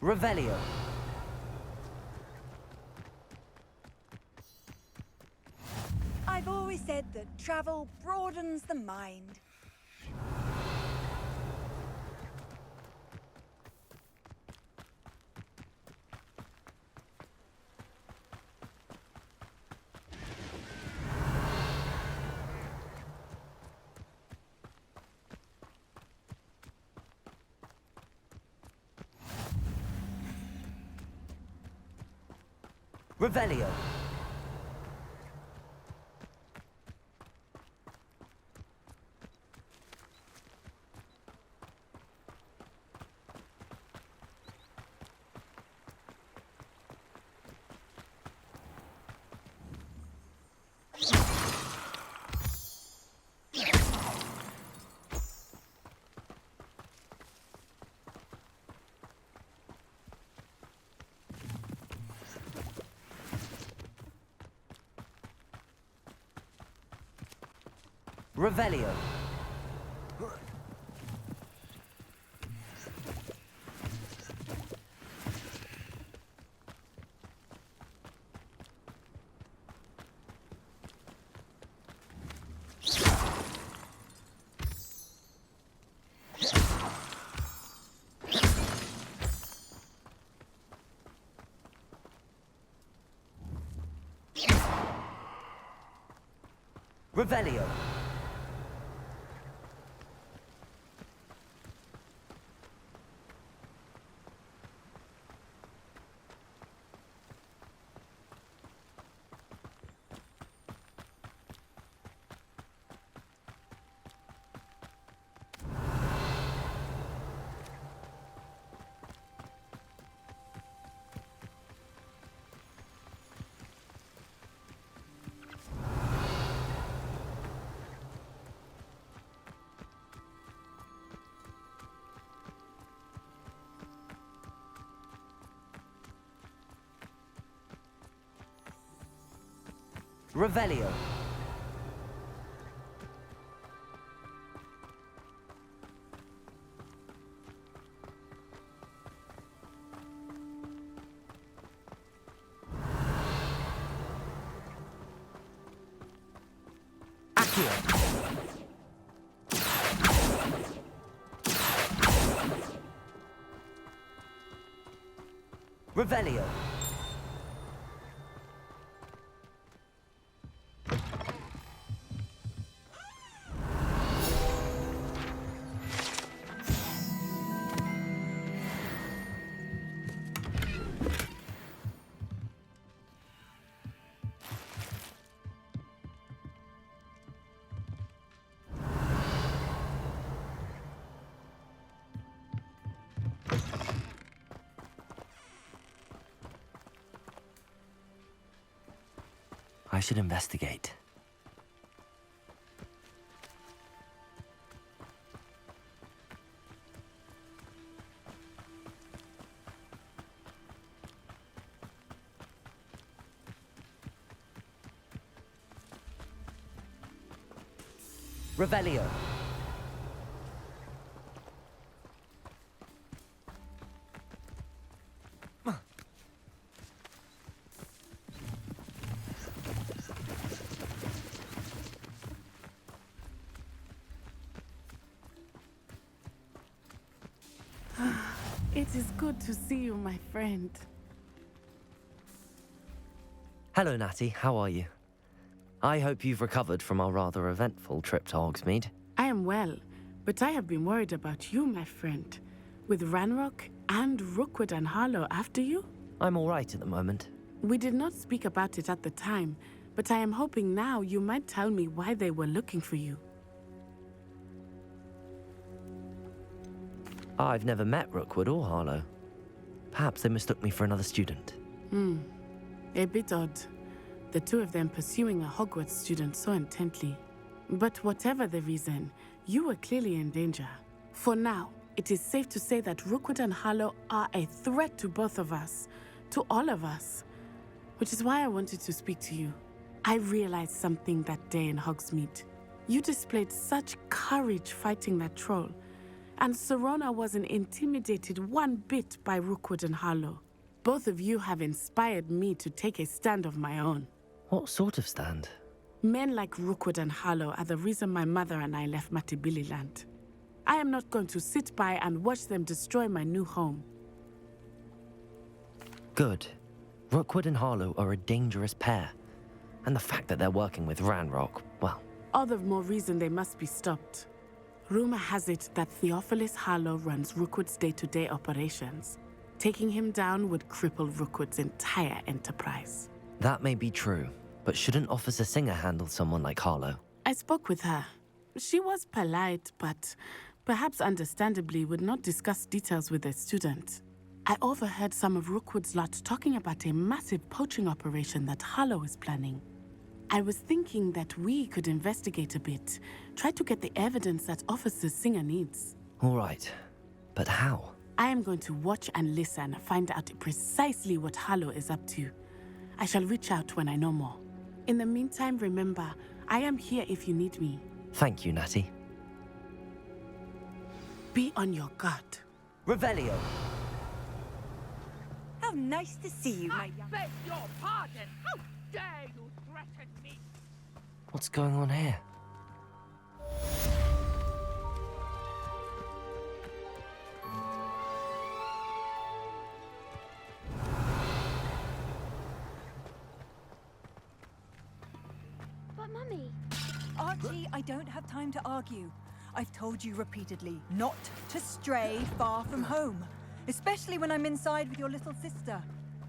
Revelio. I've always said that travel broadens the mind. Revelio. Revelio. Revelio. Revelio. Accio. Revelio. I should investigate. Revelio. It is good to see you, my friend. Hello, Natty. How are you? I hope you've recovered from our rather eventful trip to Hogsmeade. I am well, but I have been worried about you, my friend. With Ranrock and Rookwood and Harlow after you? I'm all right at the moment. We did not speak about it at the time, but I am hoping now you might tell me why they were looking for you. I've never met Rookwood or Harlow. Perhaps they mistook me for another student. A bit odd. The two of them pursuing a Hogwarts student so intently. But whatever the reason, you were clearly in danger. For now, it is safe to say that Rookwood and Harlow are a threat to both of us, to all of us. Which is why I wanted to speak to you. I realized something that day in Hogsmeade. You displayed such courage fighting that troll. And Serona wasn't intimidated one bit by Rookwood and Harlow. Both of you have inspired me to take a stand of my own. What sort of stand? Men like Rookwood and Harlow are the reason my mother and I left Matibili land. I am not going to sit by and watch them destroy my new home. Good. Rookwood and Harlow are a dangerous pair. And the fact that they're working with Ranrock, well... All the more reason they must be stopped. Rumor has it that Theophilus Harlow runs Rookwood's day-to-day operations. Taking him down would cripple Rookwood's entire enterprise. That may be true, but shouldn't Officer Singer handle someone like Harlow? I spoke with her. She was polite, but perhaps understandably would not discuss details with a student. I overheard some of Rookwood's lot talking about a massive poaching operation that Harlow is planning. I was thinking that we could investigate a bit, try to get the evidence that Officer Singer needs. All right, but how? I am going to watch and listen, find out precisely what Harlow is up to. I shall reach out when I know more. In the meantime, remember, I am here if you need me. Thank you, Natty. Be on your guard. Revelio! How nice to see you, my I young... beg your pardon! How dare you threaten me? What's going on here? But Mummy... Archie, I don't have time to argue. I've told you repeatedly not to stray far from home. Especially when I'm inside with your little sister.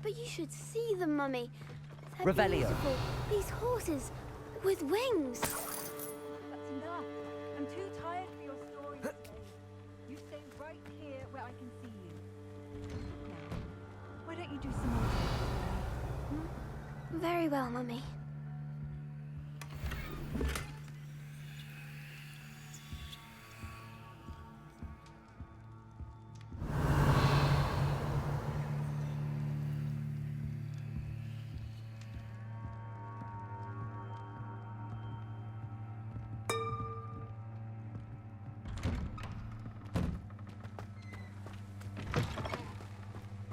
But you should see them, Mummy. They're Revelio. beautiful. These horses with wings. That's enough. I'm too tired for your story today. You stay right here where I can see you. Now, why don't you do some more talking? Very well, Mummy.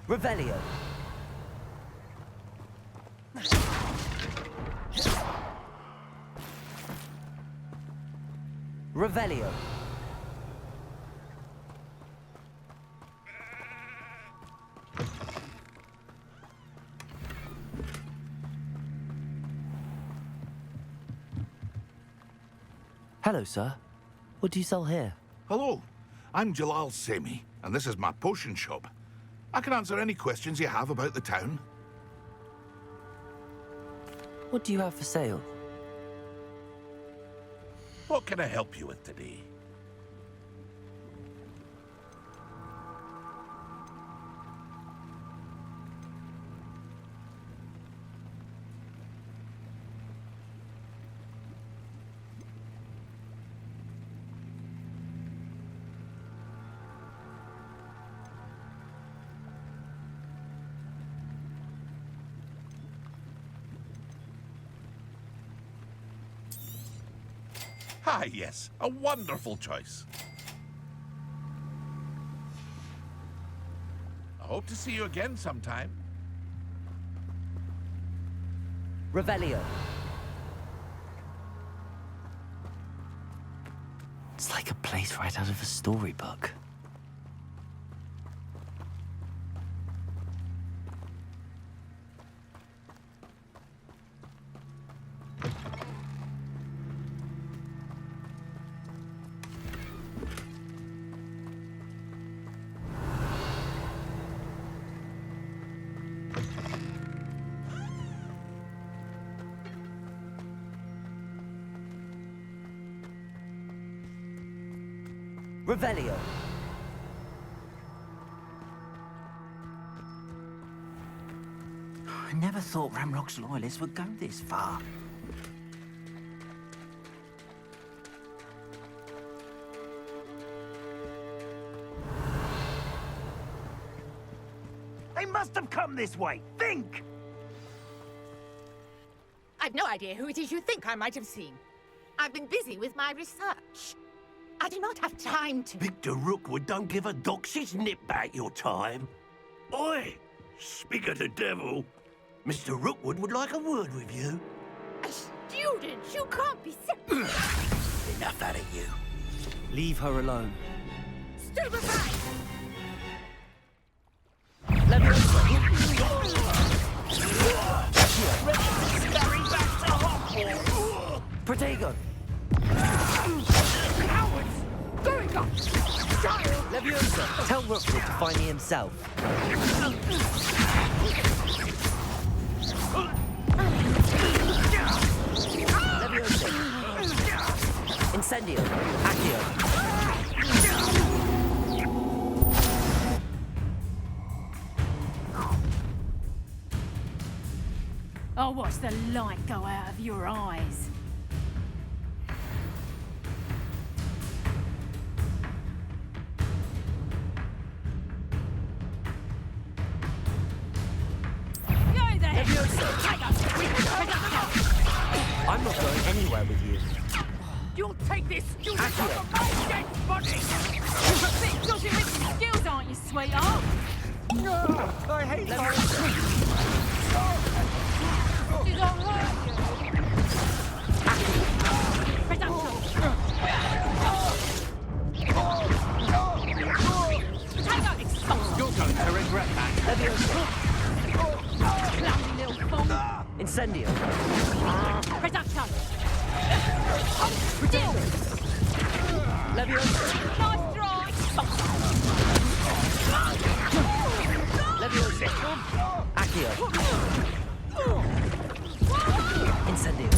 Revelio! Revelio! Hello, sir. What do you sell here? Hello, I'm Jalal Semi, and this is my potion shop. I can answer any questions you have about the town. What do you have for sale? What can I help you with today? Ah, yes, a wonderful choice. I hope to see you again sometime. Revelio. It's like a place right out of a storybook. Revelio. I never thought Ramrock's loyalists would go this far. They must have come this way. Think! I've no idea who it is you think I might have seen. I've been busy with my research. I do not have time to... Victor Rookwood don't give a doxy's nip back your time. Oi! Speak of the devil. Mr. Rookwood would like a word with you. A student? You can't be... Enough out of you. Leave her alone. Stupefy! Let me answer. Scurry back to Hogwarts! Protego! Cowards! Going on! Child! Leviosa, tell Rookwood to find me himself. Leviosa. Incendio. Accio. I'll watch the light go out of your eyes. Go there! I'm not going anywhere with you. You'll take this student off of my dead body! You've got big dodgy written skills, aren't you, sweetheart? I hate Did I hurt you? Potato expulsion! You're going to regret that. Bloody little fool! Incendio. Reducto! Still! Leviosa. Nice try! Leviosa. Accio. Incendio.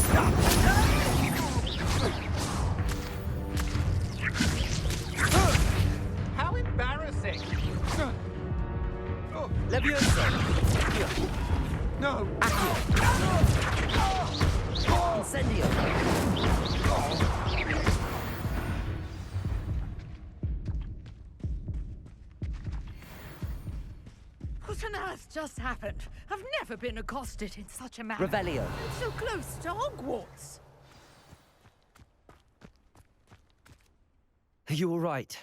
How embarrassing! Leviosa. No! Accio. Incendio. What on earth just happened? I've never been accosted in such a manner. Revelio. So close to Hogwarts. Are you all right?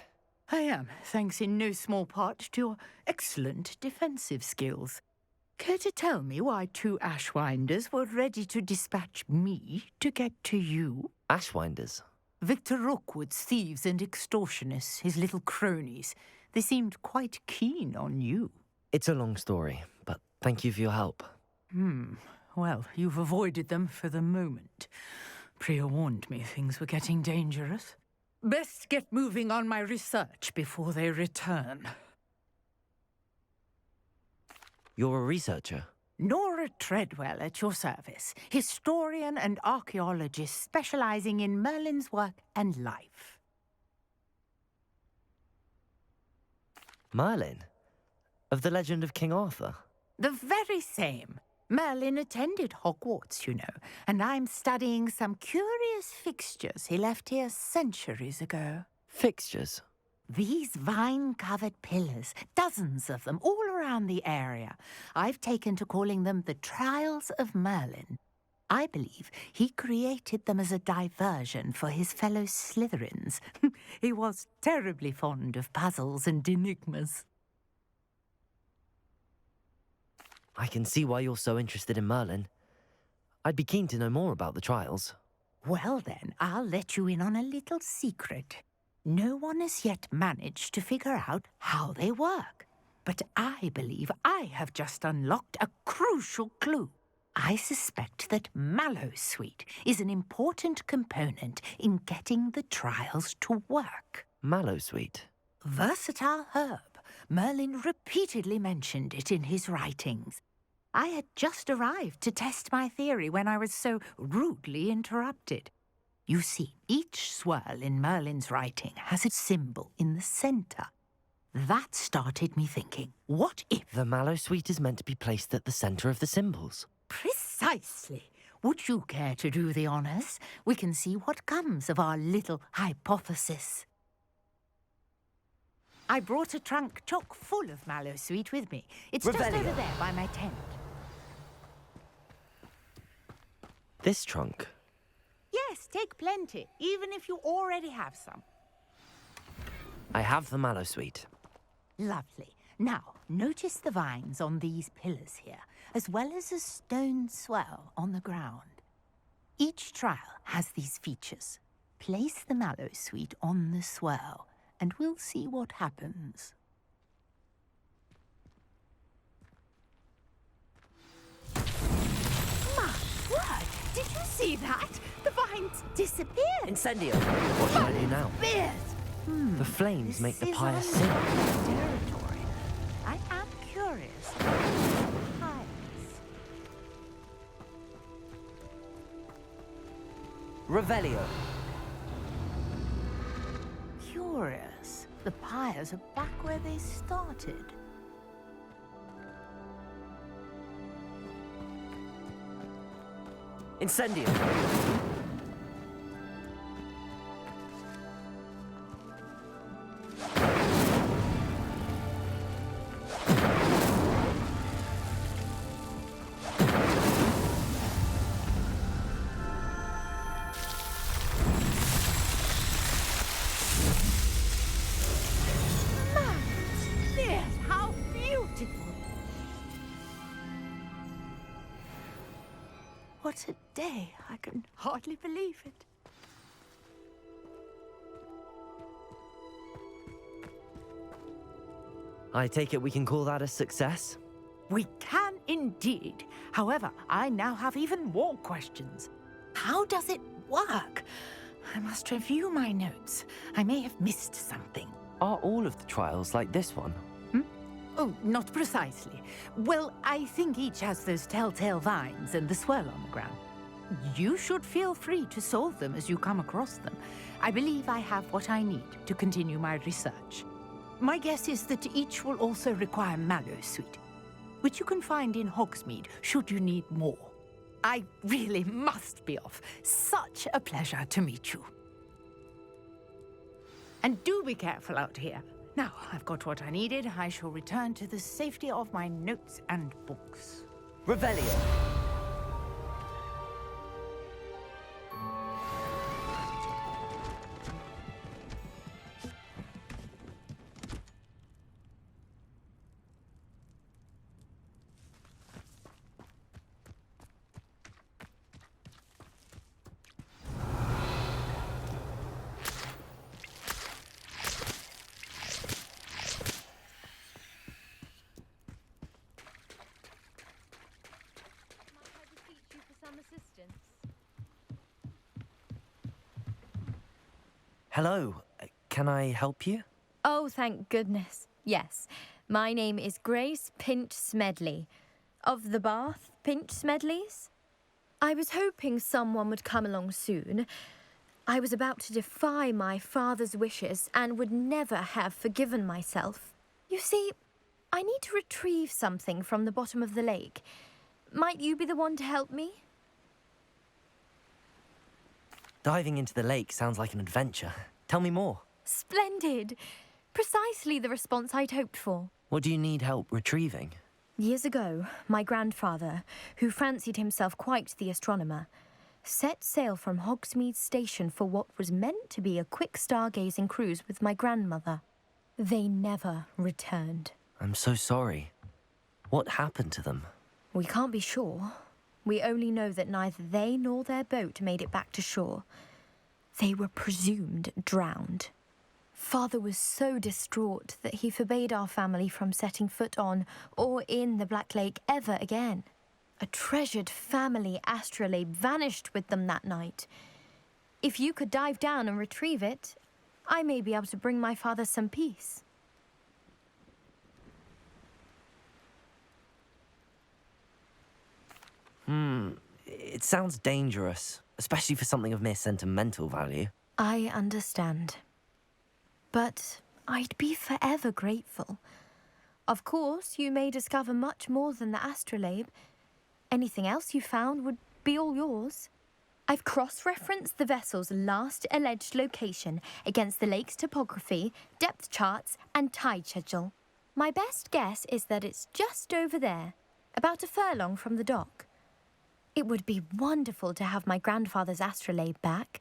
I am, thanks in no small part to your excellent defensive skills. Care to tell me why two Ashwinders were ready to dispatch me to get to you? Ashwinders. Victor Rookwood's thieves and extortionists, his little cronies. They seemed quite keen on you. It's a long story, but thank you for your help. Well, you've avoided them for the moment. Priya warned me things were getting dangerous. Best get moving on my research before they return. You're a researcher? Nora Treadwell at your service, historian and archaeologist specializing in Merlin's work and life. Merlin? Of the legend of King Arthur? The very same. Merlin attended Hogwarts, you know, and I'm studying some curious fixtures he left here centuries ago. Fixtures? These vine-covered pillars, dozens of them, all around the area. I've taken to calling them the Trials of Merlin. I believe he created them as a diversion for his fellow Slytherins. He was terribly fond of puzzles and enigmas. I can see why you're so interested in Merlin. I'd be keen to know more about the trials. Well then, I'll let you in on a little secret. No one has yet managed to figure out how they work. But I believe I have just unlocked a crucial clue. I suspect that Mallowsweet is an important component in getting the trials to work. Mallowsweet? Versatile herb. Merlin repeatedly mentioned it in his writings. I had just arrived to test my theory when I was so rudely interrupted. You see, each swirl in Merlin's writing has a symbol in the centre. That started me thinking, what if... The Mallowsweet is meant to be placed at the centre of the symbols. Precisely. Would you care to do the honours? We can see what comes of our little hypothesis. I brought a trunk chock full of Mallowsweet with me. It's just Revelio. over there by my tent. This trunk? Yes, take plenty, even if you already have some. I have the mallow sweet. Lovely. Now, notice the vines on these pillars here, as well as a stone swell on the ground. Each trial has these features. Place the mallow sweet on the swell, and we'll see what happens. My word! Did you see that? The vines disappeared! Incendio! What should I do now? Disappeared! The flames make the This is pyre sing. uncharted territory. I am curious. Pyres. Revelio. Curious. The pyres are back where they started. Incendio. Yes, how beautiful! What a day. I can hardly believe it. I take it we can call that a success? We can indeed. However, I now have even more questions. How does it work? I must review my notes. I may have missed something. Are all of the trials like this one? Oh, not precisely. Well, I think each has those telltale vines and the swirl on the ground. You should feel free to solve them as you come across them. I believe I have what I need to continue my research. My guess is that each will also require mallow sweet, which you can find in Hogsmeade should you need more. I really must be off. Such a pleasure to meet you. And do be careful out here. Now, I've got what I needed. I shall return to the safety of my notes and books. Revelio. Hello. Can I help you? Oh, thank goodness. Yes. My name is Grace Pinch Smedley, of the Bath Pinch Smedleys. I was hoping someone would come along soon. I was about to defy my father's wishes and would never have forgiven myself. You see, I need to retrieve something from the bottom of the lake. Might you be the one to help me? Diving into the lake sounds like an adventure. Tell me more. Splendid! Precisely the response I'd hoped for. What do you need help retrieving? Years ago, my grandfather, who fancied himself quite the astronomer, set sail from Hogsmeade Station for what was meant to be a quick stargazing cruise with my grandmother. They never returned. I'm so sorry. What happened to them? We can't be sure. We only know that neither they nor their boat made it back to shore. They were presumed drowned. Father was so distraught that he forbade our family from setting foot on or in the Black Lake ever again. A treasured family astrolabe vanished with them that night. If you could dive down and retrieve it, I may be able to bring my father some peace. It sounds dangerous, especially for something of mere sentimental value. I understand. But I'd be forever grateful. Of course, you may discover much more than the astrolabe. Anything else you found would be all yours. I've cross-referenced the vessel's last alleged location against the lake's topography, depth charts, and tide schedule. My best guess is that it's just over there, about a furlong from the dock. It would be wonderful to have my grandfather's astrolabe back.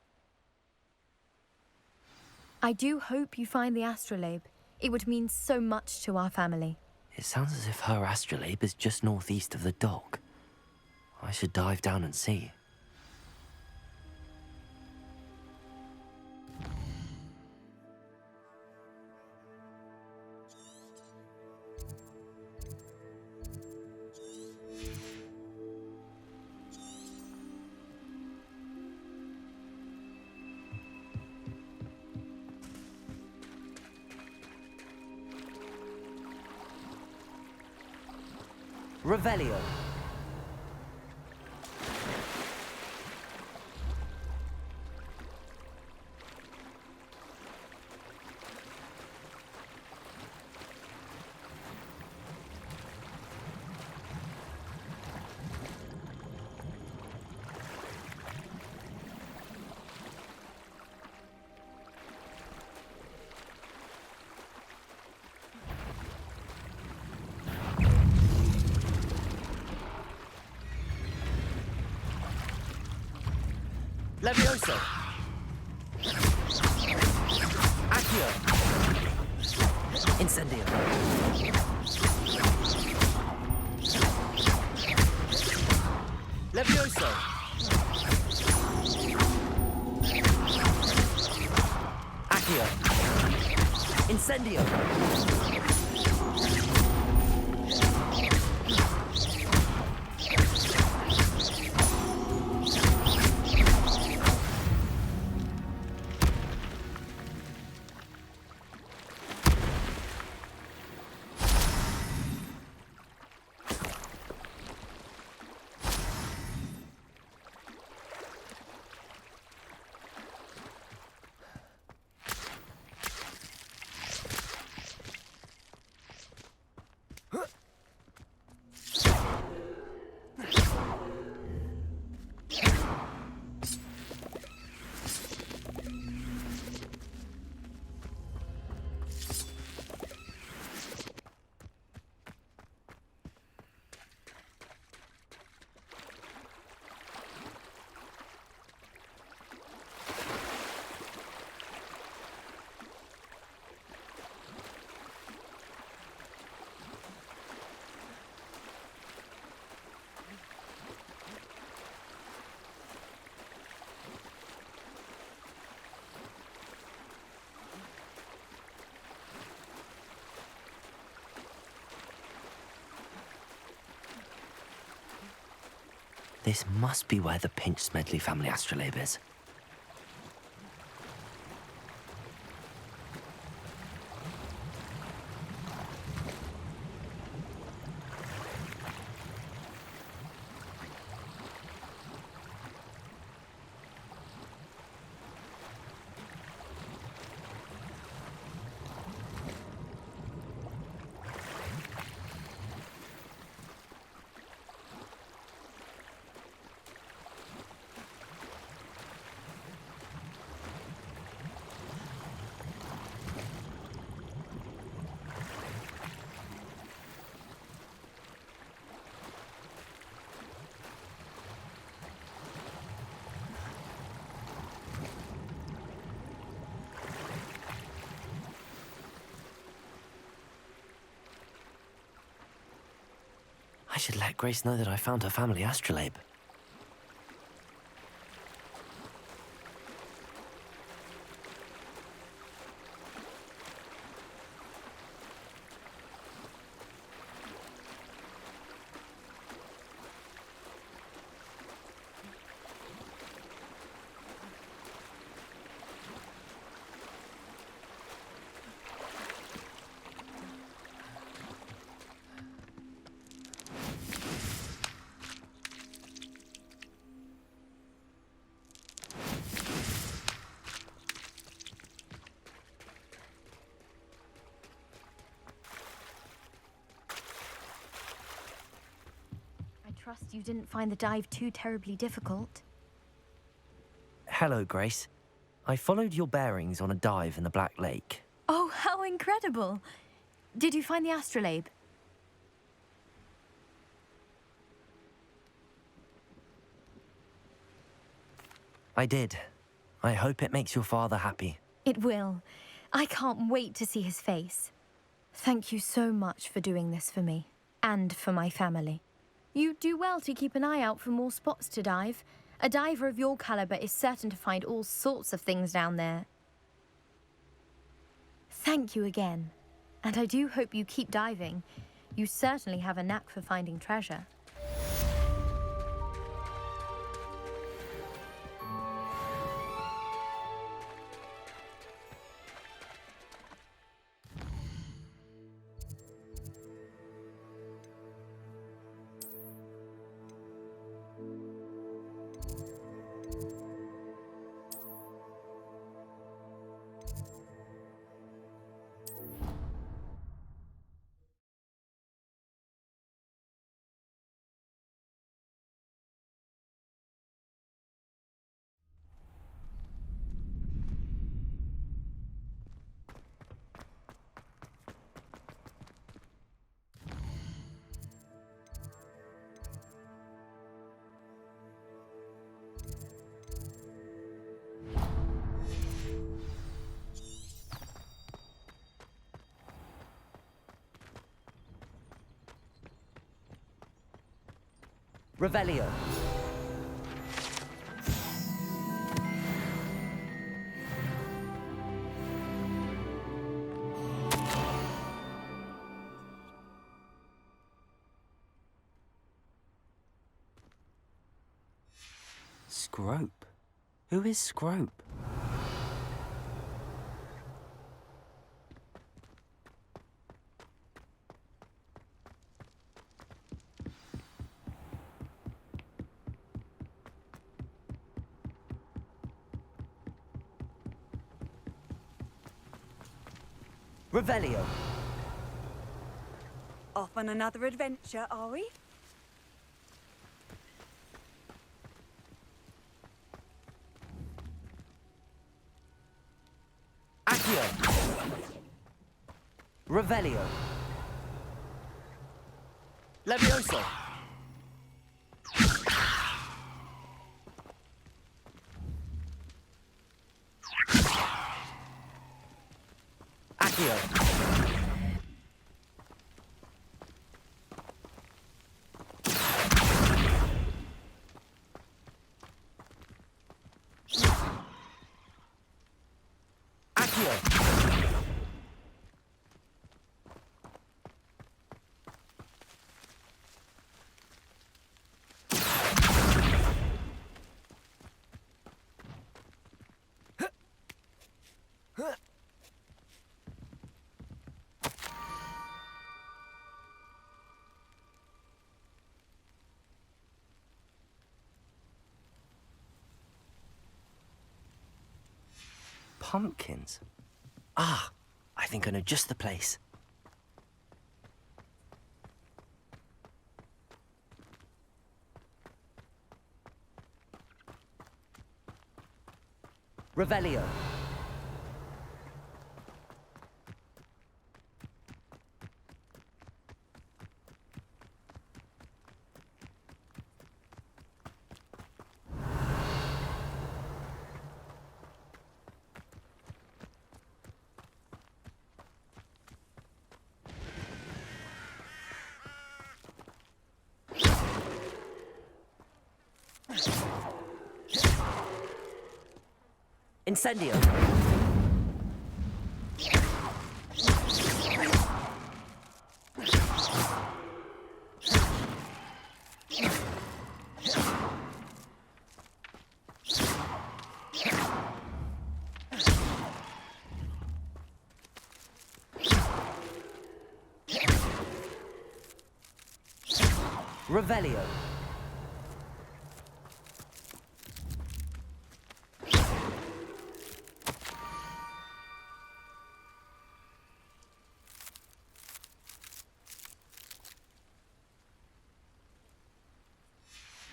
I do hope you find the astrolabe. It would mean so much to our family. It sounds as if her astrolabe is just northeast of the dock. I should dive down and see. Revelio. Levioso. Accio. Incendio. Levioso. Accio. Incendio. This must be where the Pinch Smedley family astrolabe is. I should let Grace know that I found her family astrolabe. Trust you didn't find the dive too terribly difficult. Hello, Grace. I followed your bearings on a dive in the Black Lake. Oh, how incredible! Did you find the astrolabe? I did. I hope it makes your father happy. It will. I can't wait to see his face. Thank you so much for doing this for me, and for my family. You do well to keep an eye out for more spots to dive. A diver of your caliber is certain to find all sorts of things down there. Thank you again. And I do hope you keep diving. You certainly have a knack for finding treasure. Revelio. Scrope? Who is Scrope? Revelio. Off on another adventure, are we? Accio. Revelio. Levioso. Accio. Pumpkins? Ah, I think I know just the place. Revelio. Incendio. Revelio.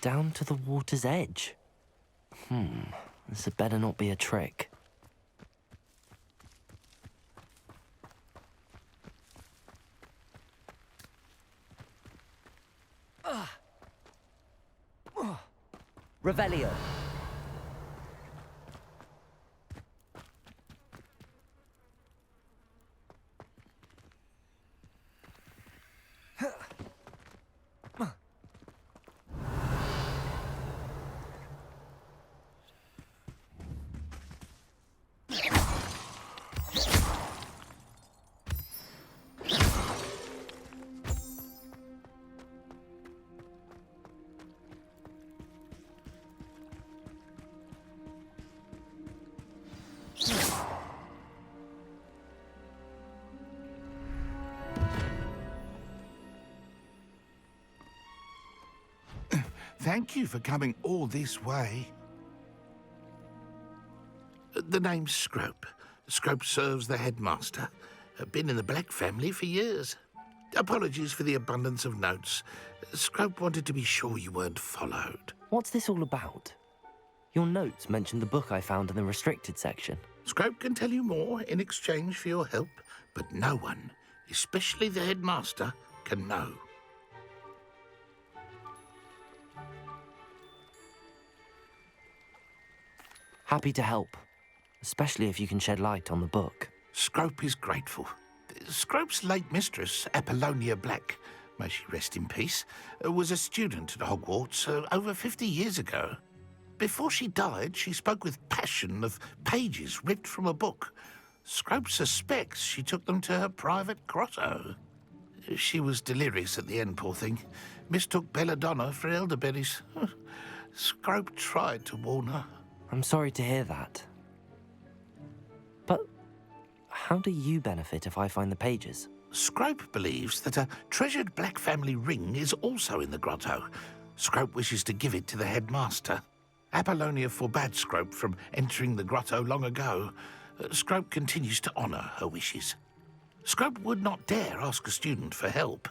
Down to the water's edge. This had better not be a trick. Revelio. Thank you for coming all this way. The name's Scrope. Scrope serves the headmaster. Been in the Black family for years. Apologies for the abundance of notes. Scrope wanted to be sure you weren't followed. What's this all about? Your notes mentioned the book I found in the restricted section. Scrope can tell you more in exchange for your help, but no one, especially the headmaster, can know. Happy to help, especially if you can shed light on the book. Scrope is grateful. Scrope's late mistress, Apollonia Black, may she rest in peace, was a student at Hogwarts over 50 years ago. Before she died, she spoke with passion of pages ripped from a book. Scrope suspects she took them to her private grotto. She was delirious at the end, poor thing. Mistook belladonna for elderberries. Scrope tried to warn her. I'm sorry to hear that. But how do you benefit if I find the pages? Scrope believes that a treasured Black family ring is also in the grotto. Scrope wishes to give it to the headmaster. Apollonia forbade Scrope from entering the grotto long ago. Scrope continues to honour her wishes. Scrope would not dare ask a student for help,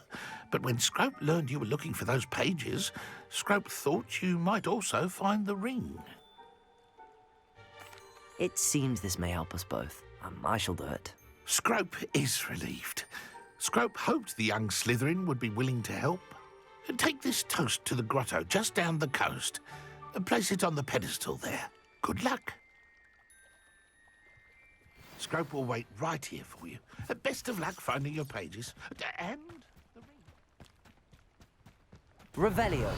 but when Scrope learned you were looking for those pages, Scrope thought you might also find the ring. It seems this may help us both. I shall do it. Scrope is relieved. Scrope hoped the young Slytherin would be willing to help. Take this toast to the grotto just down the coast and place it on the pedestal there. Good luck. Scrope will wait right here for you. Best of luck finding your pages. And the ring. Revelio.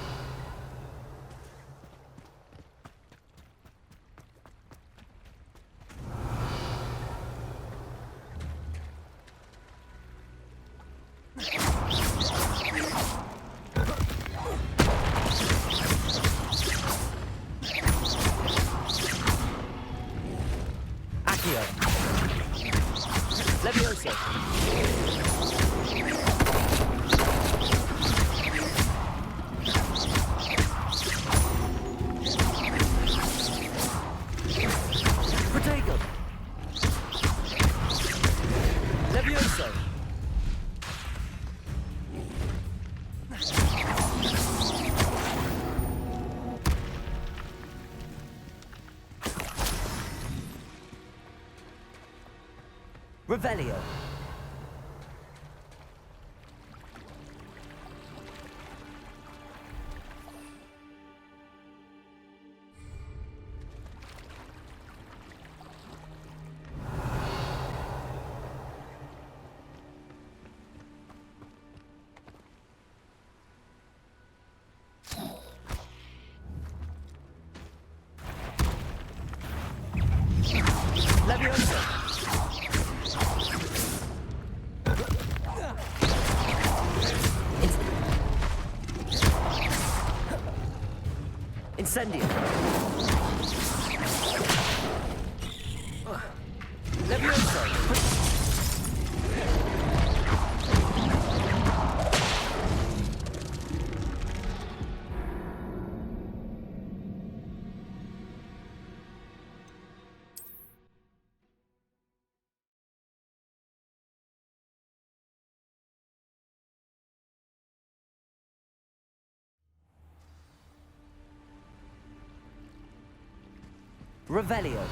Levioso. Protego. Levioso. Revelio. Levioso. Incendio. Levioso. Revelio.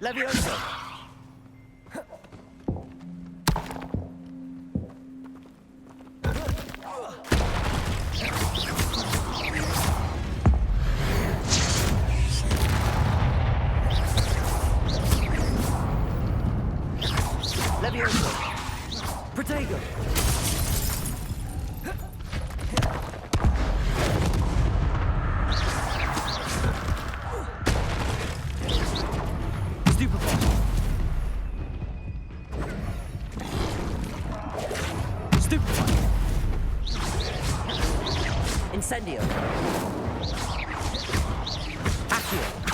Leviosa! Leviosa! Protego! Stupefy! Stupefy! Incendio! Accio!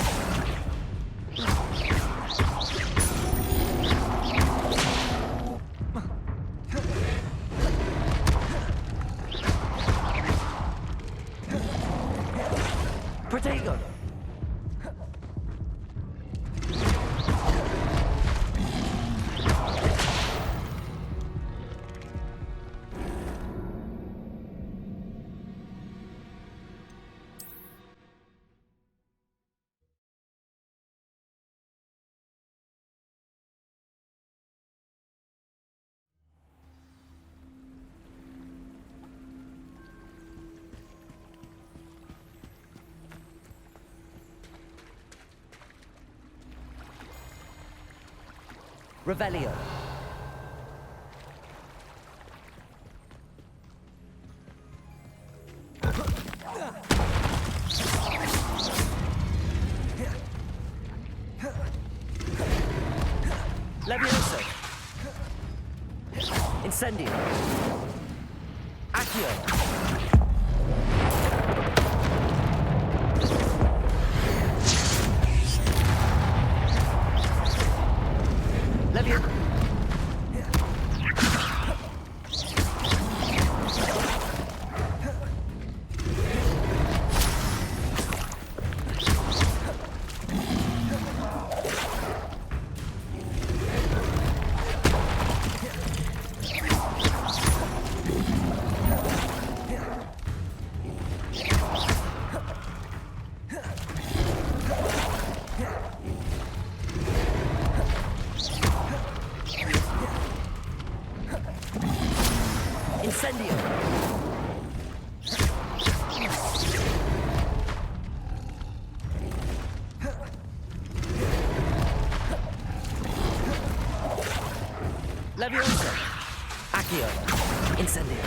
Protego! Revelio. Leviosa. Incendio. Accio. Levio. Incendio. Leviosa. Accio. Incendio.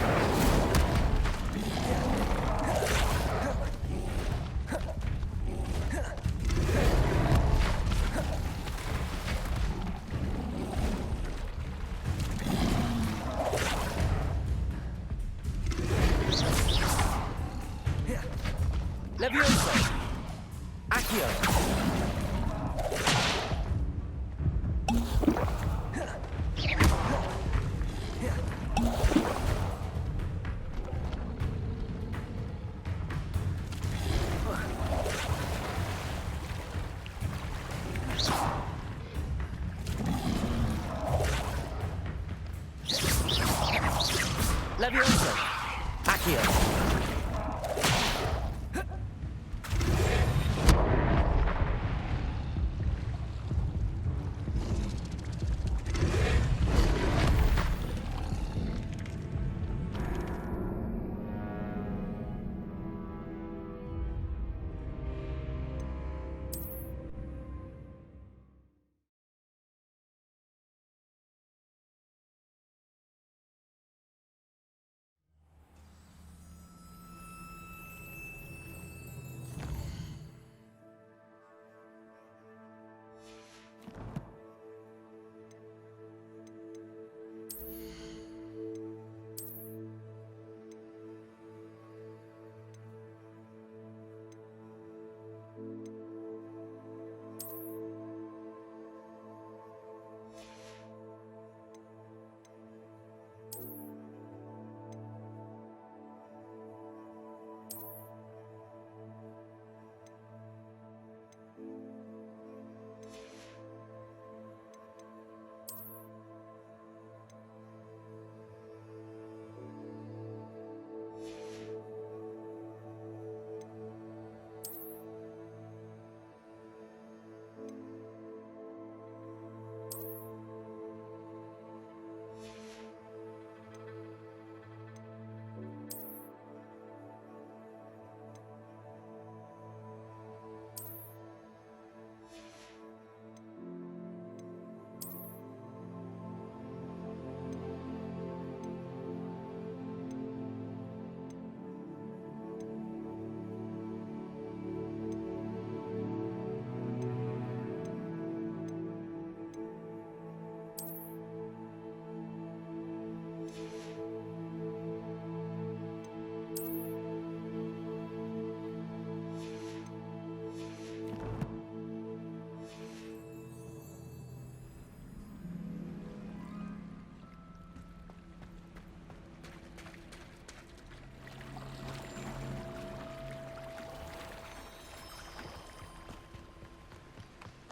Leviosa. Accio. Leviosa. Accio.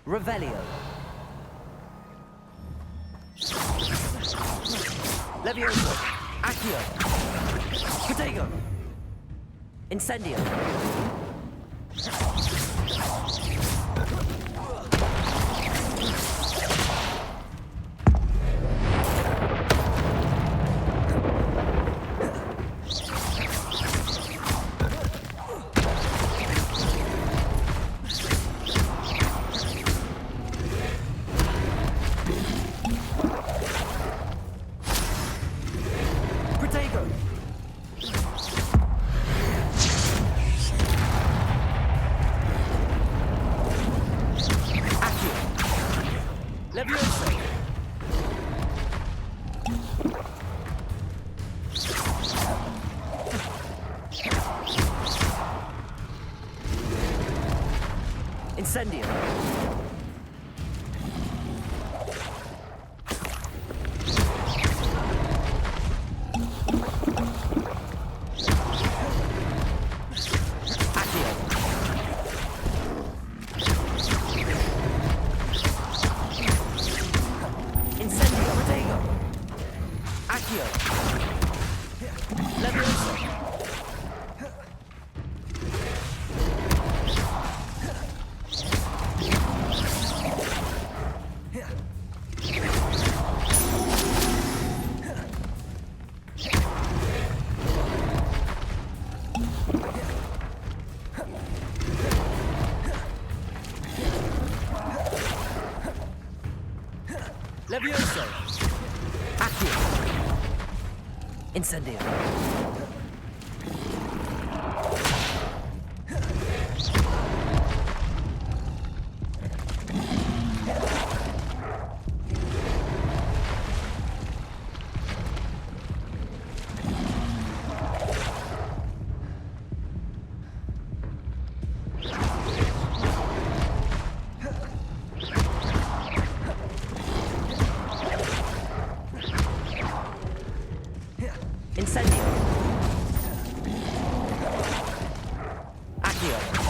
Revelio. Levioso. Accio. Protego. Incendio. Protego. Accio. Levioso. Incendio. Accio. Incendio. Protego. Accio. Levioso. Levioso. Accio. Incendio. Incendio. Accio.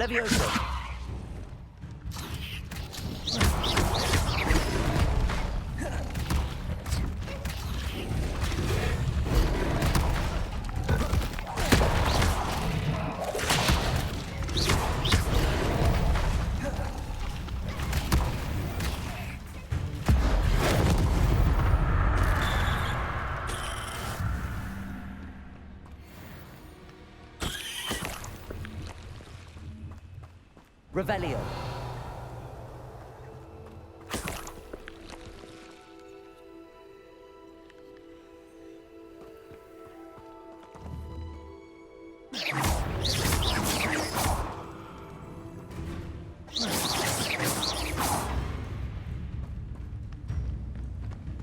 Levioso. Revelio.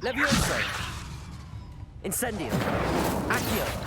Levioso! Incendio! Accio!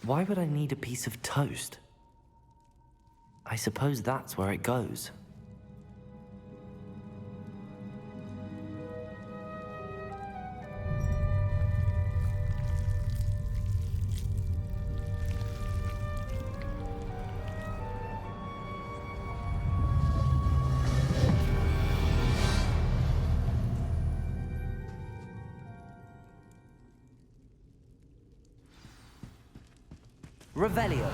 Why would I need a piece of toast? I suppose that's where it goes. Revelio.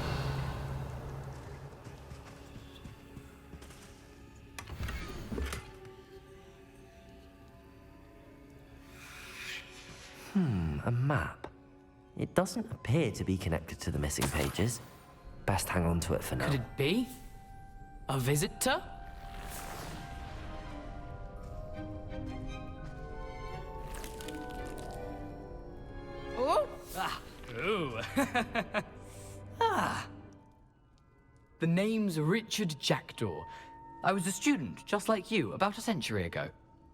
A map. It doesn't appear to be connected to the missing pages. Best hang on to it for now. Could it be? A visitor? Oh! Ah! Ooh! Ah! The name's Richard Jackdaw. I was a student, just like you, about a century ago.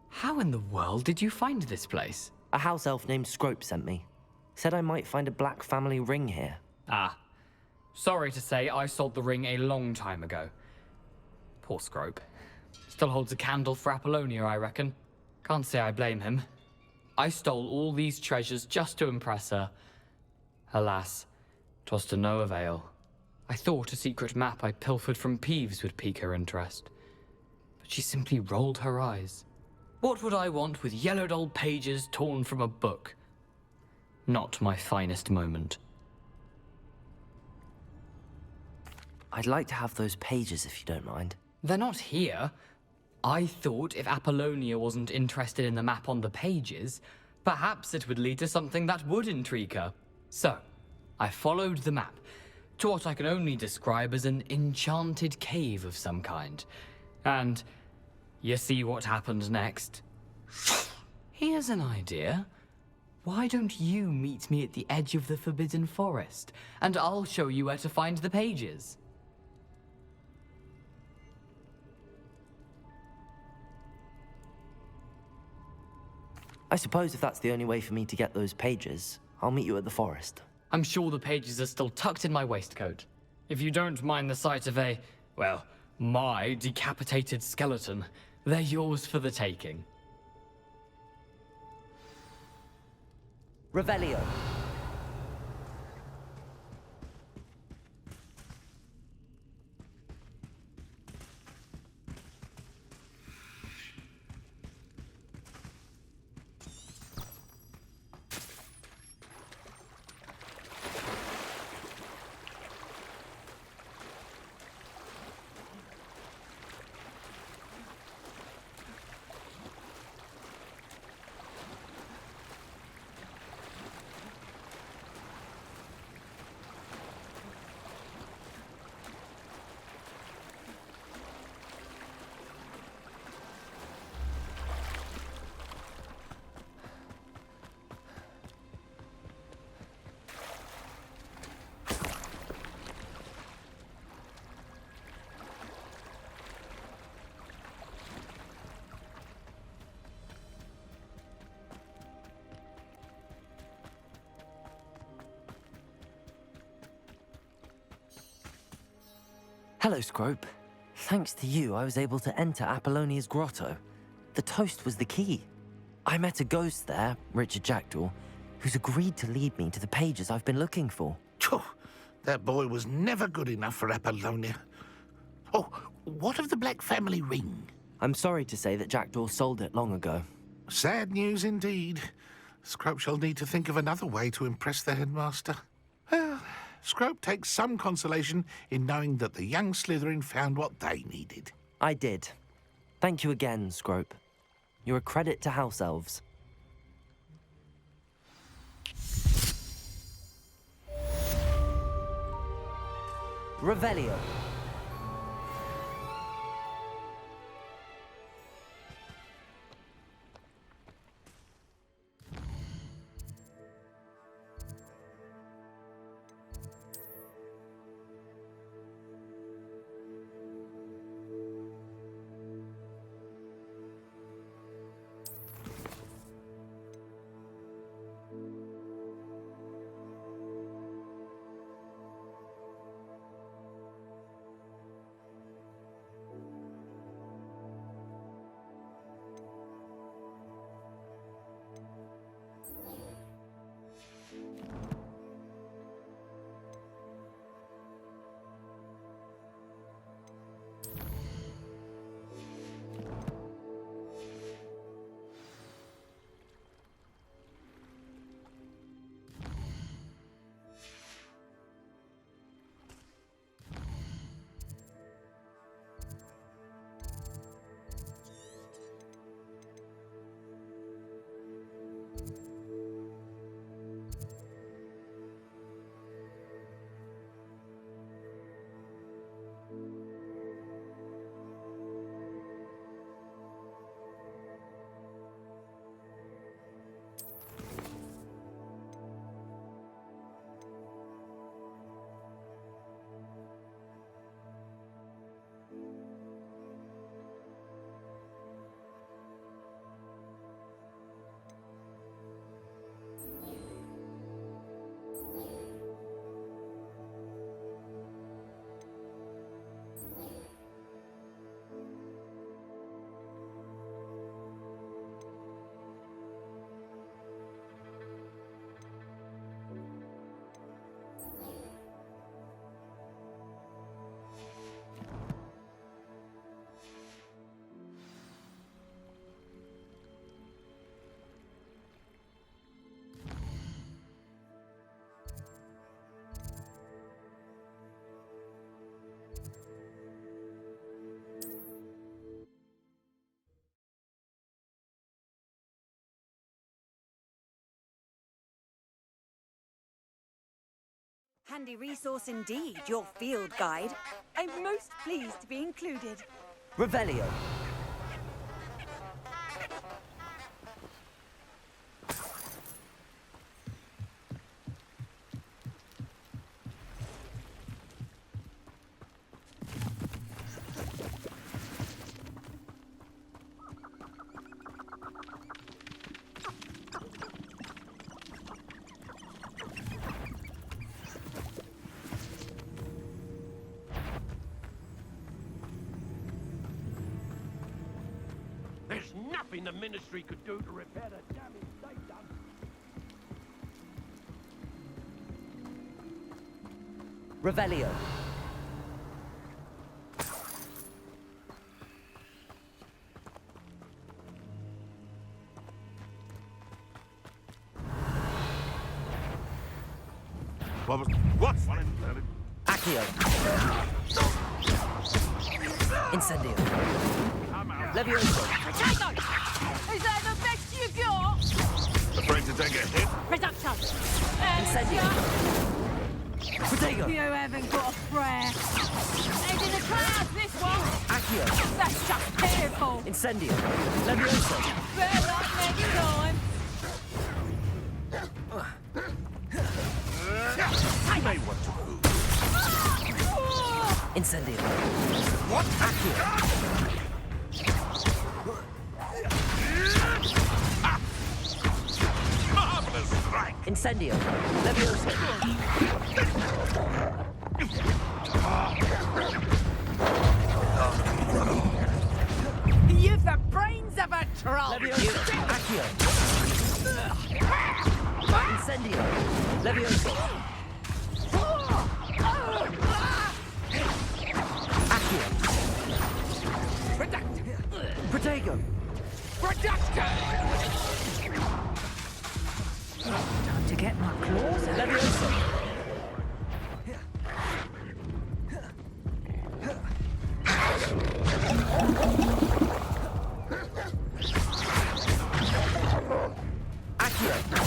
How in the world did you find this place? A house elf named Scrope sent me. Said I might find a black family ring here. Ah. Sorry to say, I sold the ring a long time ago. Poor Scrope. Still holds a candle for Apollonia, I reckon. Can't say I blame him. I stole all these treasures just to impress her. Alas, 'twas to no avail. I thought a secret map I pilfered from Peeves would pique her interest. But she simply rolled her eyes. What would I want with yellowed old pages torn from a book? Not my finest moment. I'd like to have those pages if you don't mind. They're not here. I thought if Apollonia wasn't interested in the map on the pages, perhaps it would lead to something that would intrigue her. So, I followed the map to what I can only describe as an enchanted cave of some kind. And you see what happened next? Here's an idea. Why don't you meet me at the edge of the Forbidden Forest, and I'll show you where to find the pages? I suppose if that's the only way for me to get those pages, I'll meet you at the forest. I'm sure the pages are still tucked in my waistcoat. If you don't mind the sight of a, well, my decapitated skeleton, they're yours for the taking. Revelio. Hello, Scrope. Thanks to you, I was able to enter Apollonia's grotto. The toast was the key. I met a ghost there, Richard Jackdaw, who's agreed to lead me to the pages I've been looking for. Phew, that boy was never good enough for Apollonia. Oh, what of the Black family ring? I'm sorry to say that Jackdaw sold it long ago. Sad news indeed. Scrope shall need to think of another way to impress the headmaster. Well, Scrope takes some consolation in knowing that the young Slytherin found what they needed. I did. Thank you again, Scrope. You're a credit to House Elves. Revelio. Handy resource indeed, your field guide. I'm most pleased to be included. Revelio. There's nothing the Ministry could do to repair the damage they've done. Revelio. What's Accio. Incendio. Levioso. Potato! Is that the best you got? afraid to take a hit? Reduction! Incendio. Protego. You haven't got a prayer. Head in the clouds, this one! Accio. That's just fearful! Incendio. Levioso. Better luck next time! I may want to move. Incendio. What? Accio. Marvelous strike! Incendio. Levioso. You've the brains of a troll! Levioso. Accio. Incendio. Levioso. Accio. Protego. Accio!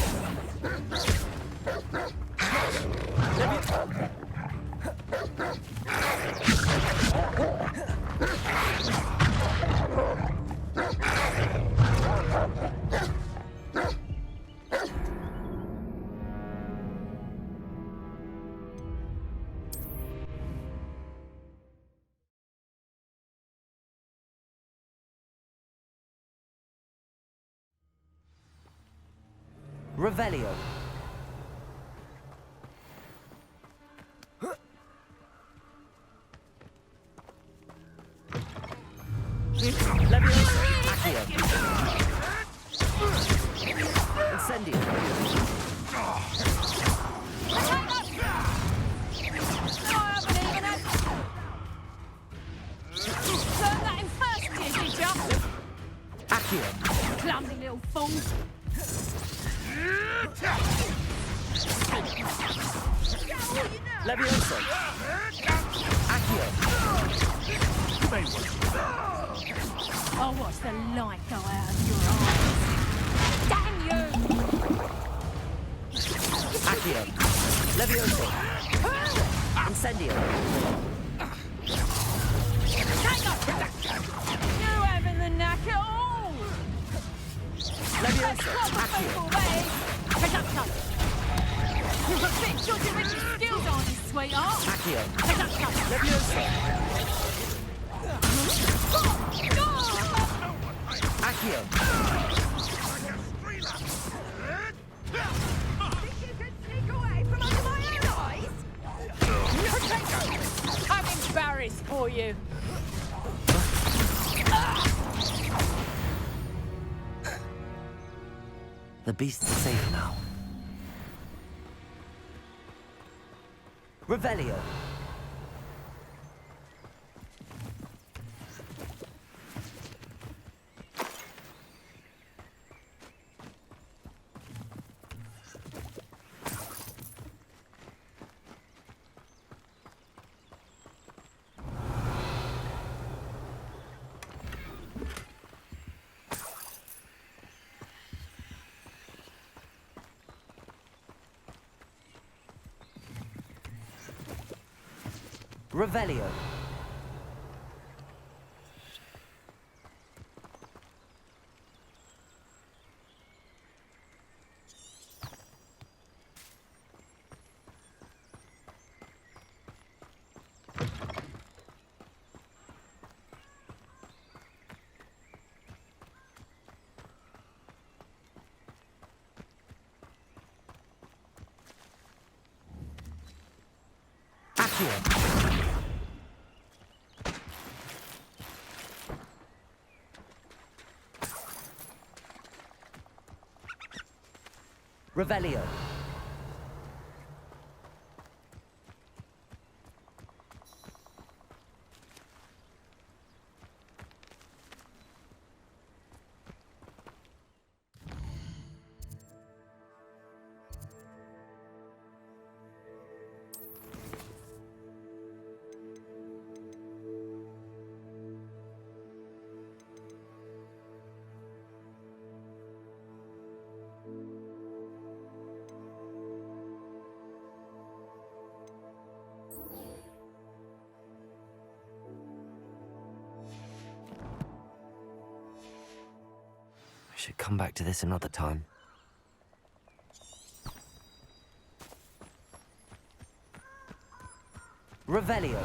Revelio. Leviosa. Accio. Incendio. Turn that in first, did you? Accio. Clumsy little fool. Leviosa. Accio. I'll watch the light go out of your eyes. Damn you! Accio. Leviosa. Incendio. Hang on! You having the knack at all? Leviosa. That's proper Accio. football, that is. Pick up some. You've got big Georgie Richard skills on you, sweetheart. Accio. Pick up some. Leviosa. Accio. Think you can sneak away from under my own eyes? I'm embarrassed for you. The beast's safe now. Revelio. Revelio. Accio. Revelio. I should come back to this another time. Revelio.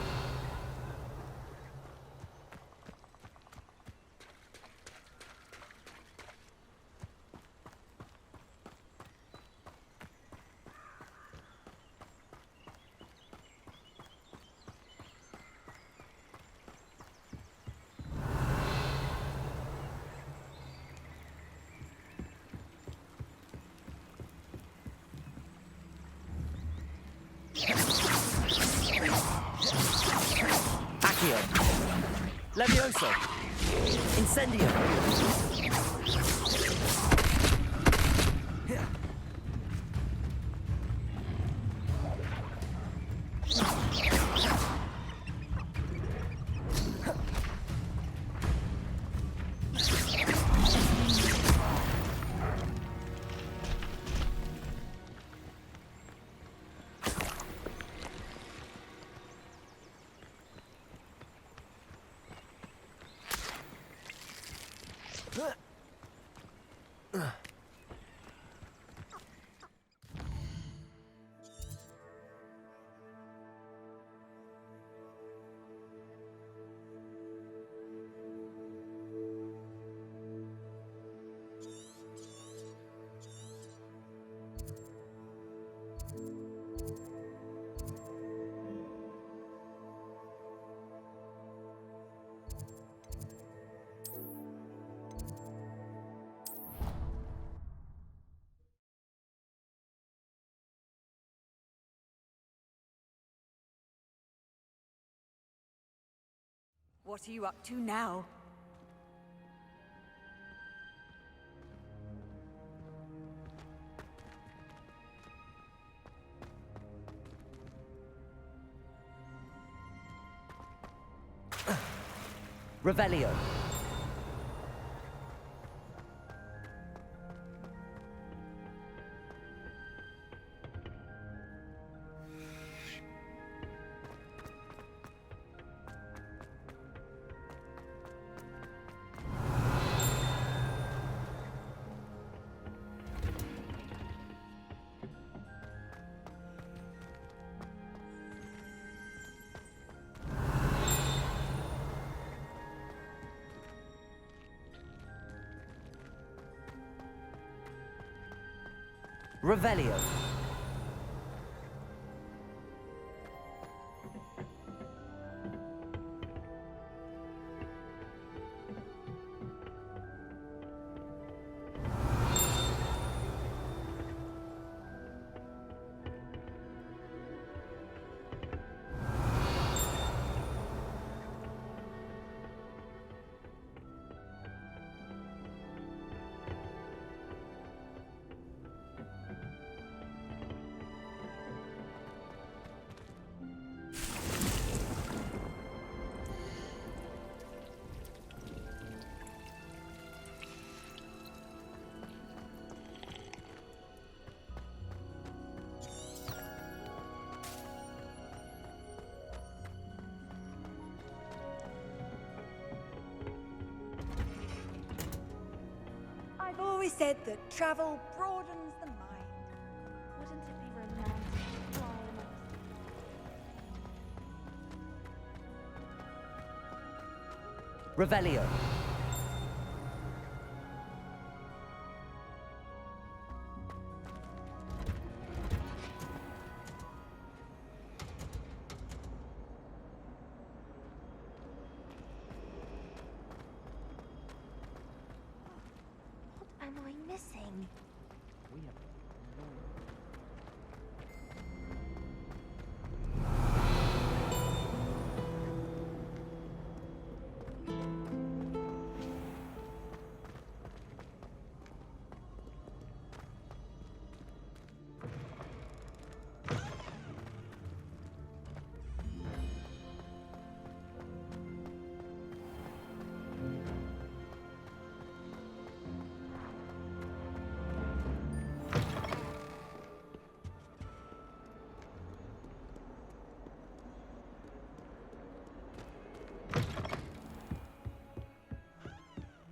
Accio. Levioso. Incendio. What are you up to now? Revelio. Revelio. I've always said that travel broadens the mind. Wouldn't it be romantic to fly amongst Revelio. What am I missing?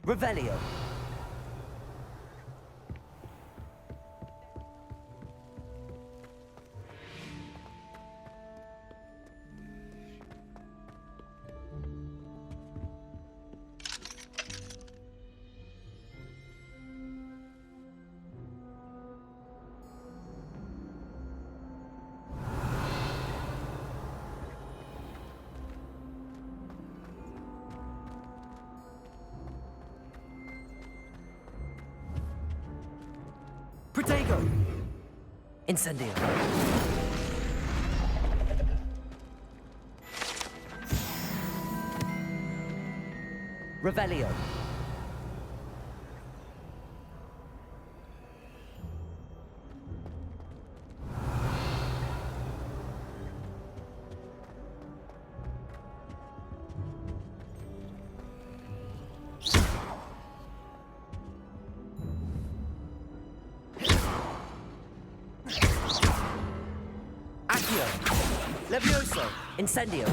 Revelio. Protego! Incendio. Revelio. Accio. Levioso. Incendio.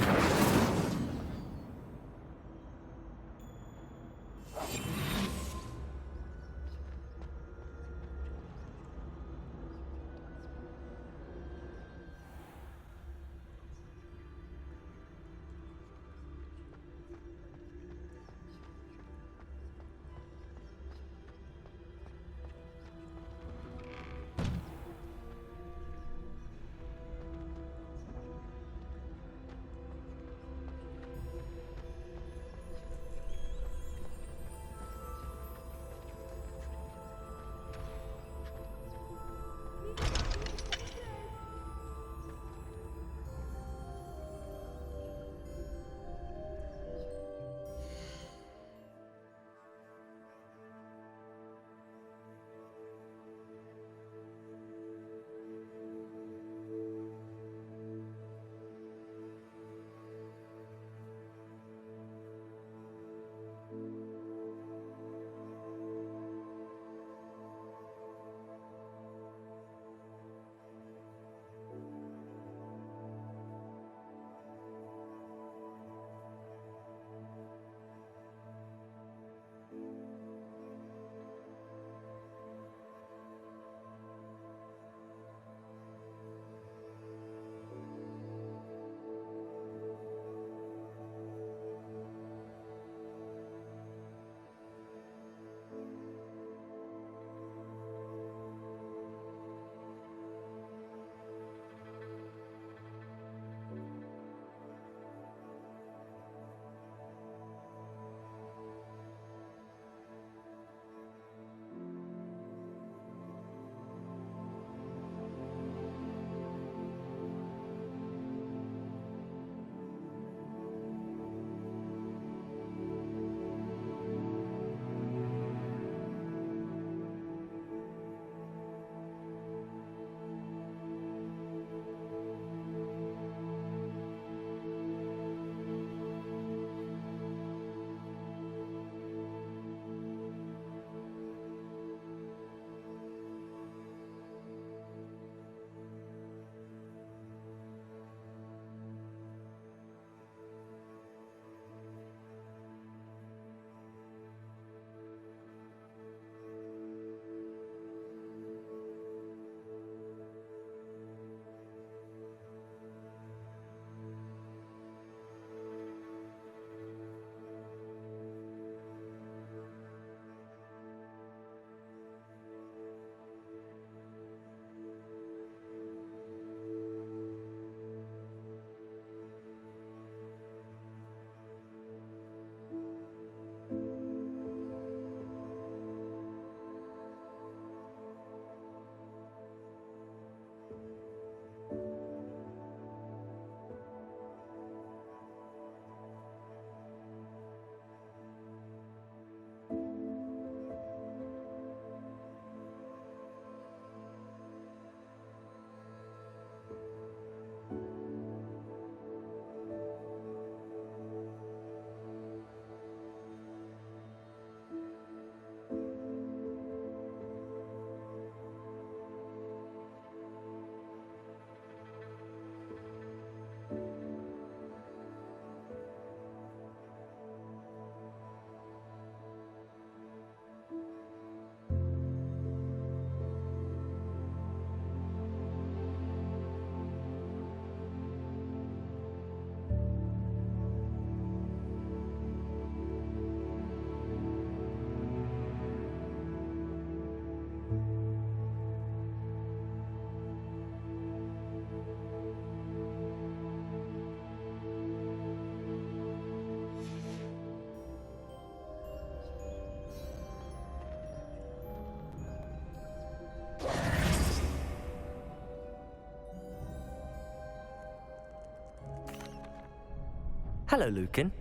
Hello, Lucan.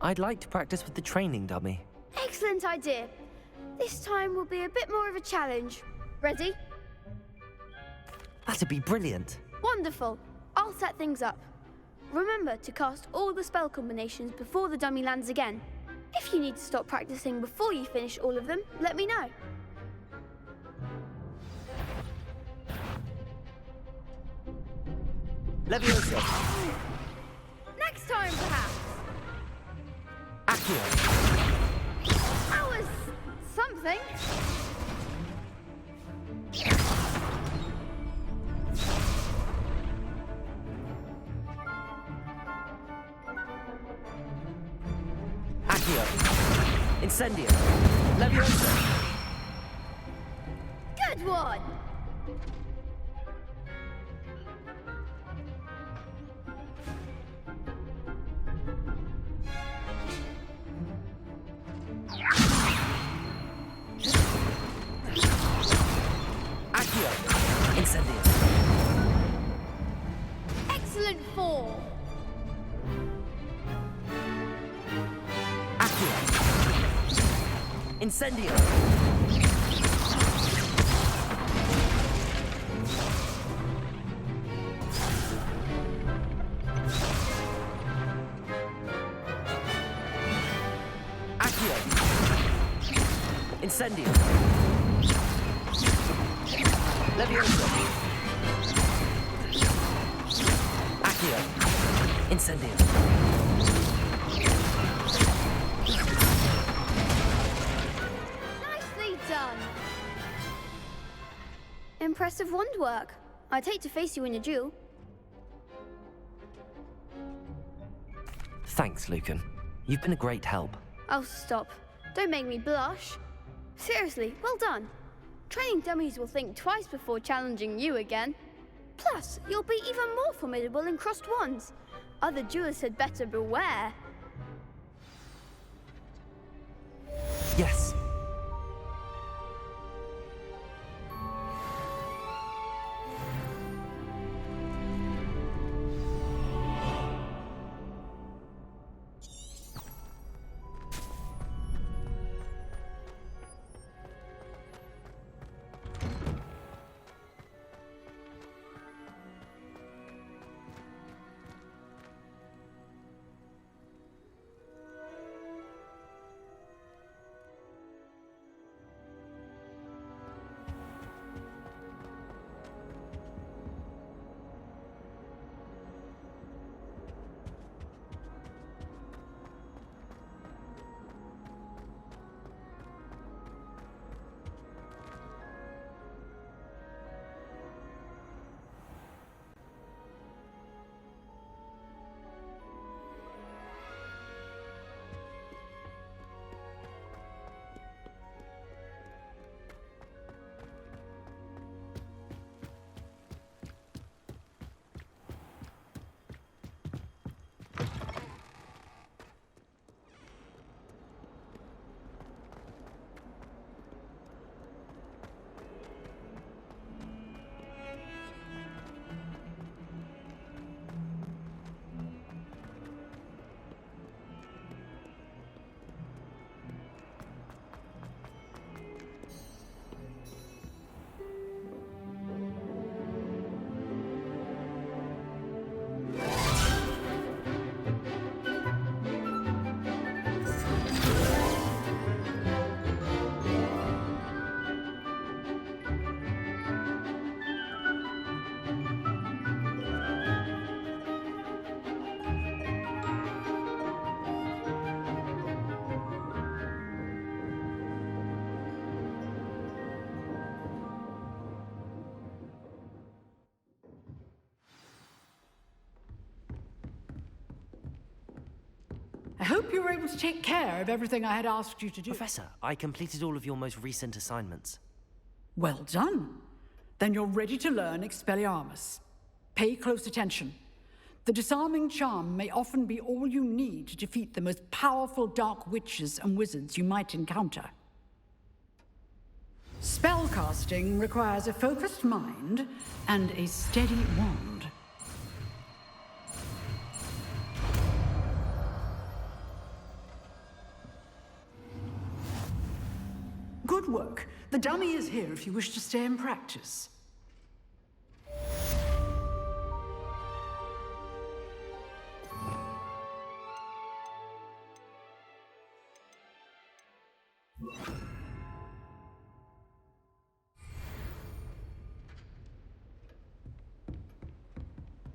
I'd like to practice with the training dummy. Excellent idea. This time will be a bit more of a challenge. Ready? That'd be brilliant. Wonderful. I'll set things up. Remember to cast all the spell combinations before the dummy lands again. If you need to stop practicing before you finish all of them, let me know. Leviosa. Next time, perhaps. Accio. That was something. Accio. Incendio. Leviosa. Good one. Accio. Incendio. Excellent form. Accio. Incendio. Accio. Incendio. Leviosa. Accio. Incendio. Nicely done. Impressive wand work. I'd hate to face you in a duel. Thanks, Lucan. You've been a great help. Oh, stop. Don't make me blush. Seriously, well done. Training dummies will think twice before challenging you again. Plus, you'll be even more formidable in crossed wands. Other duelists had better beware. Yes. I hope you were able to take care of everything I had asked you to do. Professor, I completed all of your most recent assignments. Well done. Then you're ready to learn Expelliarmus. Pay close attention. The disarming charm may often be all you need to defeat the most powerful dark witches and wizards you might encounter. Spellcasting requires a focused mind and a steady wand. The dummy is here if you wish to stay and practice.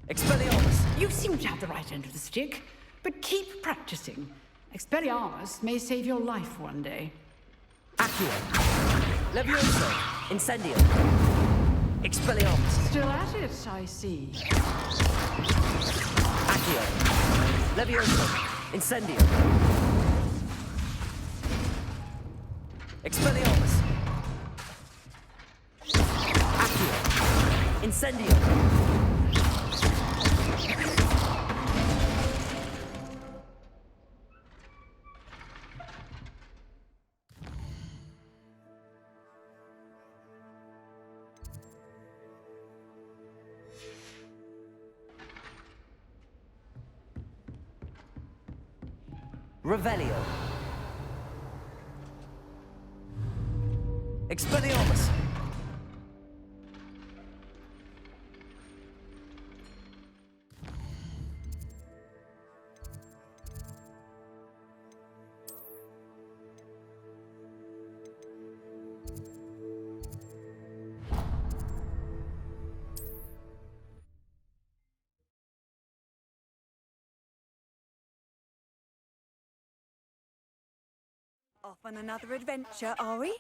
Expelliarmus! You seem to have the right end of the stick, but keep practicing. Expelliarmus may save your life one day. Accio! Levioso! Incendio! Expelliarmus! Still at it, I see. Accio! Levioso! Incendio! Expelliarmus! Accio! Incendio! Revelio. Expelliarmus. Off on another adventure, are we?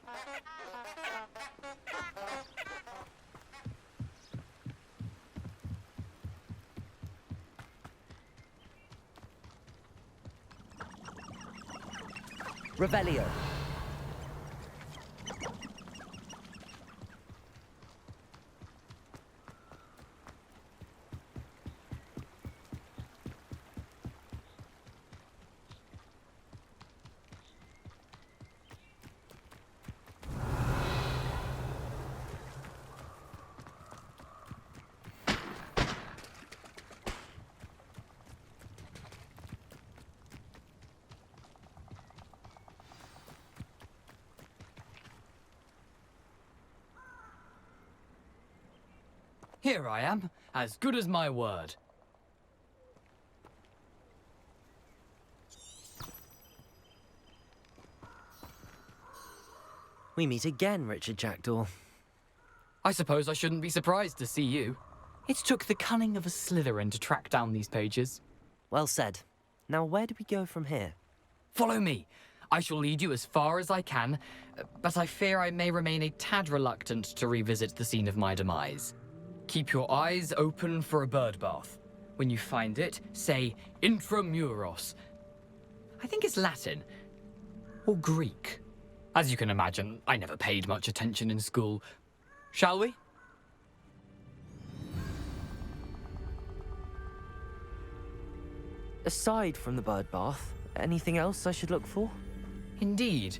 Revelio. Here I am, as good as my word. We meet again, Richard Jackdaw. I suppose I shouldn't be surprised to see you. It took the cunning of a Slytherin to track down these pages. Well said. Now where do we go from here? Follow me. I shall lead you as far as I can, but I fear I may remain a tad reluctant to revisit the scene of my demise. Keep your eyes open for a bird bath. When you find it, say intramuros. I think it's Latin. Or Greek. As you can imagine, I never paid much attention in school. Shall we? Aside from the bird bath, anything else I should look for? Indeed.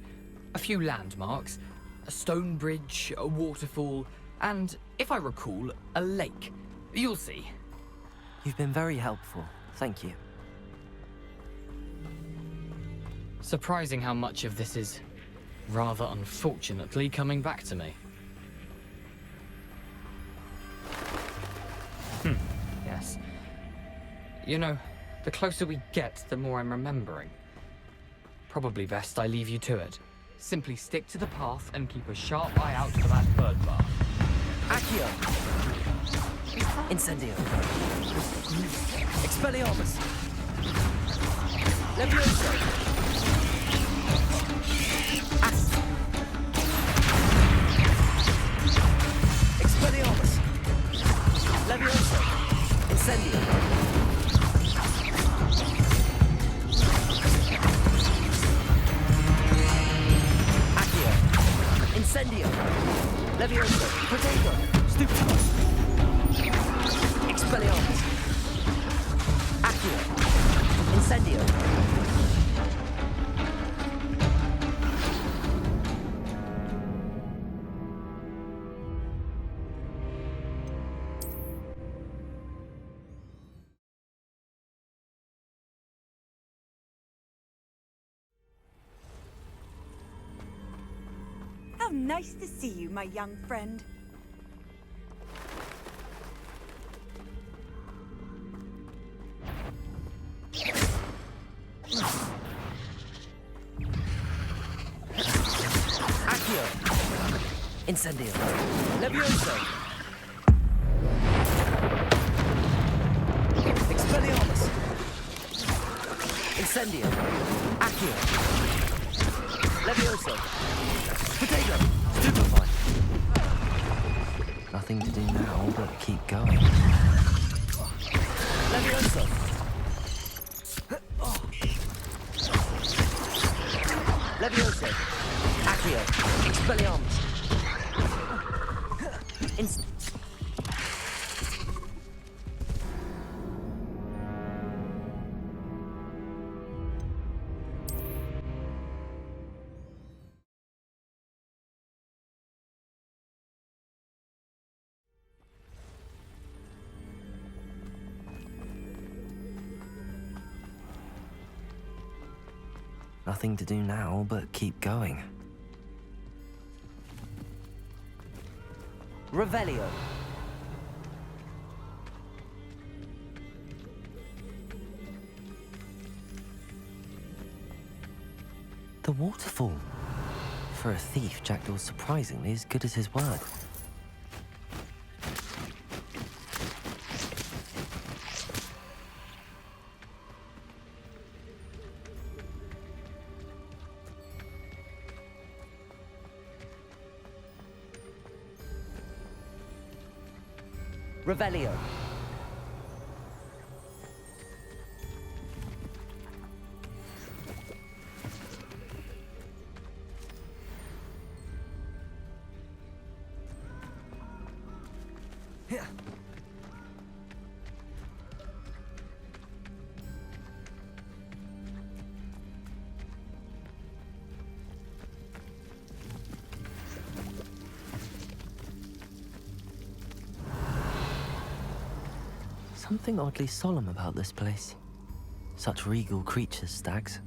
A few landmarks. A stone bridge, a waterfall, and, if I recall, a lake. You'll see. You've been very helpful. Thank you. Surprising how much of this is, rather unfortunately, coming back to me. Yes. You know, the closer we get, the more I'm remembering. Probably best I leave you to it. Simply stick to the path and keep a sharp eye out for that bird bath. Accio! Incendio! Expelliarmus! Levioso! Accio! Expelliarmus! Levioso! Incendio! Incendio! Levioso! Protego! Stupido! Expelliarmus! Accio! Incendio! How nice to see you, my young friend. Accio! Incendio! Levioso! Expelliarmus! Incendio! Accio! Levioso! Potato! Stupefy! Nothing to do now but keep going. Levioso! Levioso! Accio! Expelliarmus! Nothing to do now but keep going. Revelio. The waterfall. For a thief, Jackdaw's surprisingly as good as his word. Revelio. Here. Something oddly solemn about this place. Such regal creatures, stags.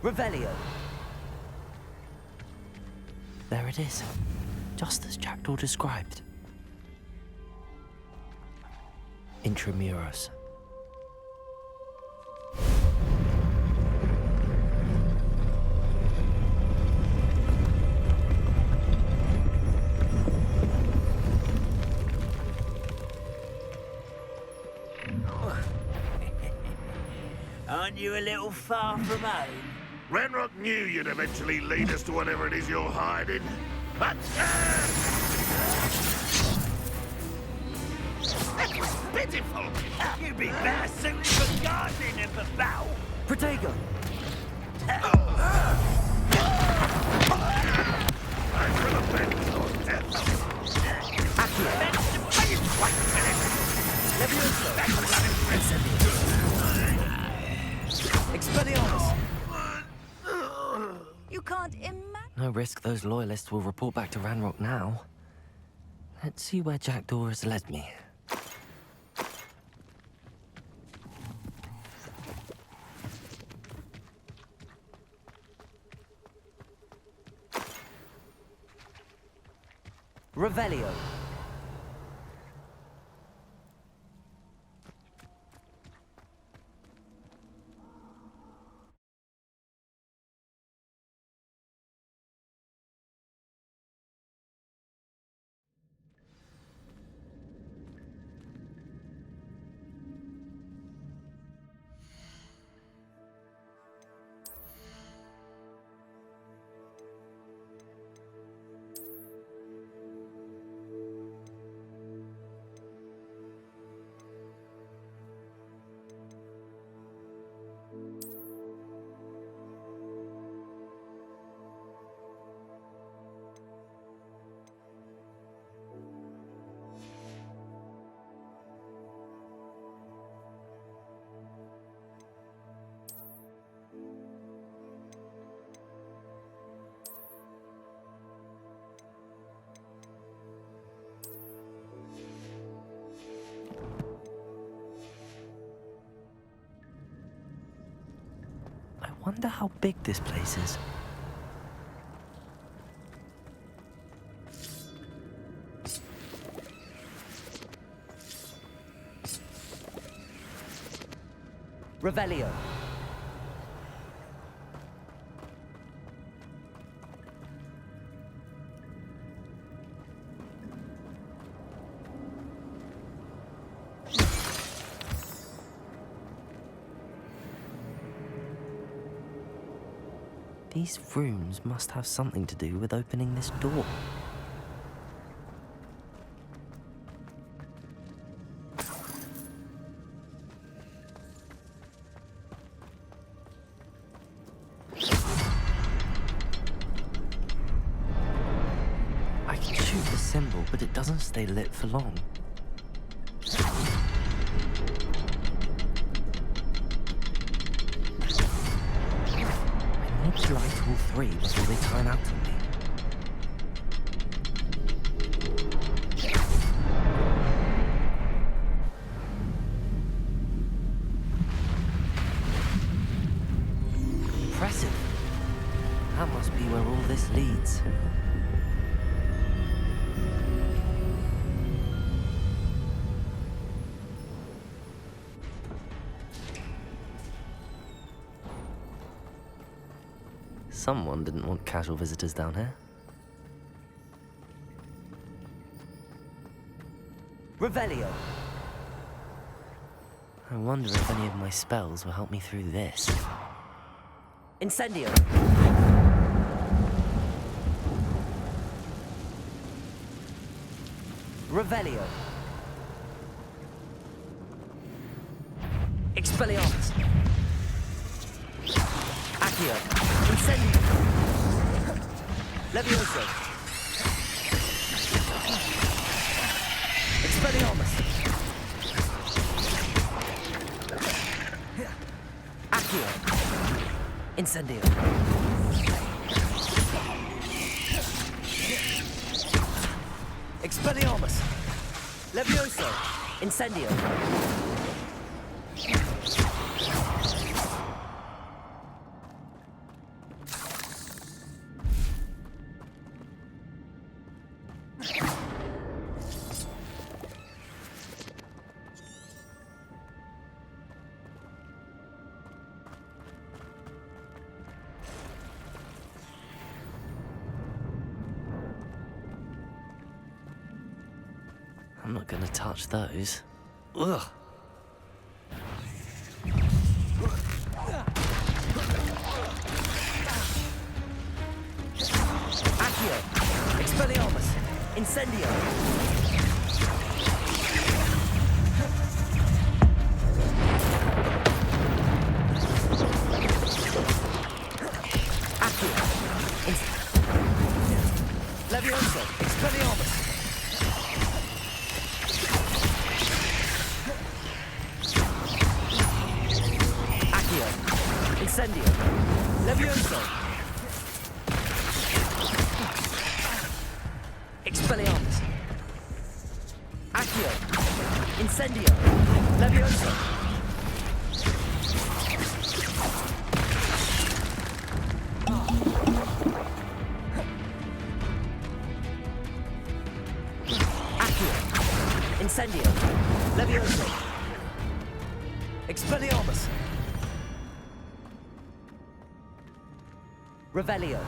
Revelio. There it is, just as Jackdaw described. Intramuros. Aren't you a little far from home? Ranrock knew you'd eventually lead us to whatever it is you're hiding. But... that was pitiful! You'd be better suited for gardening than for battle. Protego! I will avenge your death. Accio! Wait a minute! Levioso! Incendio! Expelliarmus! You can't imagine. No risk those loyalists will report back to Ranrock now. Let's see where Jackdaw has led me. Revelio. Wonder how big this place is. Revelio. These rooms must have something to do with opening this door. I can shoot the symbol, but it doesn't stay lit for long. I need to light all three before they turn out on me. Impressive. That must be where all this leads. Someone didn't want casual visitors down here. Revelio! I wonder if any of my spells will help me through this. Incendio! Revelio! Expelliarmus! Accio! Incendio! Levioso! Expelliarmus! Accio! Incendio! Expelliarmus! Levioso! Incendio! I'm not gonna touch those. Ugh. Accio! Expelliarmus! Incendio! Accio! Levioso! Expelliarmus! Incendio! Levioso! Expelliarmus! Accio! Incendio! Levioso! Accio! Incendio! Levioso! Expelliarmus! Revelio.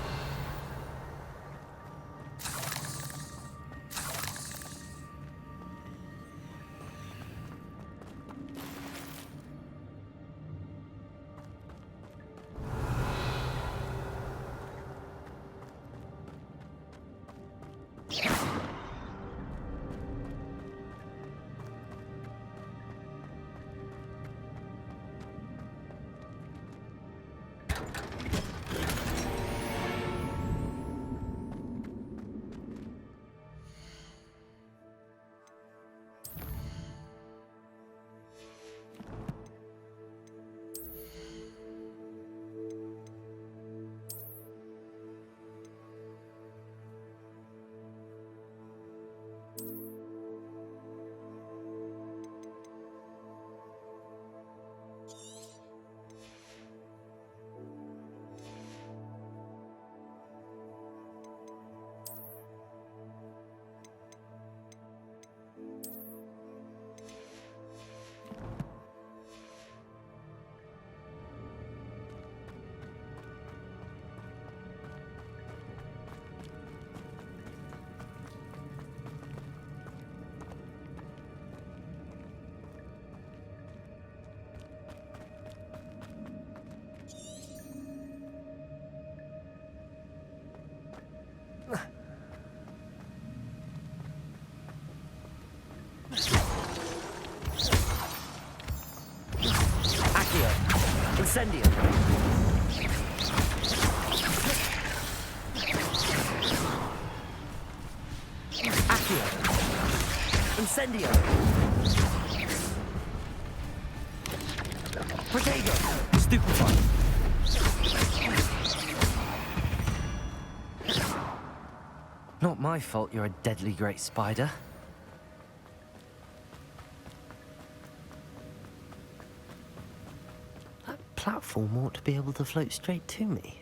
Incendio! Protego! Stupefy! Not my fault you're a deadly great spider. That platform ought to be able to float straight to me.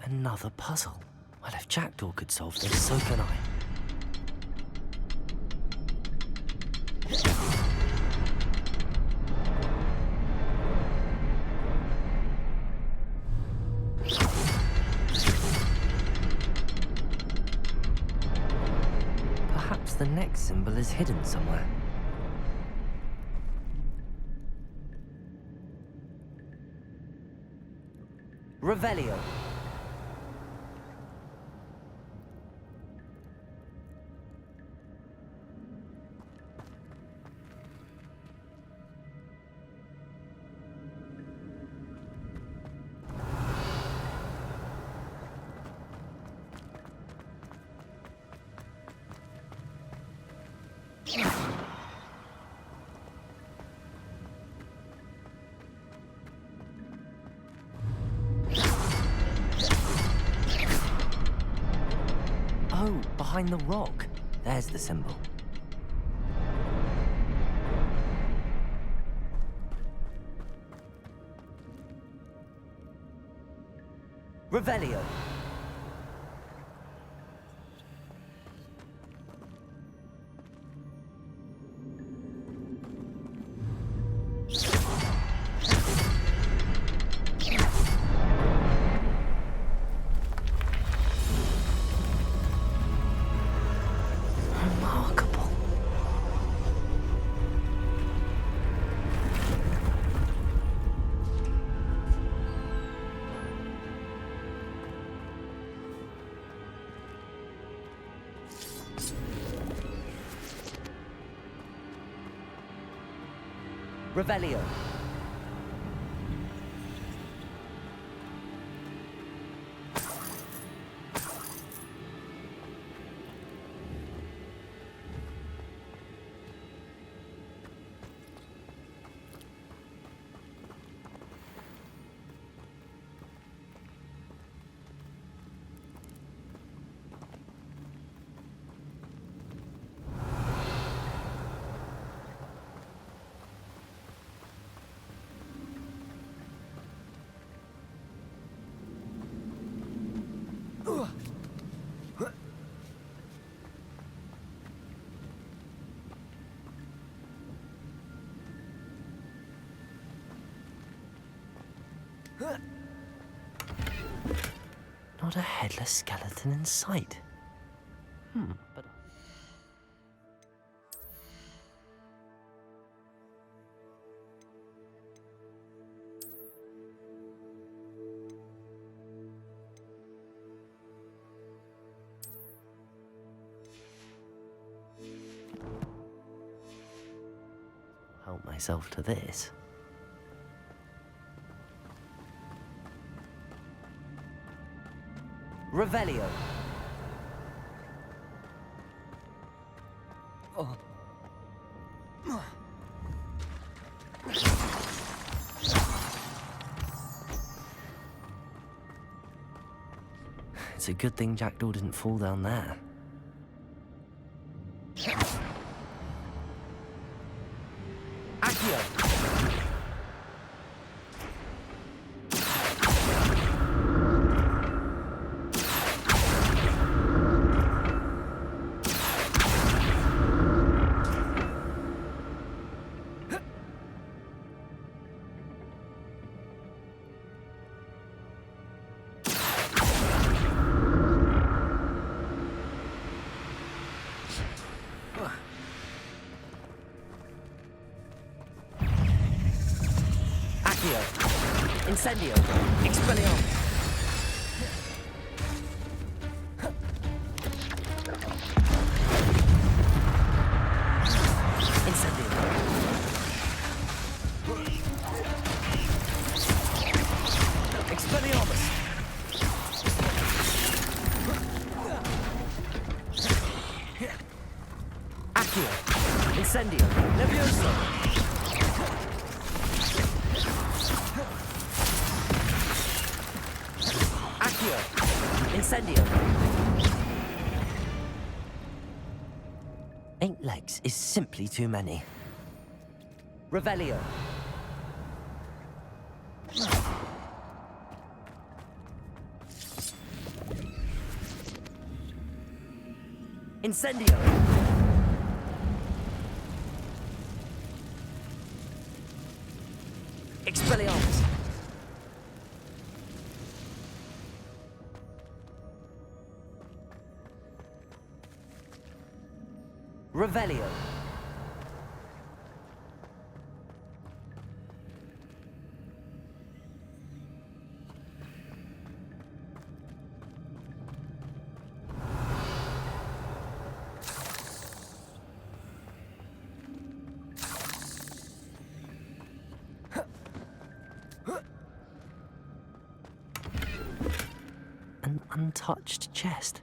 Another puzzle. Well, if Jackdaw could solve this, so can I. Perhaps the next symbol is hidden somewhere. Revelio. Oh, behind the rock. There's the symbol. Revelio. Remarkable. Revelio. Not a headless skeleton in sight. But... help myself to this. Revelio. Oh. It's a good thing Jackdaw didn't fall down there. Accio. Incendio! Expelliarmus! Incendio. Levioso. Accio. Incendio. 8 legs is simply too many. Revelio. Incendio. Expelliarmus. Revelio. An untouched chest.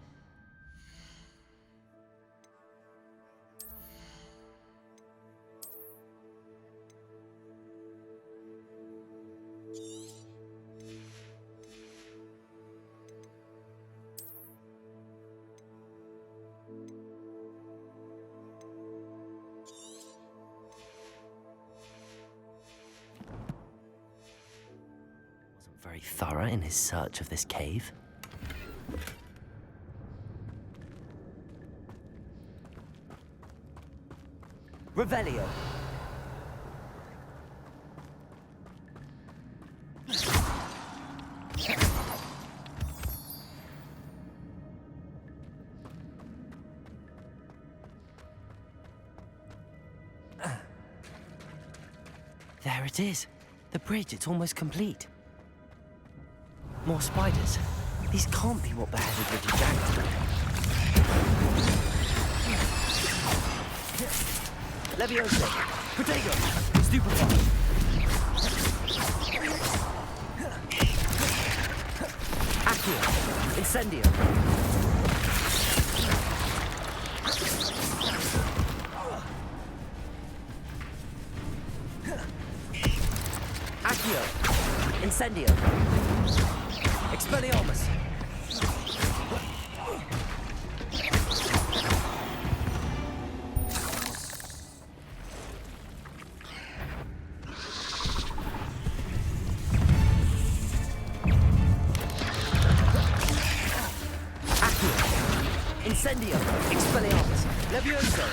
Wasn't very thorough in his search of this cave. Revelio. There it is. The bridge, it's almost complete. More spiders. These can't be what beheaded Richard Jackson. Levioso. Protego. Stupefy. Accio. Incendio. Accio. Incendio. Expelliarmus. Incendio. Expelliarmus. Levioso.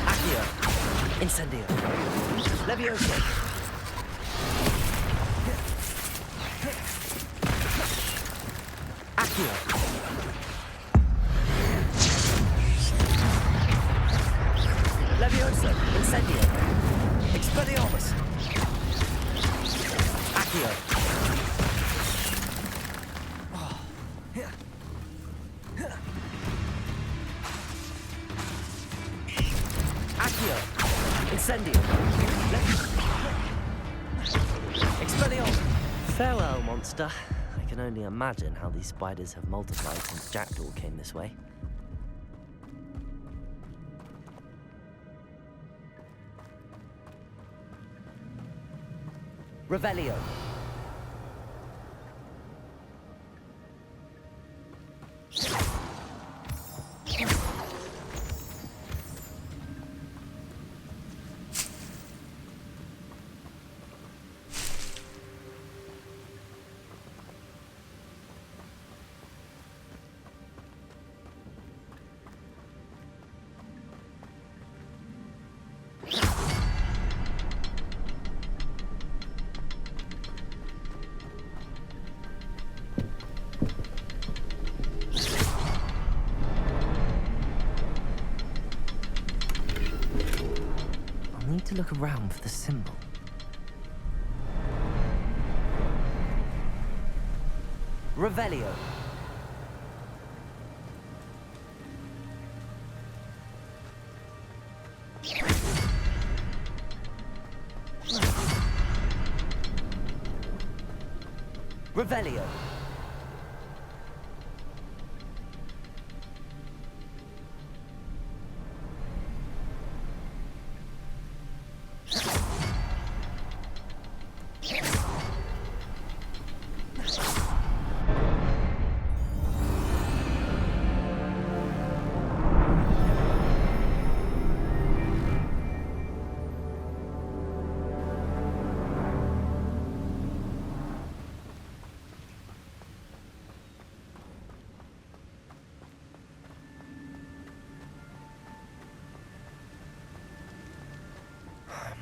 Accio. Incendio. Levioso. Accio. Levioso. Incendio. Expelliarmus. Accio. Accio. Incendio. Expelliarmus. Farewell, monster. I can only imagine how these spiders have multiplied since Jackdaw came this way. Revelio. I need to look around for the symbol. Revelio. Revelio.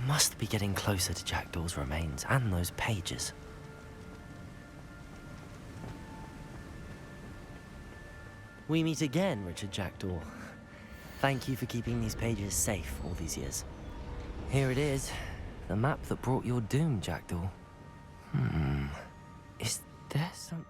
Must be getting closer to Jackdaw's remains and those pages. We meet again, Richard Jackdaw. Thank you for keeping these pages safe all these years. Here it is, the map that brought your doom, Jackdaw. Is there something...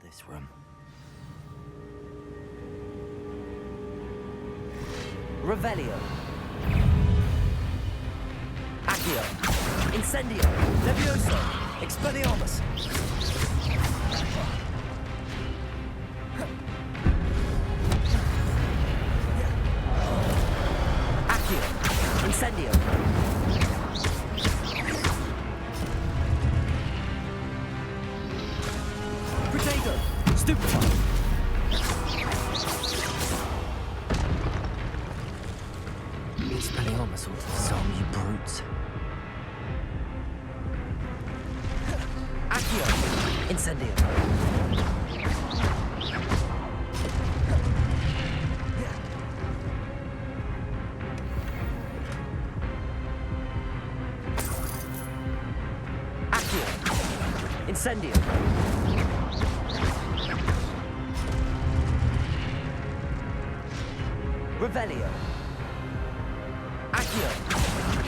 this room? Revelio. Accio. Incendio. Levioso. Expelliarmus. Accio. Incendio. Potato. Stupefy. Expelliarmus will disarm you brutes. Accio. Incendio. Accio. Incendio. Revelio. Accio.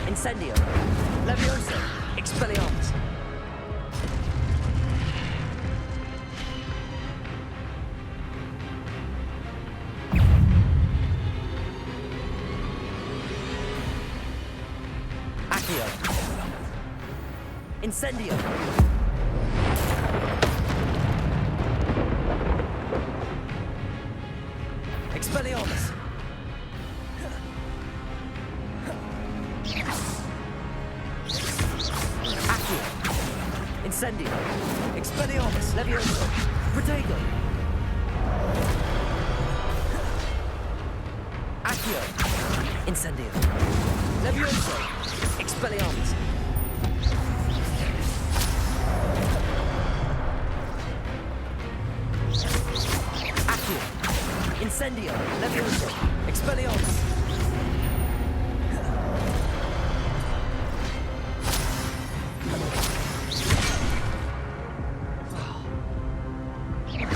Incendio. Levioso. Expelliarmus. Accio. Incendio. Expelliarmus. Accio. Incendio. Expelliarmus. Levioso. Protego. Accio. Incendio. Levioso. Expelliarmus. Accio. Incendio. Levioso. Expelliarmus.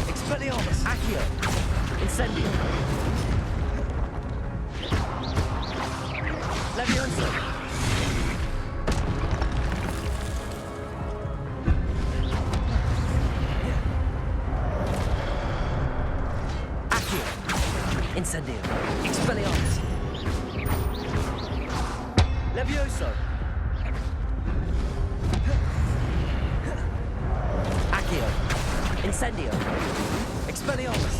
Expelliarmus. Accio. Incendio. Levioso. Accio. Incendio. Expelliarmus. Levioso. Accio. Incendio. Expelliarmus.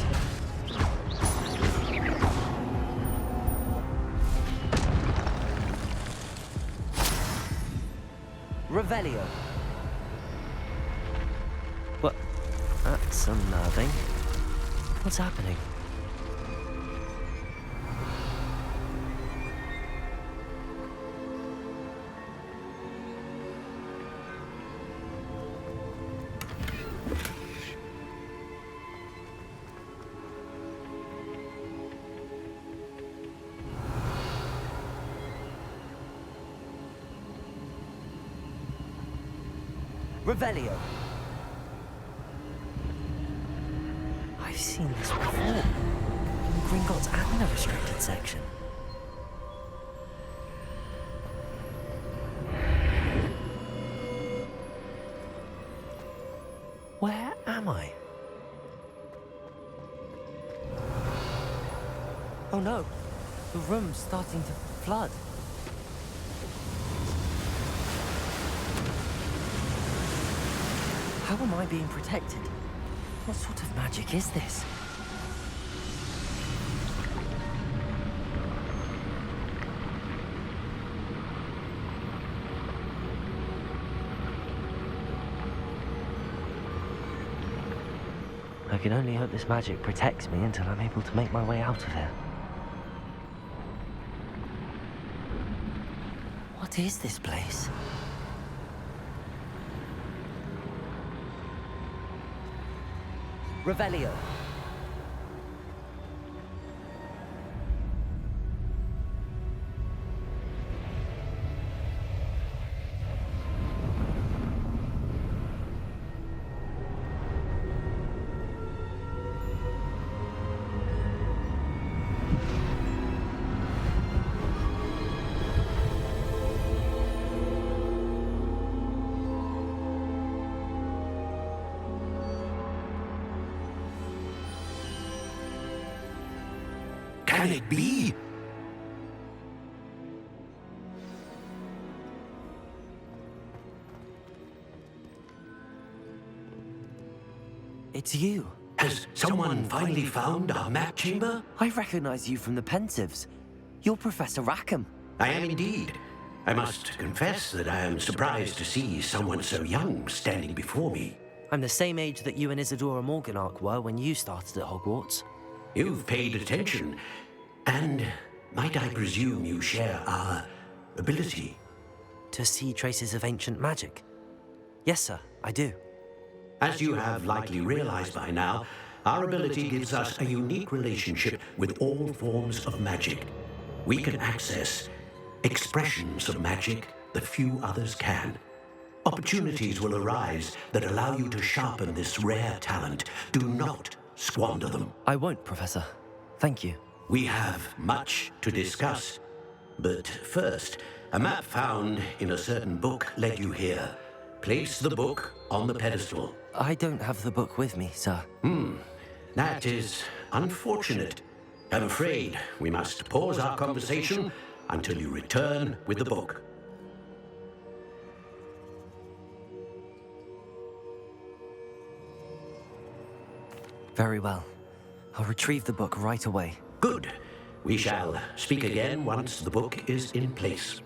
Revelio. What? That's unnerving. What's happening? Revelio. I've seen this before. In Gringotts and the restricted section. Where am I? Oh no. The room's starting to flood. How am I being protected? What sort of magic is this? I can only hope this magic protects me until I'm able to make my way out of here. What is this place? Revelio. Can it be? It's you. Has someone finally found our map chamber? I recognize you from the Pensives. You're Professor Rackham. I am indeed. I must confess that I am surprised to see someone so young standing before me. I'm the same age that you and Isadora Morganach were when you started at Hogwarts. You've paid attention, and might I presume you share our ability? To see traces of ancient magic? Yes, sir, I do. As you have likely realized by now, our ability gives us a unique relationship with all forms of magic. We can access expressions of magic that few others can. Opportunities will arise that allow you to sharpen this rare talent. Do not squander them. I won't, Professor. Thank you. We have much to discuss. But first, a map found in a certain book led you here. Place the book on the pedestal. I don't have the book with me, sir. That is unfortunate. I'm afraid we must pause our conversation until you return with the book. Very well. I'll retrieve the book right away. Good. We shall speak again once the book is in place.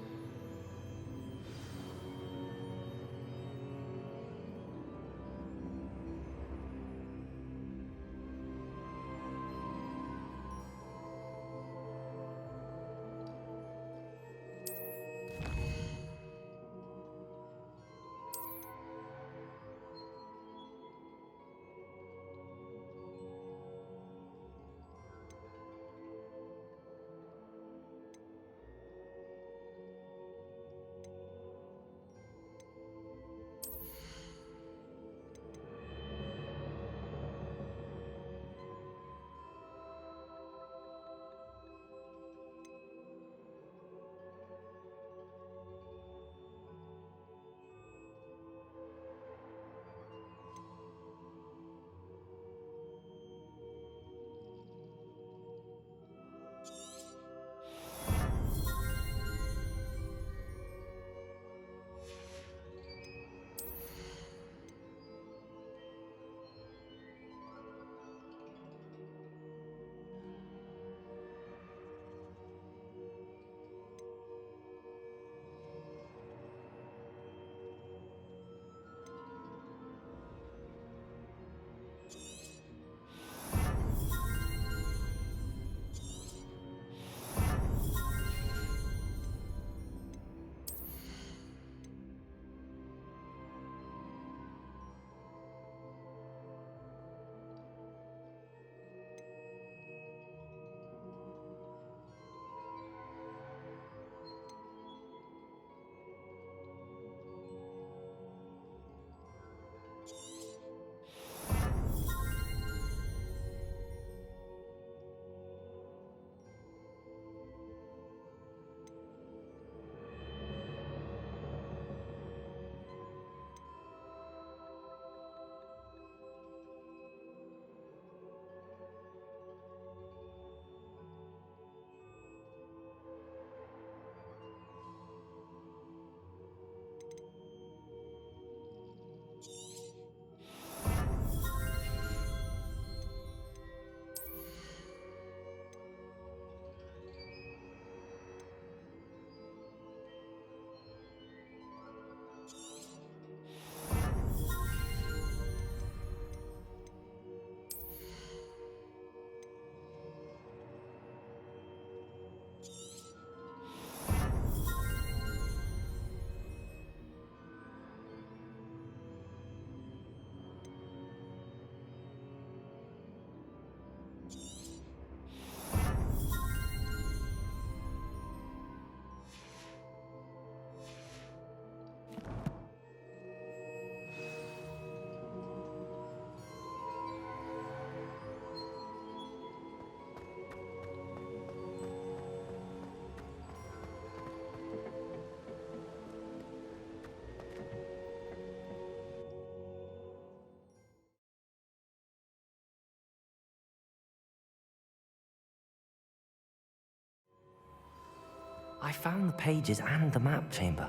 I found the pages and the map chamber.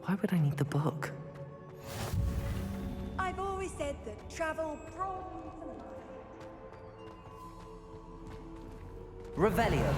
Why would I need the book? I've always said that travel broadens the mind. Revelio.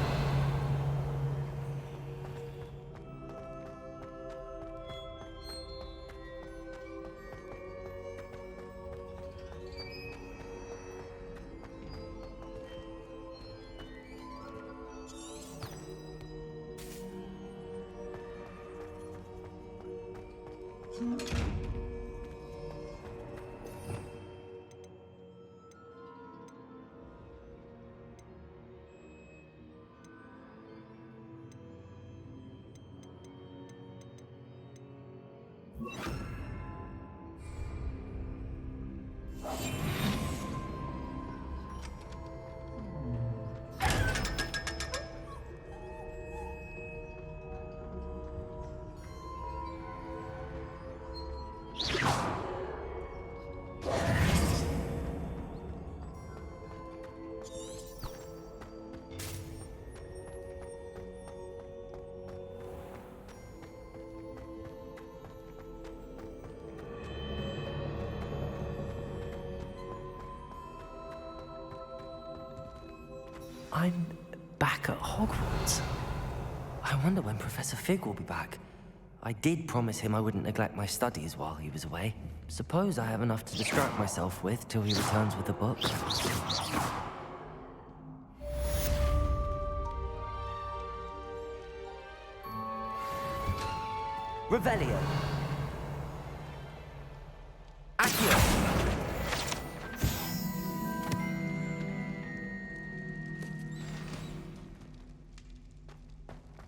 I'm back at Hogwarts. I wonder when Professor Fig will be back. I did promise him I wouldn't neglect my studies while he was away. Suppose I have enough to distract myself with till he returns with the book. Revelio. Accio.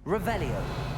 Revelio.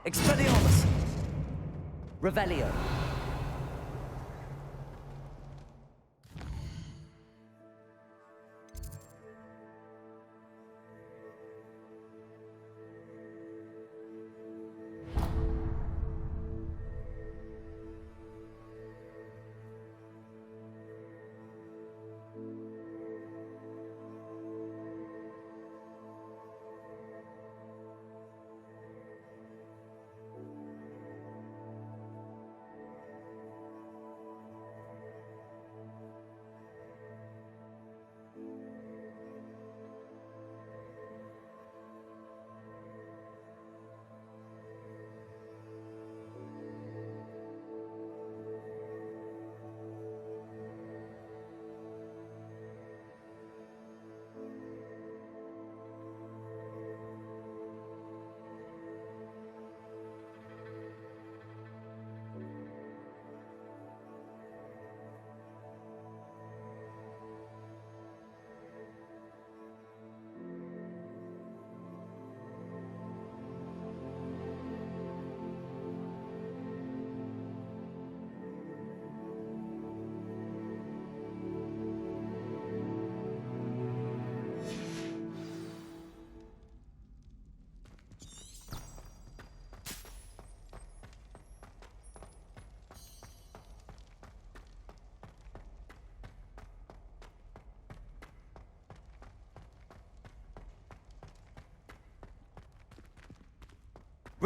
Expelliarmus! Revelio.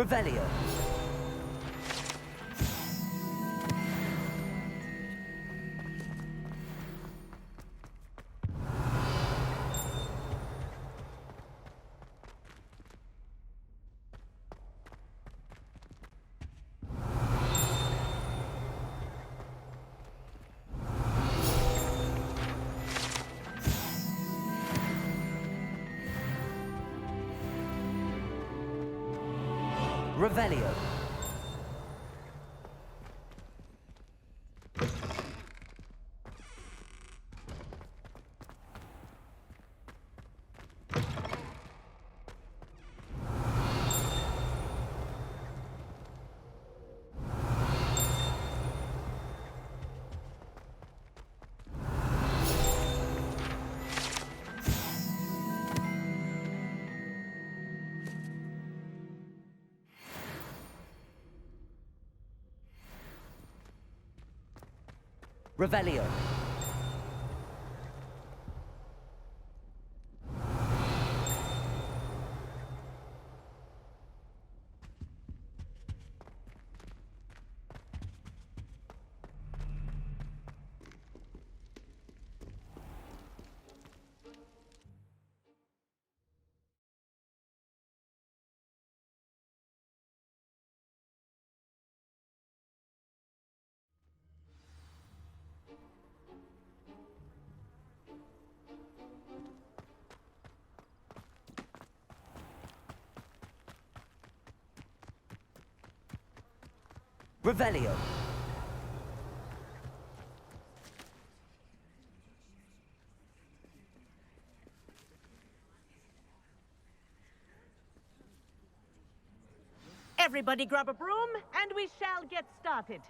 Revelio. Revelio. Revelio. Revelio. Everybody grab a broom, and we shall get started.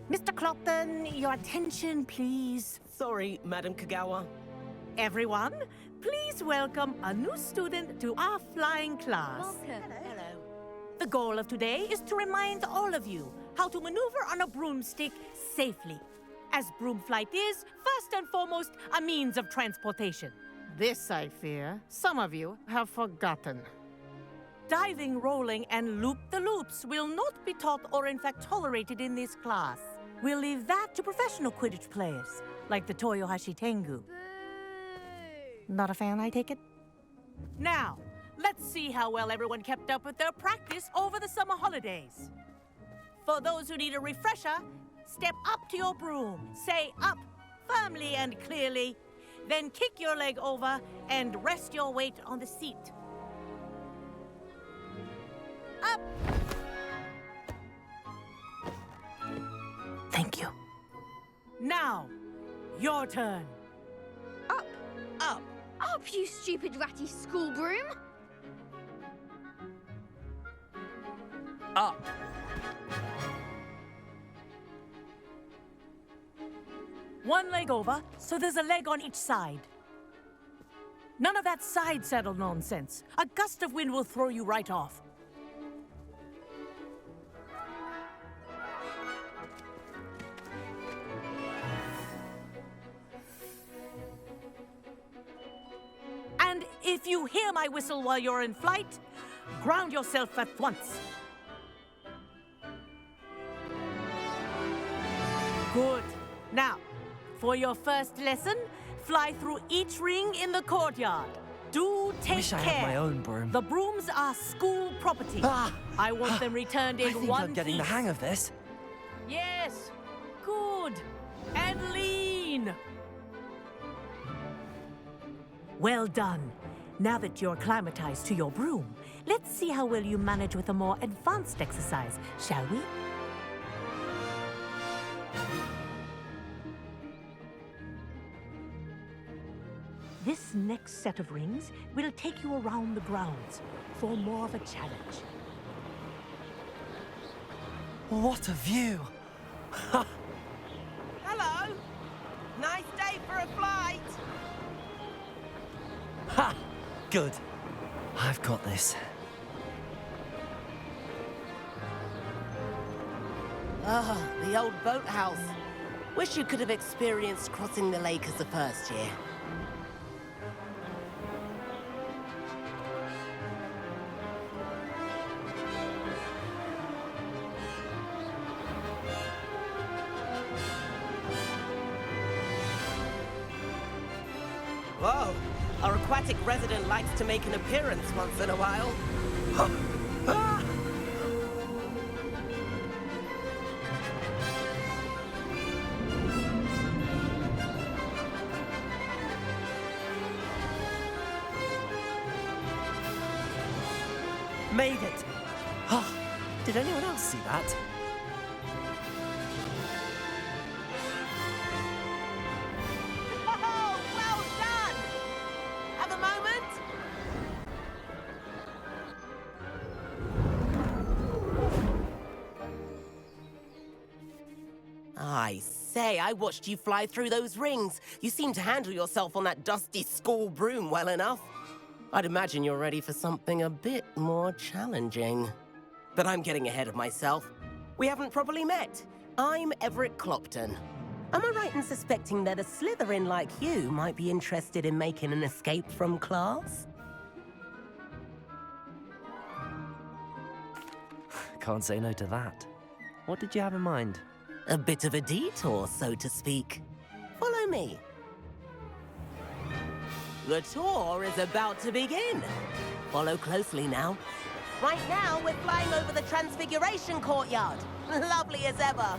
Mr. Clopton, your attention, please. Sorry, Madam Kagawa. Everyone, please welcome a new student to our flying class. Welcome. Hello. The goal of today is to remind all of you how to maneuver on a broomstick safely, as broom flight is, first and foremost, a means of transportation. This, I fear, some of you have forgotten. Diving, rolling, and loop-the-loops will not be taught or in fact tolerated in this class. We'll leave that to professional Quidditch players, like the Toyohashi Tengu. Not a fan, I take it? Now, let's see how well everyone kept up with their practice over the summer holidays. For those who need a refresher, step up to your broom, say up, firmly and clearly, then kick your leg over and rest your weight on the seat. Up! Thank you. Now, your turn. Up. Up. Up, you stupid ratty school broom. Up. One leg over, so there's a leg on each side. None of that side saddle nonsense. A gust of wind will throw you right off. And if you hear my whistle while you're in flight, ground yourself at once. Good. Now, for your first lesson, fly through each ring in the courtyard. Do take Wish I care. had my own broom. The brooms are school property. Ah! I want them returned in I think one I'm getting the piece. hang of this. Yes. Good. And lean. Well done. Now that you're acclimatized to your broom, let's see how well you manage with a more advanced exercise, shall we? This next set of rings will take you around the grounds for more of a challenge. What a view! Hello. Nice day for a flight. Ha! Good. I've got this. Ah, the old boathouse. Wish you could have experienced crossing the lake as a first year. Whoa! Our aquatic resident likes to make an appearance once in a while. Made it! Oh, did anyone else see that? Oh, well done! Have a moment? I say, I watched you fly through those rings. You seem to handle yourself on that dusty school broom well enough. I'd imagine you're ready for something a bit more challenging. But I'm getting ahead of myself. We haven't properly met. I'm Everett Clopton. Am I right in suspecting that a Slytherin like you might be interested in making an escape from class? Can't say no to that. What did you have in mind? A bit of a detour, so to speak. Follow me. The tour is about to begin. Follow closely now. Right now, we're flying over the Transfiguration Courtyard. Lovely as ever.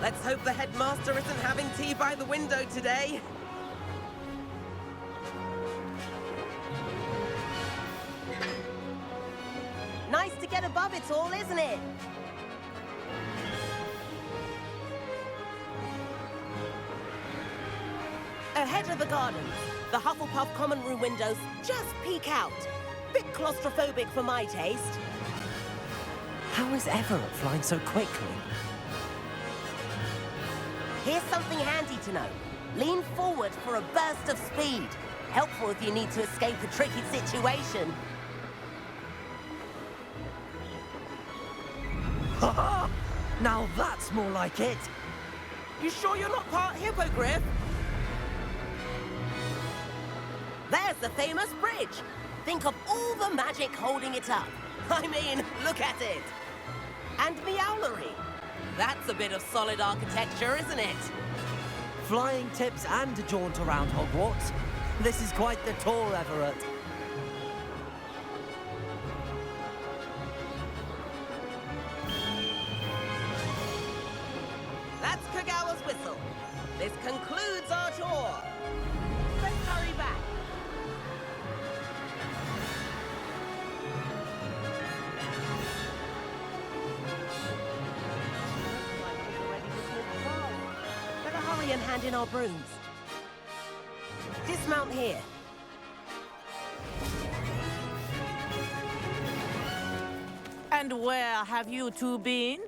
Let's hope the headmaster isn't having tea by the window today. Nice to get above it all, isn't it? Ahead of the gardens, the Hufflepuff common room windows just peek out. Bit claustrophobic for my taste. How is Everett flying so quickly? Here's something handy to know. Lean forward for a burst of speed. Helpful if you need to escape a tricky situation. Ha! Now that's more like it. You sure you're not part hippogriff? There's the famous bridge. Think of all the magic holding it up. I mean, look at it. And Meowlery. That's a bit of solid architecture, isn't it? Flying tips and a jaunt around Hogwarts. This is quite the tour, Everett. That's Kagawa's whistle. This concludes our tour. Let's hurry back. Better hurry and hand in our brooms. Dismount here. And where have you two been?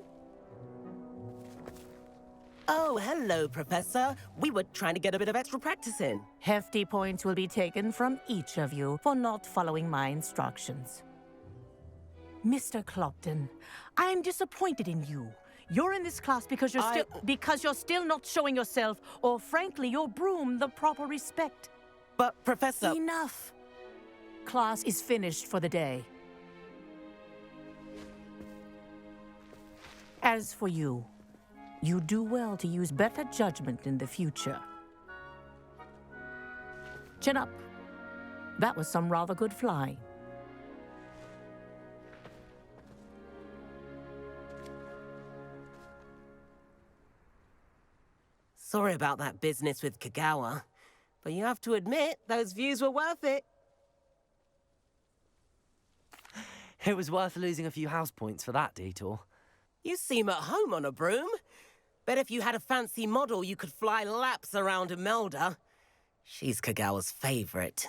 Oh, hello, Professor. We were trying to get a bit of extra practice in. Hefty points will be taken from each of you for not following my instructions. Mr. Clopton, I'm disappointed in you. You're in this class because you're still not showing yourself, or frankly, your broom the proper respect. But, Professor... Enough. Class is finished for the day. As for you, you do well to use better judgment in the future. Chin up. That was some rather good flying. Sorry about that business with Kagawa, but you have to admit, those views were worth it. It was worth losing a few house points for that detour. You seem at home on a broom. Bet if you had a fancy model, you could fly laps around Imelda. She's Kagawa's favorite.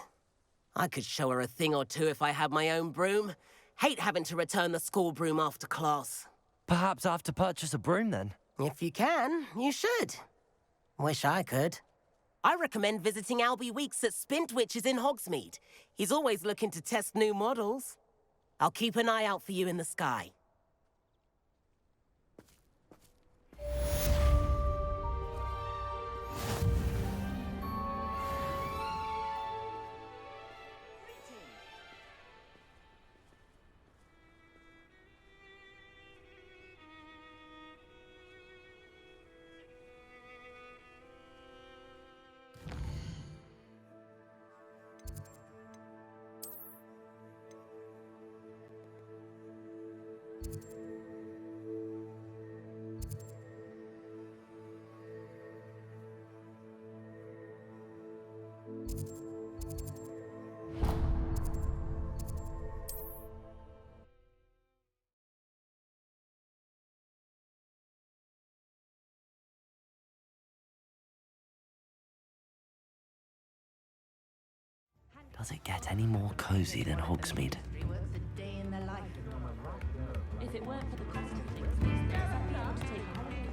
I could show her a thing or two if I had my own broom. Hate having to return the school broom after class. Perhaps I have to purchase a broom then? If you can, you should. Wish I could. I recommend visiting Albie Weeks at Spintwitches in Hogsmeade. He's always looking to test new models. I'll keep an eye out for you in the sky. Does it get any more cozy than Hogsmeade? If it weren't for the cost of things these days, I'd be able to take a holiday.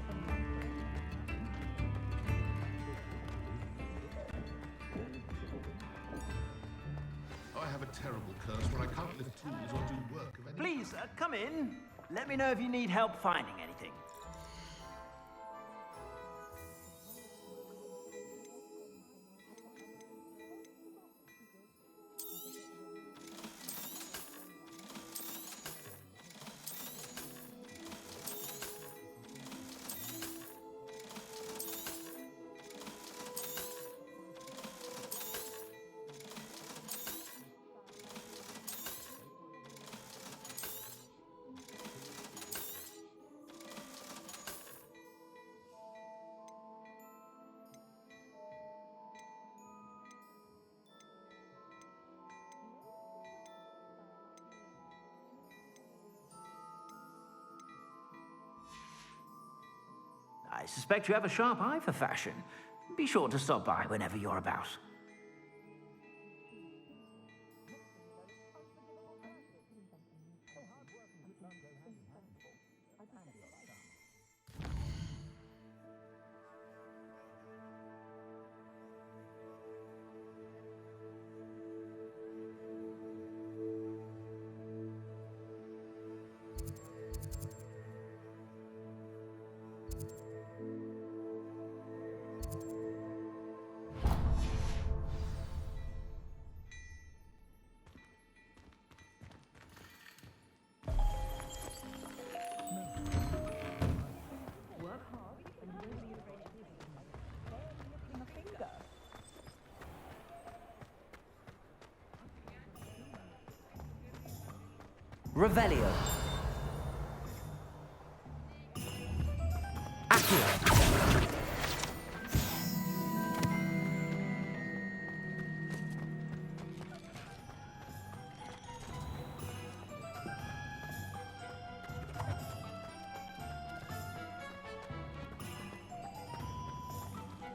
I have a terrible curse where I can't lift tools or do work of any... Please, come in. Let me know if you need help finding anything. I suspect you have a sharp eye for fashion. Be sure to stop by whenever you're about. Revelio. Accio.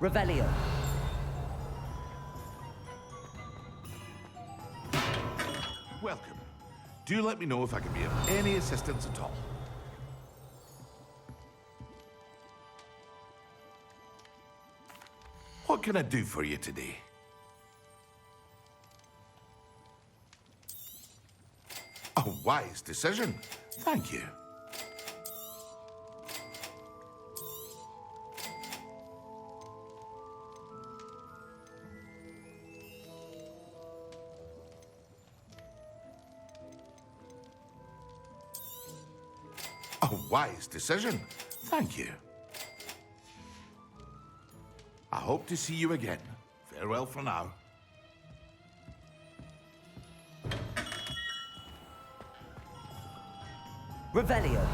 Revelio. Welcome. Do let me know if I can be of any assistance at all. What can I do for you today? A wise decision. Thank you. A wise decision. Thank you. I hope to see you again. Farewell for now. Revelio.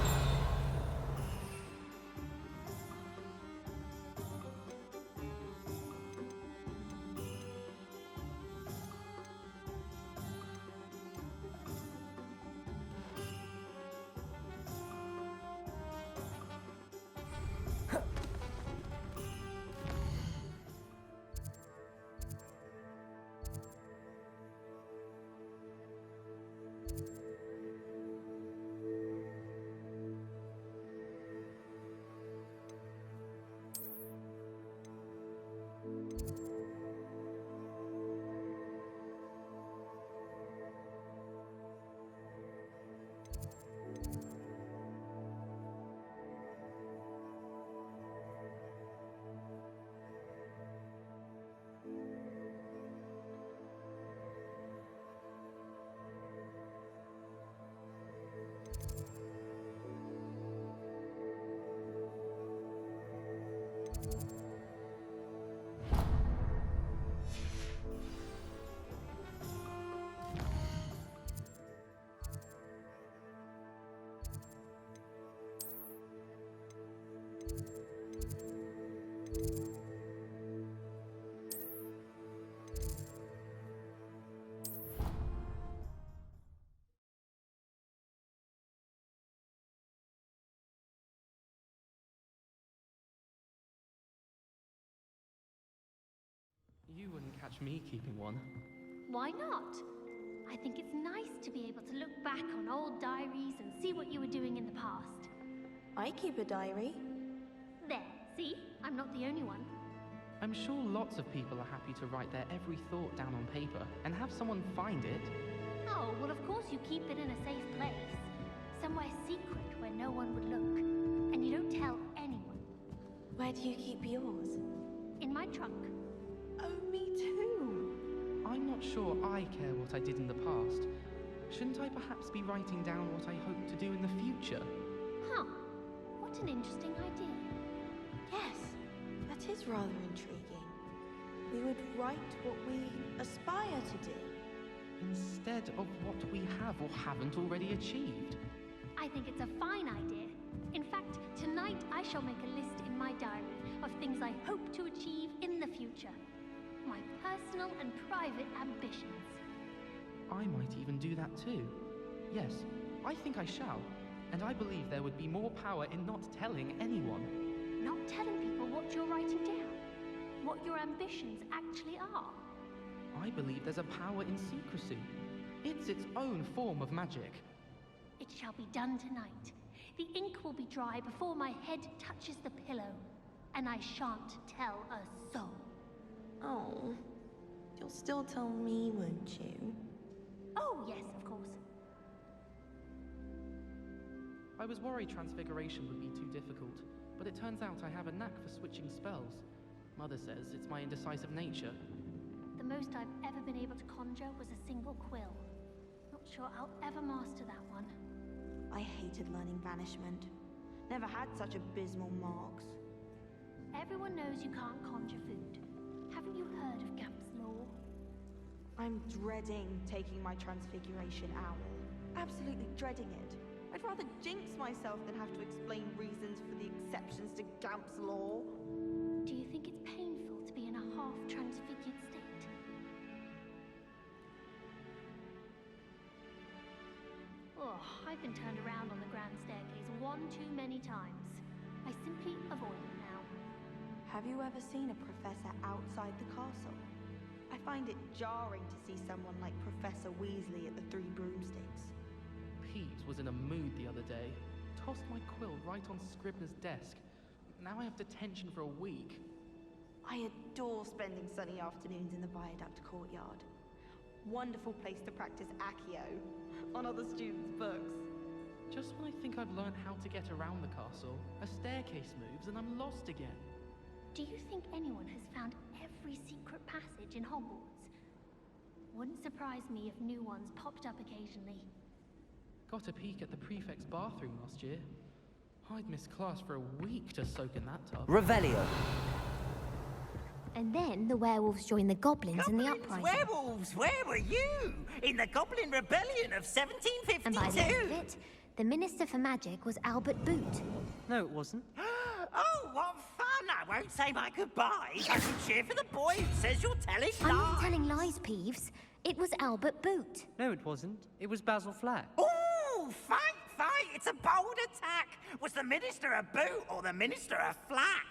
You wouldn't catch me keeping one. Why not? I think it's nice to be able to look back on old diaries and see what you were doing in the past. I keep a diary. There, see? I'm not the only one. I'm sure lots of people are happy to write their every thought down on paper and have someone find it. Oh, well, of course you keep it in a safe place. Somewhere secret where no one would look. And you don't tell anyone. Where do you keep yours? In my trunk. Oh, me too. I'm not sure I care what I did in the past. Shouldn't I perhaps be writing down what I hope to do in the future? Huh. What an interesting idea. Yes, that is rather intriguing. We would write what we aspire to do. Instead of what we have or haven't already achieved. I think it's a fine idea. In fact, tonight I shall make a list in my diary of things I hope to achieve in the future. My personal and private ambitions. I might even do that too. Yes, I think I shall. And I believe there would be more power in not telling anyone. Not telling people what you're writing down. What your ambitions actually are. I believe there's a power in secrecy. It's its own form of magic. It shall be done tonight. The ink will be dry before my head touches the pillow. And I shan't tell a soul. Oh, you'll still tell me, won't you? Oh, yes, of course. I was worried transfiguration would be too difficult, but it turns out I have a knack for switching spells. Mother says it's my indecisive nature. The most I've ever been able to conjure was a single quill. Not sure I'll ever master that one. I hated learning banishment. Never had such abysmal marks. Everyone knows you can't conjure food. Haven't you heard of Gamp's law? I'm dreading taking my transfiguration owl. Absolutely dreading it. I'd rather jinx myself than have to explain reasons for the exceptions to Gamp's law. Do you think it's painful to be in a half-transfigured state? Oh, I've been turned around on the grand staircase one too many times. I simply avoid it now. Have you ever seen a professor outside the castle? I find it jarring to see someone like Professor Weasley at the Three Broomsticks. Peeves was in a mood the other day. Tossed my quill right on Scribner's desk. Now I have detention for a week. I adore spending sunny afternoons in the Viaduct courtyard. Wonderful place to practice Accio on other students' books. Just when I think I've learned how to get around the castle, a staircase moves and I'm lost again. Do you think anyone has found every secret passage in Hogwarts? Wouldn't surprise me if new ones popped up occasionally. Got a peek at the prefect's bathroom last year. I'd missed class for a week to soak in that tub. Revelio. And then the werewolves joined the goblins in the uprising. Werewolves, where were you? In the Goblin Rebellion of 1752? And by the end of it, the Minister for Magic was Albert Boot. No, it wasn't. Oh, what fun! I won't say my goodbyes. I can cheer for the boy who says you're telling lies. I'm not telling lies, Peeves. It was Albert Boot. No, it wasn't. It was Basil Flack. Oh, fight! It's a bold attack. Was the Minister a boot or the Minister a flack?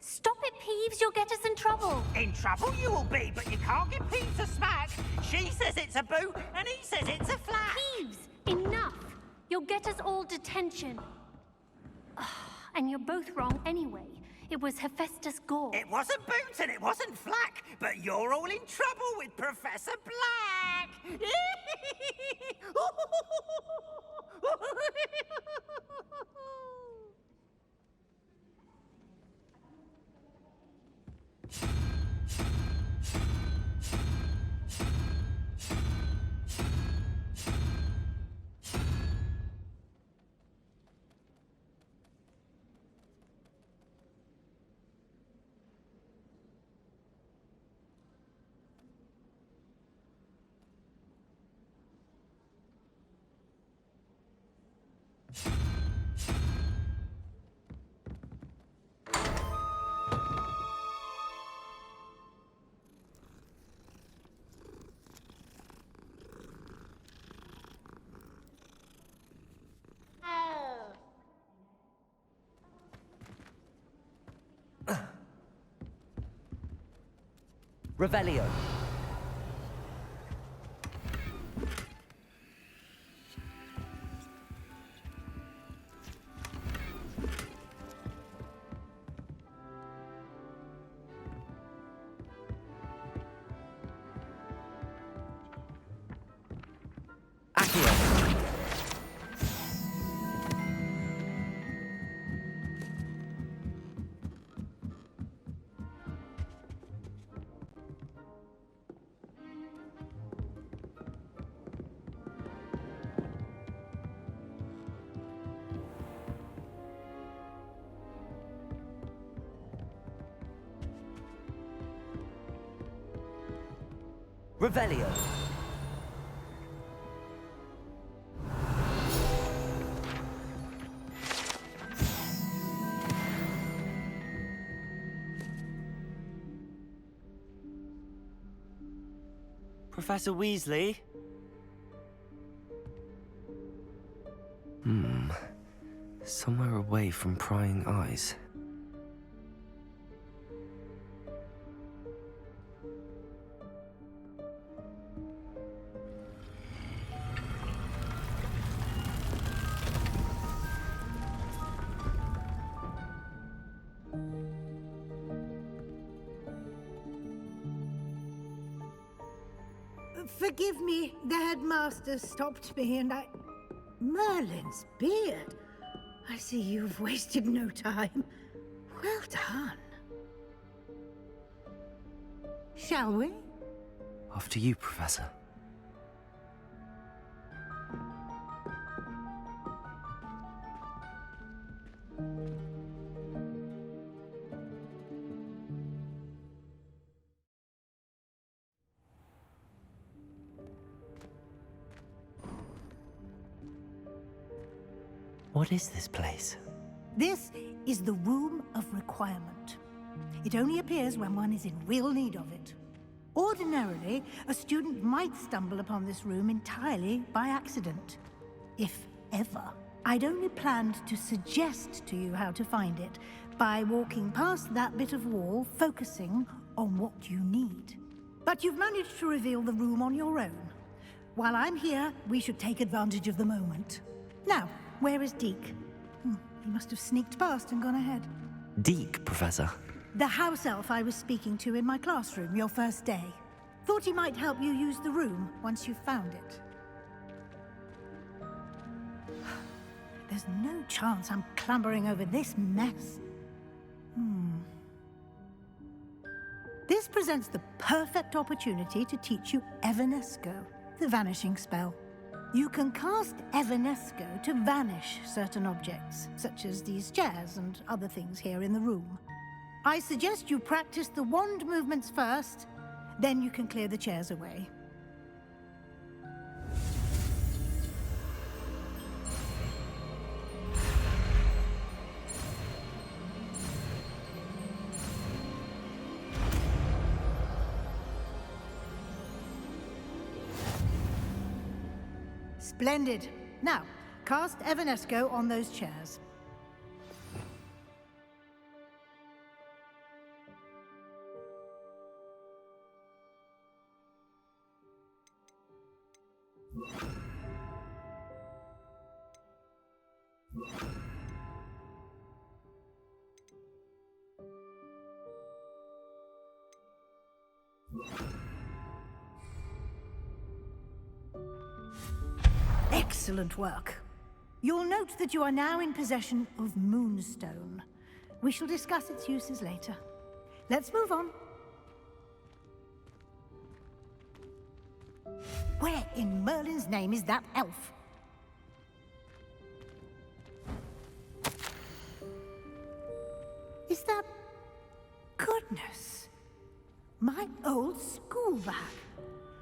Stop it, Peeves. You'll get us in trouble. In trouble you will be, but you can't get Peeves a smack. She says it's a boot, and he says it's a flack. Peeves, enough. You'll get us all detention. And you're both wrong anyway. It was Hephaestus Gore. It wasn't boot and it wasn't flack, but you're all in trouble with Professor Black. Revelio. Revelio. Professor Weasley? Somewhere away from prying eyes. Forgive me, the headmaster stopped me and I... Merlin's beard. I see you've wasted no time. Well done. Shall we? After you, Professor. What is this place? This is the Room of Requirement. It only appears when one is in real need of it. Ordinarily, a student might stumble upon this room entirely by accident. If ever. I'd only planned to suggest to you how to find it by walking past that bit of wall, focusing on what you need. But you've managed to reveal the room on your own. While I'm here, we should take advantage of the moment. Now, where is Deke? He must have sneaked past and gone ahead. Deke, Professor. The house elf I was speaking to in my classroom your first day. Thought he might help you use the room once you found it. There's no chance I'm clambering over this mess. This presents the perfect opportunity to teach you Evanesco, the vanishing spell. You can cast Evanesco to vanish certain objects, such as these chairs and other things here in the room. I suggest you practice the wand movements first, then you can clear the chairs away. Splendid. Now, cast Evanesco on those chairs. Excellent work. You'll note that you are now in possession of Moonstone. We shall discuss its uses later. Let's move on. Where in Merlin's name is that elf? Is that... Goodness. My old school bag.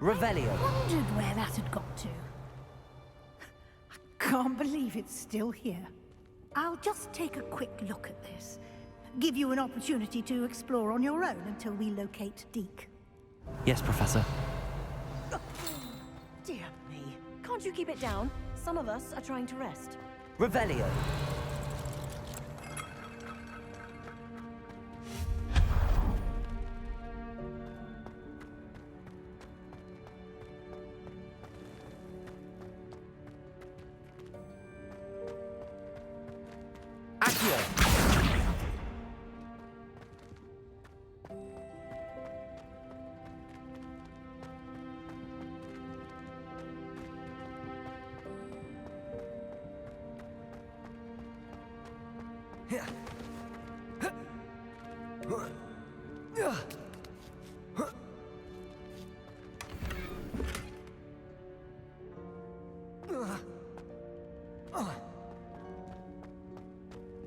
Revelio. I wondered where that had got to. Can't believe it's still here. I'll just take a quick look at this. Give you an opportunity to explore on your own until we locate Deke. Yes, Professor. Dear me. Can't you keep it down? Some of us are trying to rest. Revelio.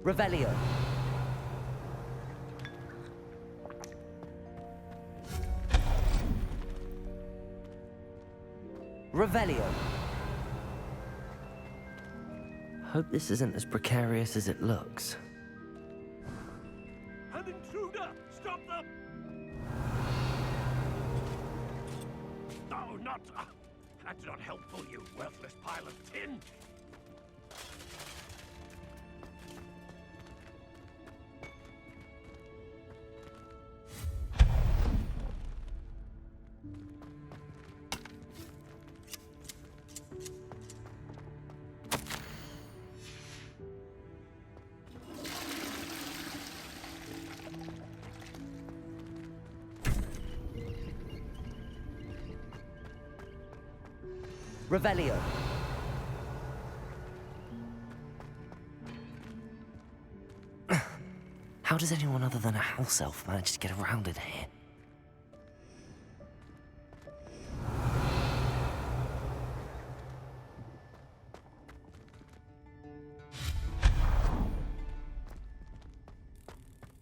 Revelio. Revelio. Hope this isn't as precarious as it looks. An intruder! Stop them! No, not... That's not helpful, you worthless pile of tin! Revelio. How does anyone other than a house elf manage to get around in here?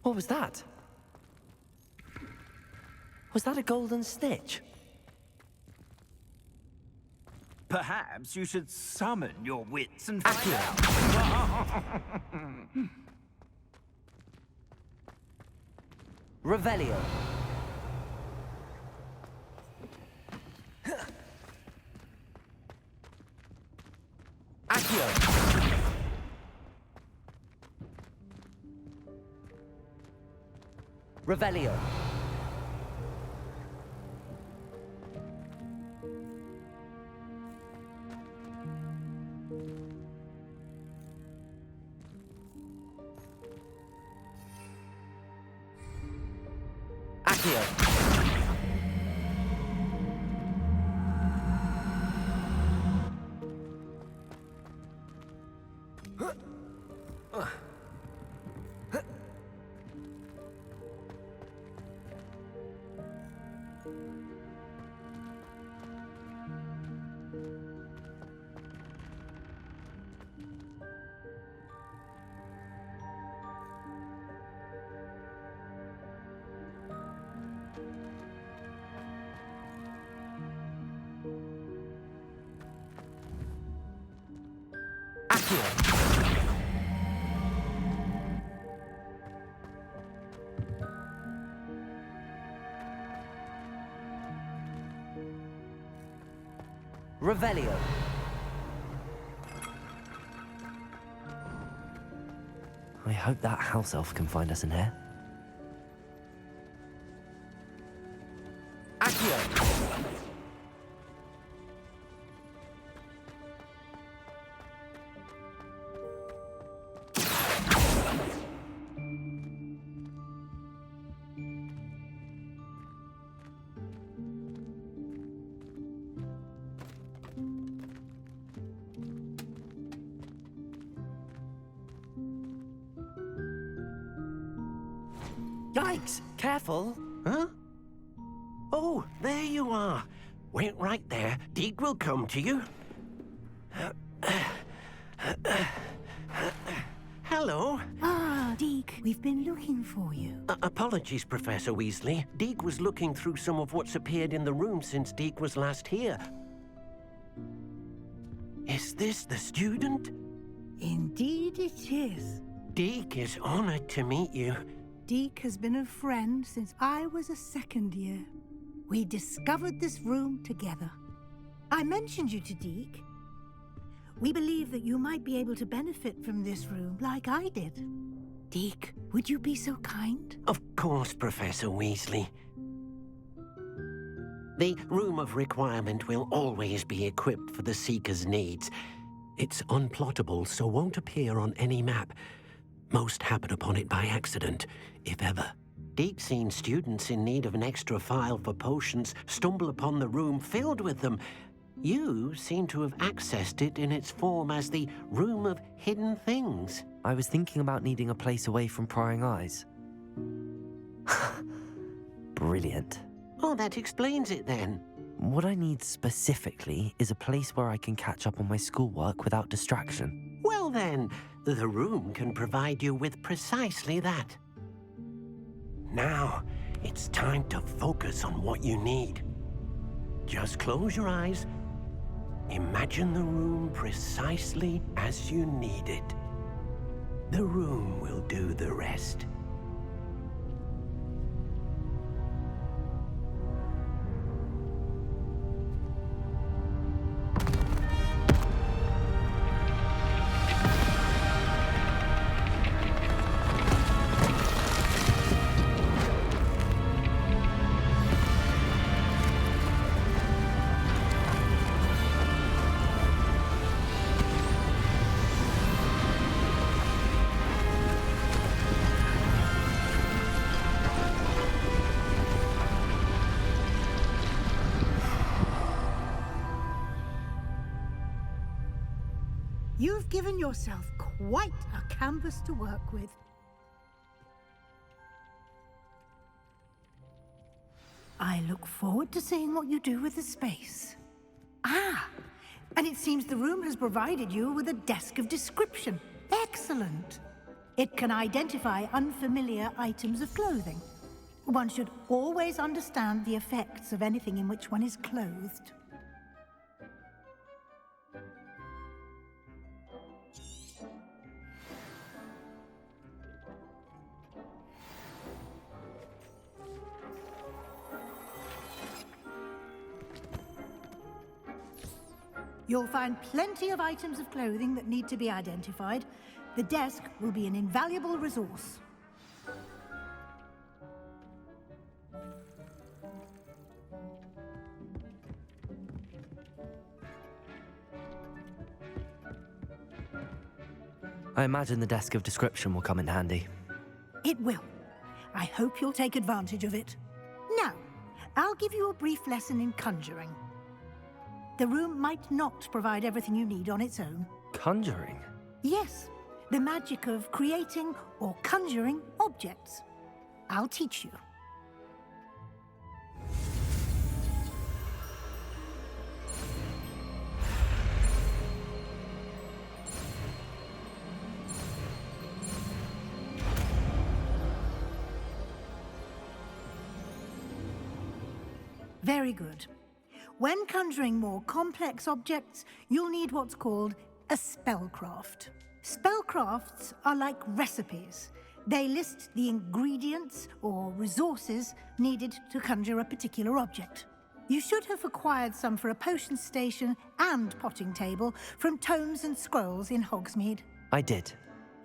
What was that? Was that a golden snitch? Perhaps you should summon your wits and find out. Revelio. Accio. Revelio. Accio. Revelio. I hope that house elf can find us in here. Accio. Yikes! Careful! Huh? Oh, there you are. Wait right there. Deke will come to you. Hello. Ah, Deke, we've been looking for you. Apologies, Professor Weasley. Deke was looking through some of what's appeared in the room since Deke was last here. Is this the student? Indeed it is. Deke is honored to meet you. Deke has been a friend since I was a second year. We discovered this room together. I mentioned you to Deke. We believe that you might be able to benefit from this room like I did. Deke, would you be so kind? Of course, Professor Weasley. The Room of Requirement will always be equipped for the Seeker's needs. It's unplottable, so won't appear on any map. Most happen upon it by accident, if ever. Deke's seen students in need of an extra file for potions stumble upon the room filled with them. You seem to have accessed it in its form as the Room of Hidden Things. I was thinking about needing a place away from prying eyes. Brilliant. Oh, that explains it then. What I need specifically is a place where I can catch up on my schoolwork without distraction. Well then, the room can provide you with precisely that. Now, it's time to focus on what you need. Just close your eyes Imagine the room precisely as you need it. The room will do the rest. You've given yourself quite a canvas to work with. I look forward to seeing what you do with the space. Ah, and it seems the room has provided you with a desk of description. Excellent. It can identify unfamiliar items of clothing. One should always understand the effects of anything in which one is clothed. You'll find plenty of items of clothing that need to be identified. The desk will be an invaluable resource. I imagine the desk of description will come in handy. It will. I hope you'll take advantage of it. Now, I'll give you a brief lesson in conjuring. The room might not provide everything you need on its own. Conjuring? Yes, the magic of creating or conjuring objects. I'll teach you. Very good. When conjuring more complex objects, you'll need what's called a spellcraft. Spellcrafts are like recipes. They list the ingredients or resources needed to conjure a particular object. You should have acquired some for a potion station and potting table from tomes and scrolls in Hogsmeade. I did.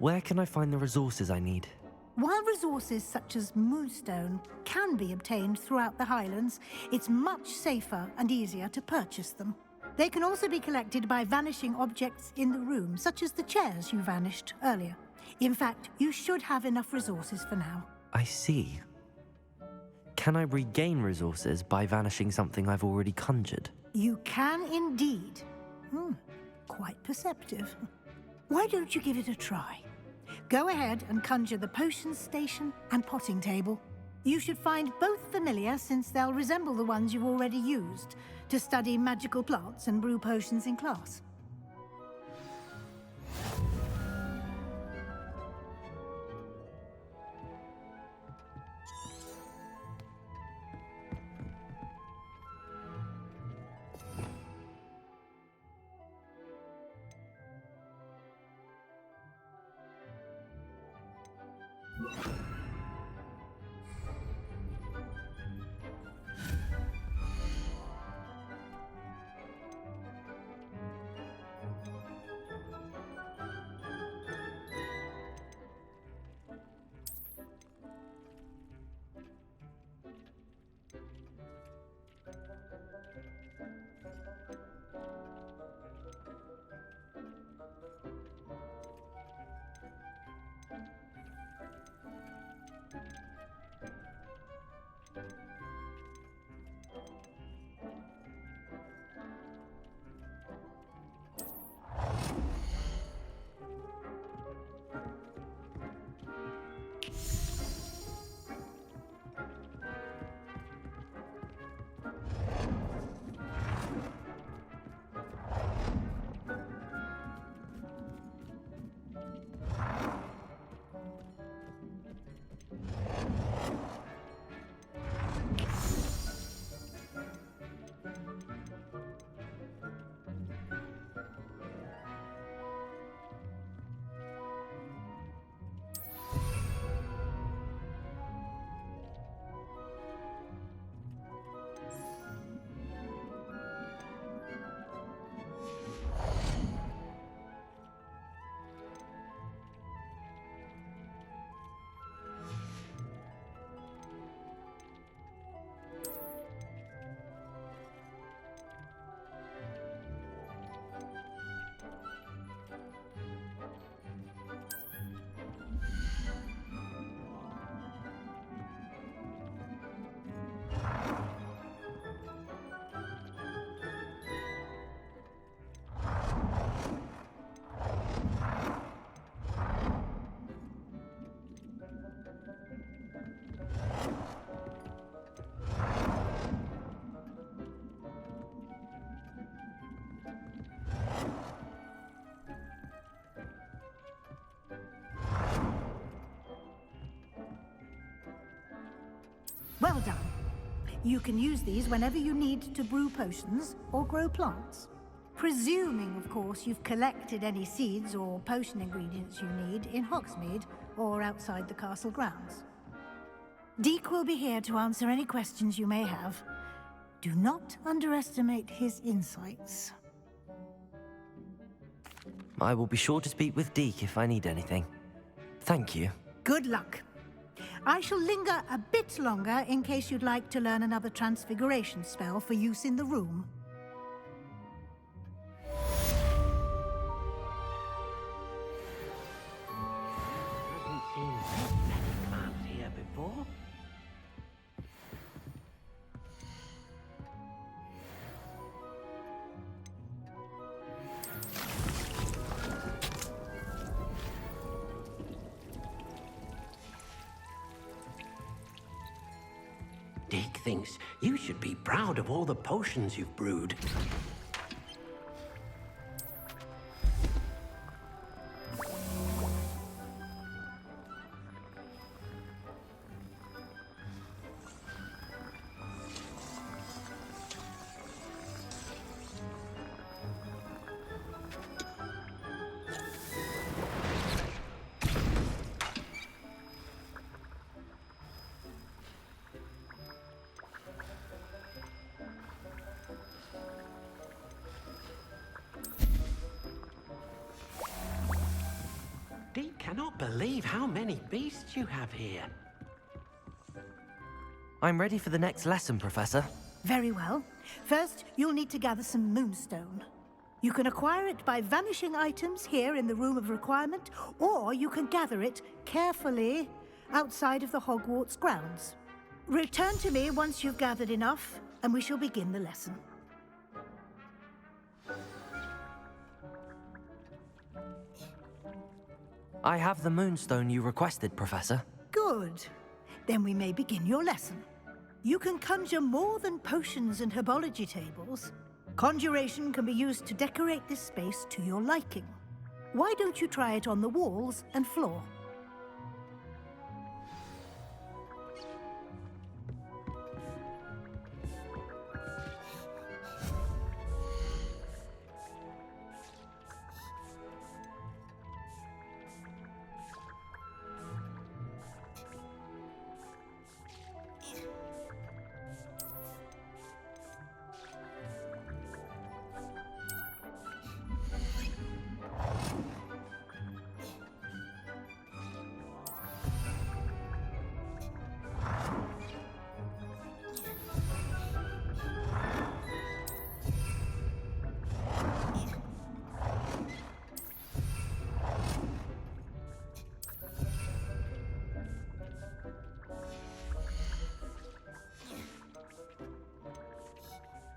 Where can I find the resources I need? While resources such as moonstone can be obtained throughout the Highlands, it's much safer and easier to purchase them. They can also be collected by vanishing objects in the room, such as the chairs you vanished earlier. In fact, you should have enough resources for now. I see. Can I regain resources by vanishing something I've already conjured? You can indeed. Quite perceptive. Why don't you give it a try? Go ahead and conjure the potion station and potting table. You should find both familiar, since they'll resemble the ones you've already used to study magical plants and brew potions in class. You can use these whenever you need to brew potions or grow plants. Presuming, of course, you've collected any seeds or potion ingredients you need in Hogsmeade or outside the castle grounds. Deke will be here to answer any questions you may have. Do not underestimate his insights. I will be sure to speak with Deke if I need anything. Thank you. Good luck. I shall linger a bit longer in case you'd like to learn another transfiguration spell for use in the room. Haven't seen this many plants here before. Deke thinks you should be proud of all the potions you've brewed. Deke cannot believe how many beasts you have here. I'm ready for the next lesson, Professor. Very well. First, you'll need to gather some moonstone. You can acquire it by vanishing items here in the Room of Requirement, or you can gather it carefully outside of the Hogwarts grounds. Return to me once you've gathered enough, and we shall begin the lesson. I have the moonstone you requested, Professor. Good. Then we may begin your lesson. You can conjure more than potions and herbology tables. Conjuration can be used to decorate this space to your liking. Why don't you try it on the walls and floor?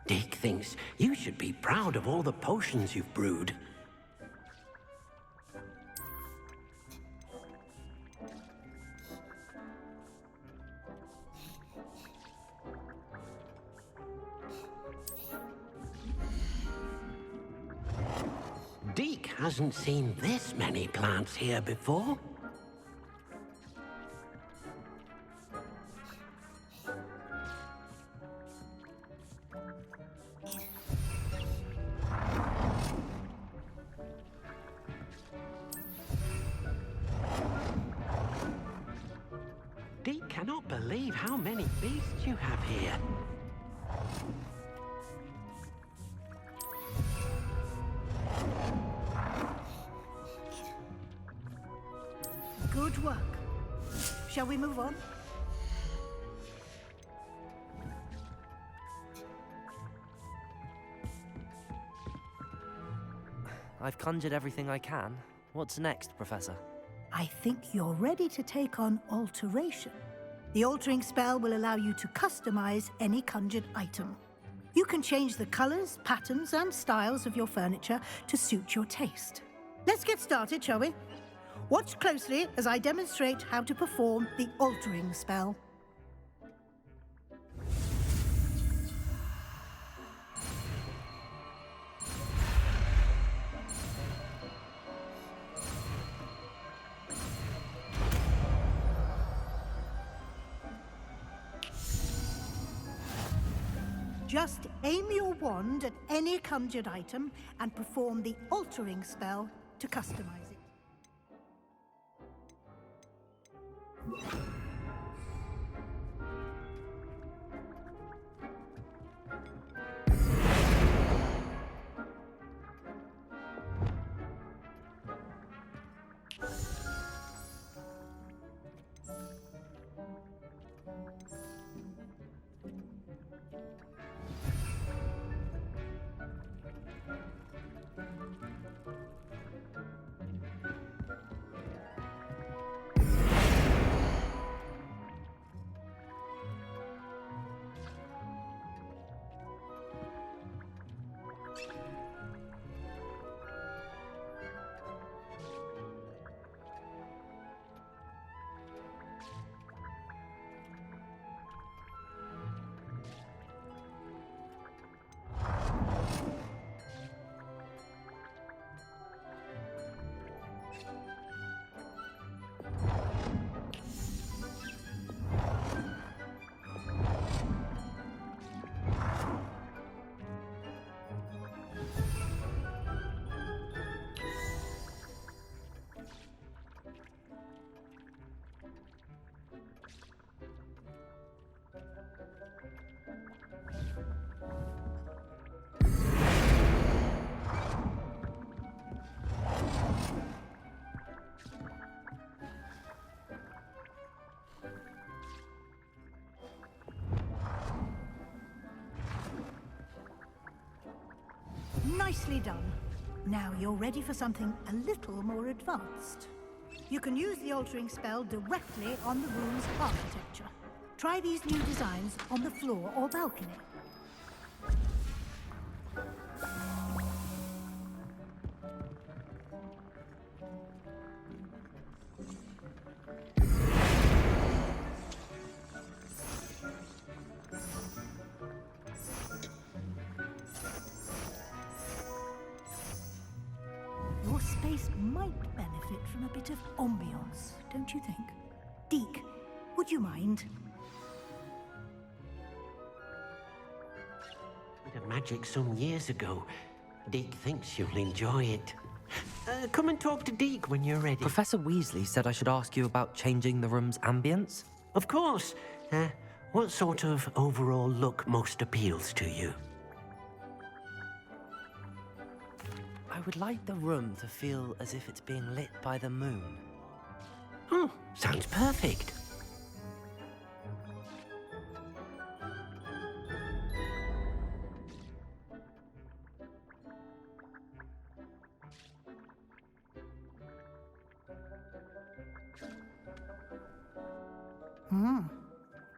Deke thinks you should be proud of all the potions you've brewed. Deke hasn't seen this many plants here before. Deke cannot believe how many beasts you have here. Good work. Shall we move on? I've conjured everything I can. What's next, Professor? I think you're ready to take on alteration. The altering spell will allow you to customize any conjured item. You can change the colors, patterns, and styles of your furniture to suit your taste. Let's get started, shall we? Watch closely as I demonstrate how to perform the altering spell. Just aim your wand at any conjured item and perform the altering spell to customize it. Nicely done. Now you're ready for something a little more advanced. You can use the altering spell directly on the room's architecture. Try these new designs on the floor or balcony. Your space might benefit from a bit of ambiance, don't you think? Deke, would you mind? Bit of magic some years ago. Deke thinks you'll enjoy it. Come and talk to Deke when you're ready. Professor Weasley said I should ask you about changing the room's ambience. Of course. What sort of overall look most appeals to you? I would like the room to feel as if it's being lit by the moon. Oh, sounds perfect.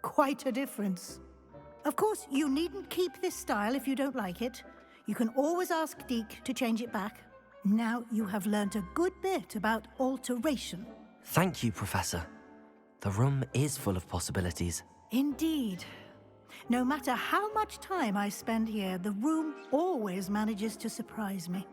Quite a difference. Of course, you needn't keep this style if you don't like it. You can always ask Deke to change it back. Now you have learnt a good bit about alteration. Thank you, Professor. The room is full of possibilities. Indeed. No matter how much time I spend here, the room always manages to surprise me.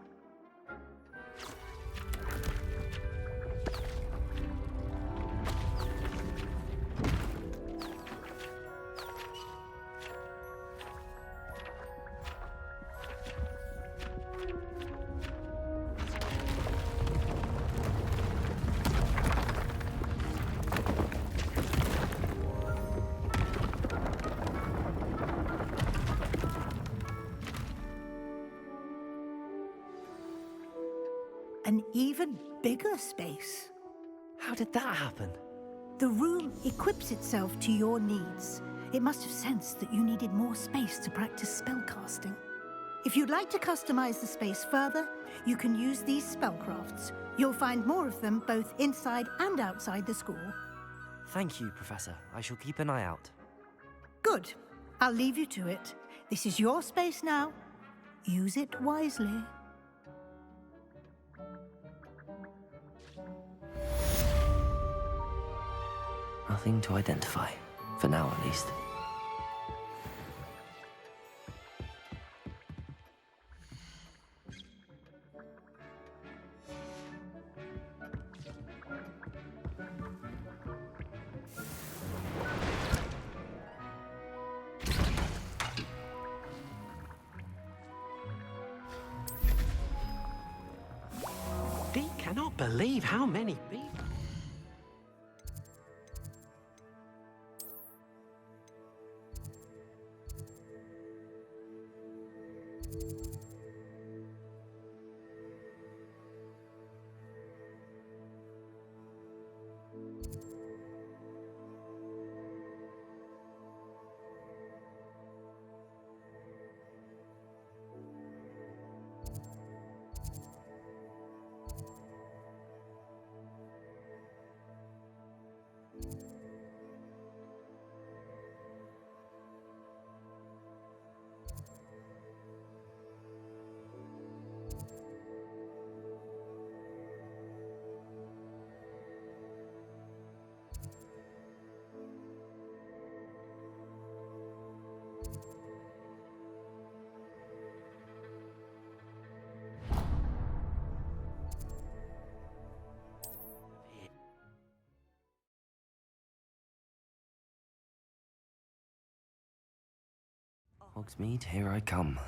An even bigger space. How did that happen? The room equips itself to your needs. It must have sensed that you needed more space to practice spellcasting. If you'd like to customize the space further, you can use these spellcrafts. You'll find more of them both inside and outside the school. Thank you, Professor. I shall keep an eye out. Good. I'll leave you to it. This is your space now. Use it wisely. Nothing to identify, for now at least. Dee cannot believe how many people... Hogsmeade, here I come.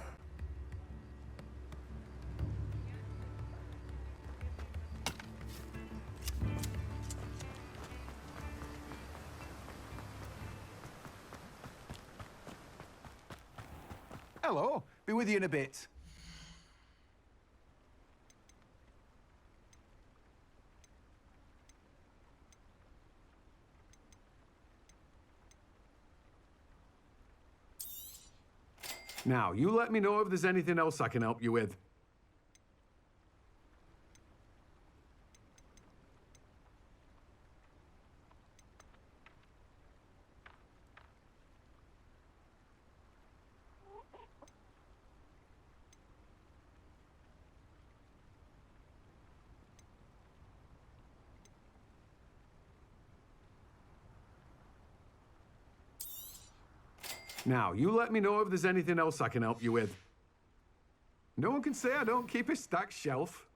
Hello. Be with you in a bit. Now, you let me know if there's anything else I can help you with. Now, you let me know if there's anything else I can help you with. No one can say I don't keep a stacked shelf.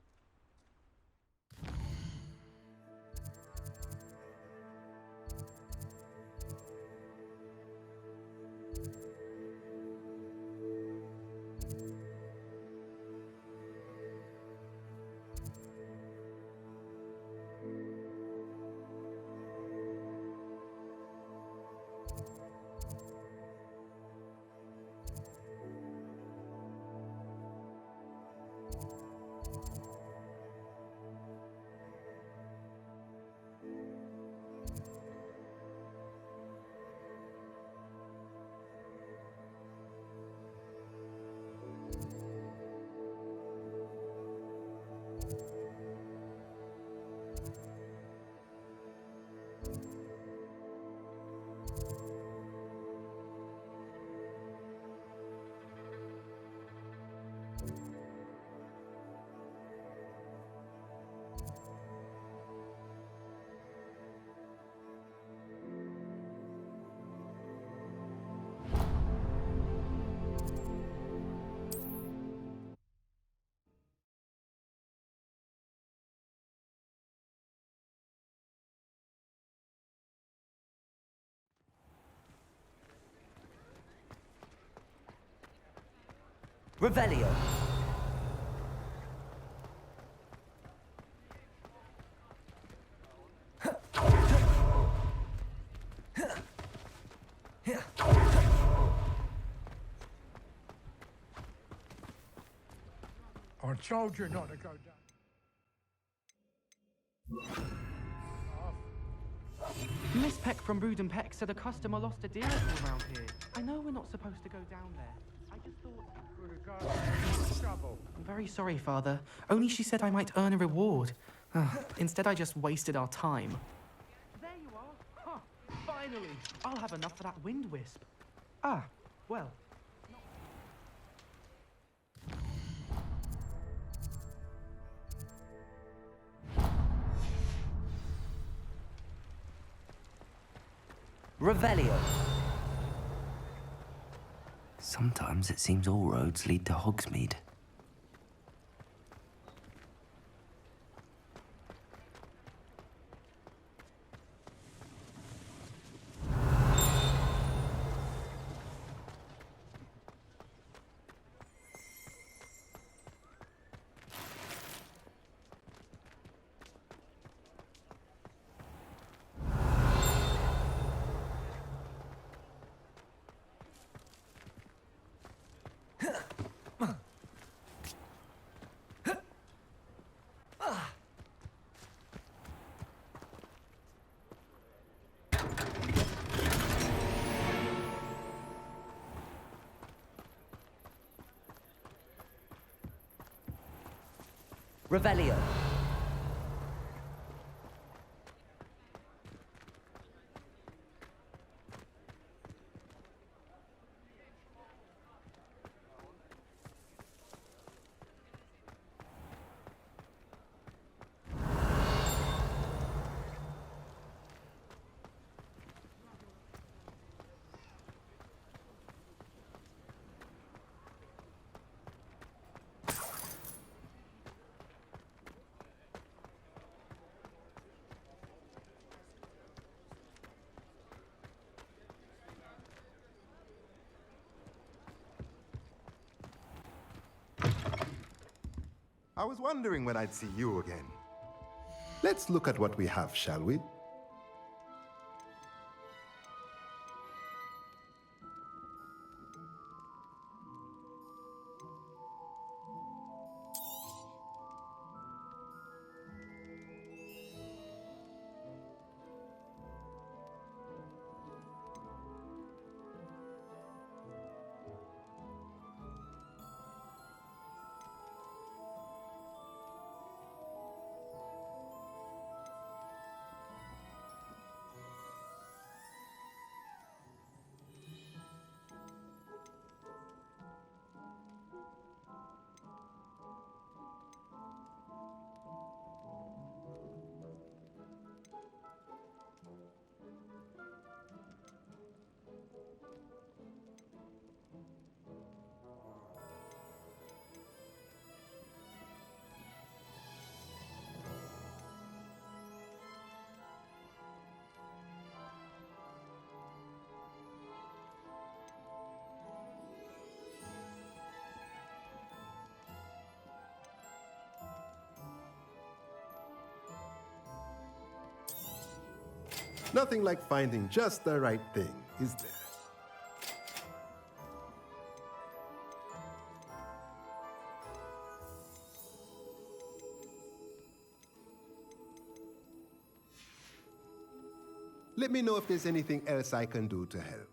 Revelio. I told you not to go down. Miss Peck from Brood and Peck said a customer lost a deal around here. I know we're not supposed to go down there. I just thought... I'm very sorry, Father. Only she said I might earn a reward. Instead, I just wasted our time. There you are. Huh. Finally. I'll have enough for that wind wisp. Ah, well. Revelio. Sometimes it seems all roads lead to Hogsmeade. Revelio. I was wondering when I'd see you again. Let's look at what we have, shall we? Nothing like finding just the right thing, is there? Let me know if there's anything else I can do to help.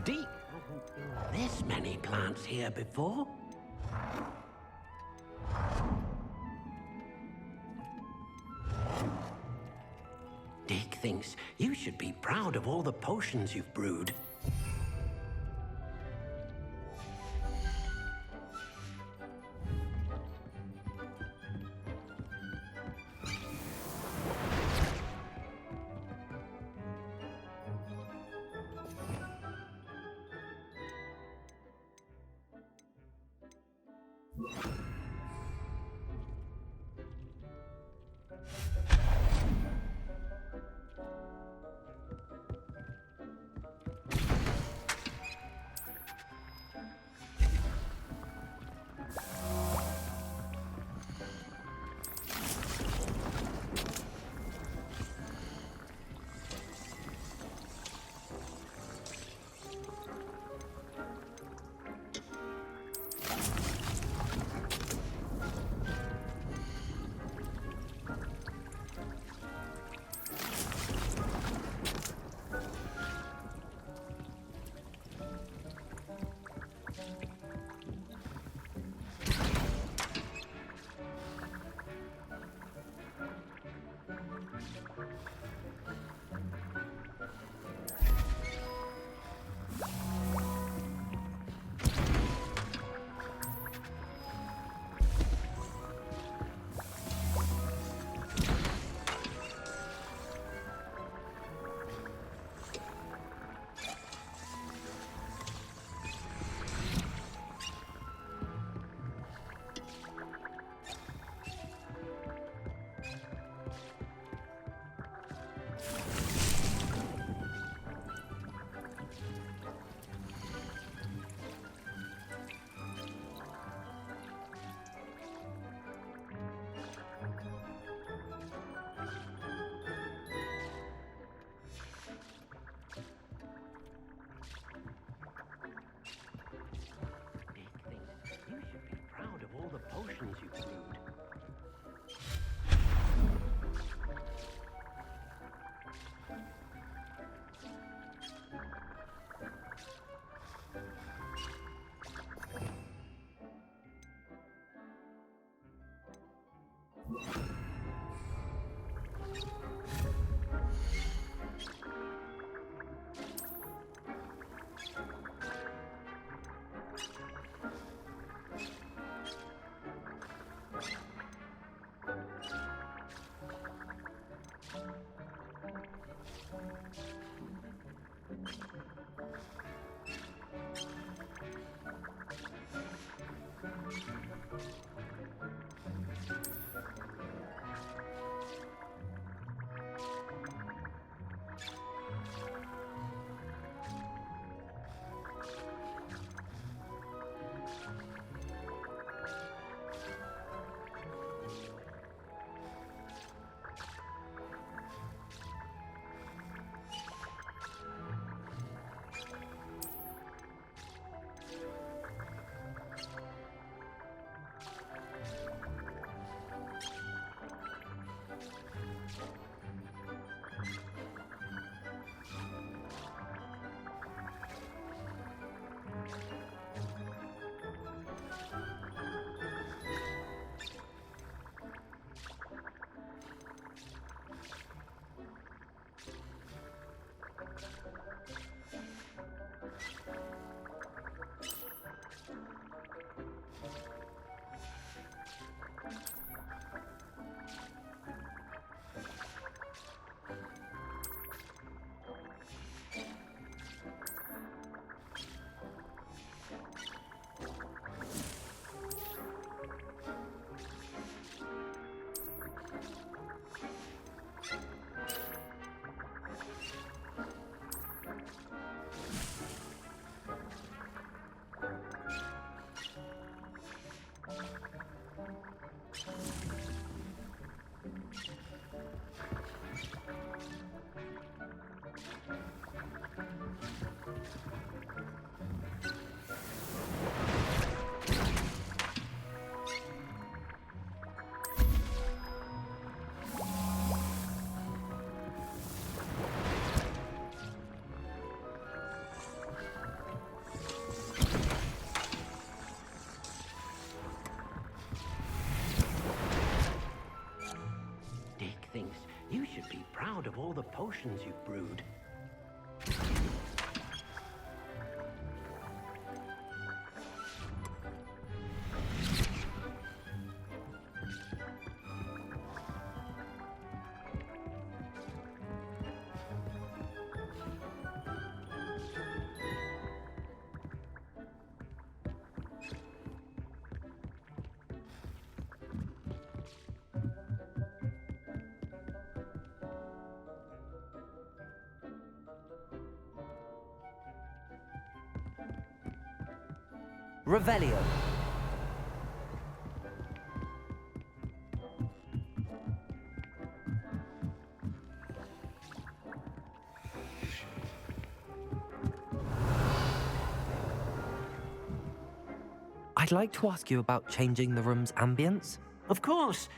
Deep. This many plants here before? Dick thinks you should be proud of all the potions you've brewed. potions you've brewed. Revelio. I'd like to ask you about changing the room's ambience. Of course.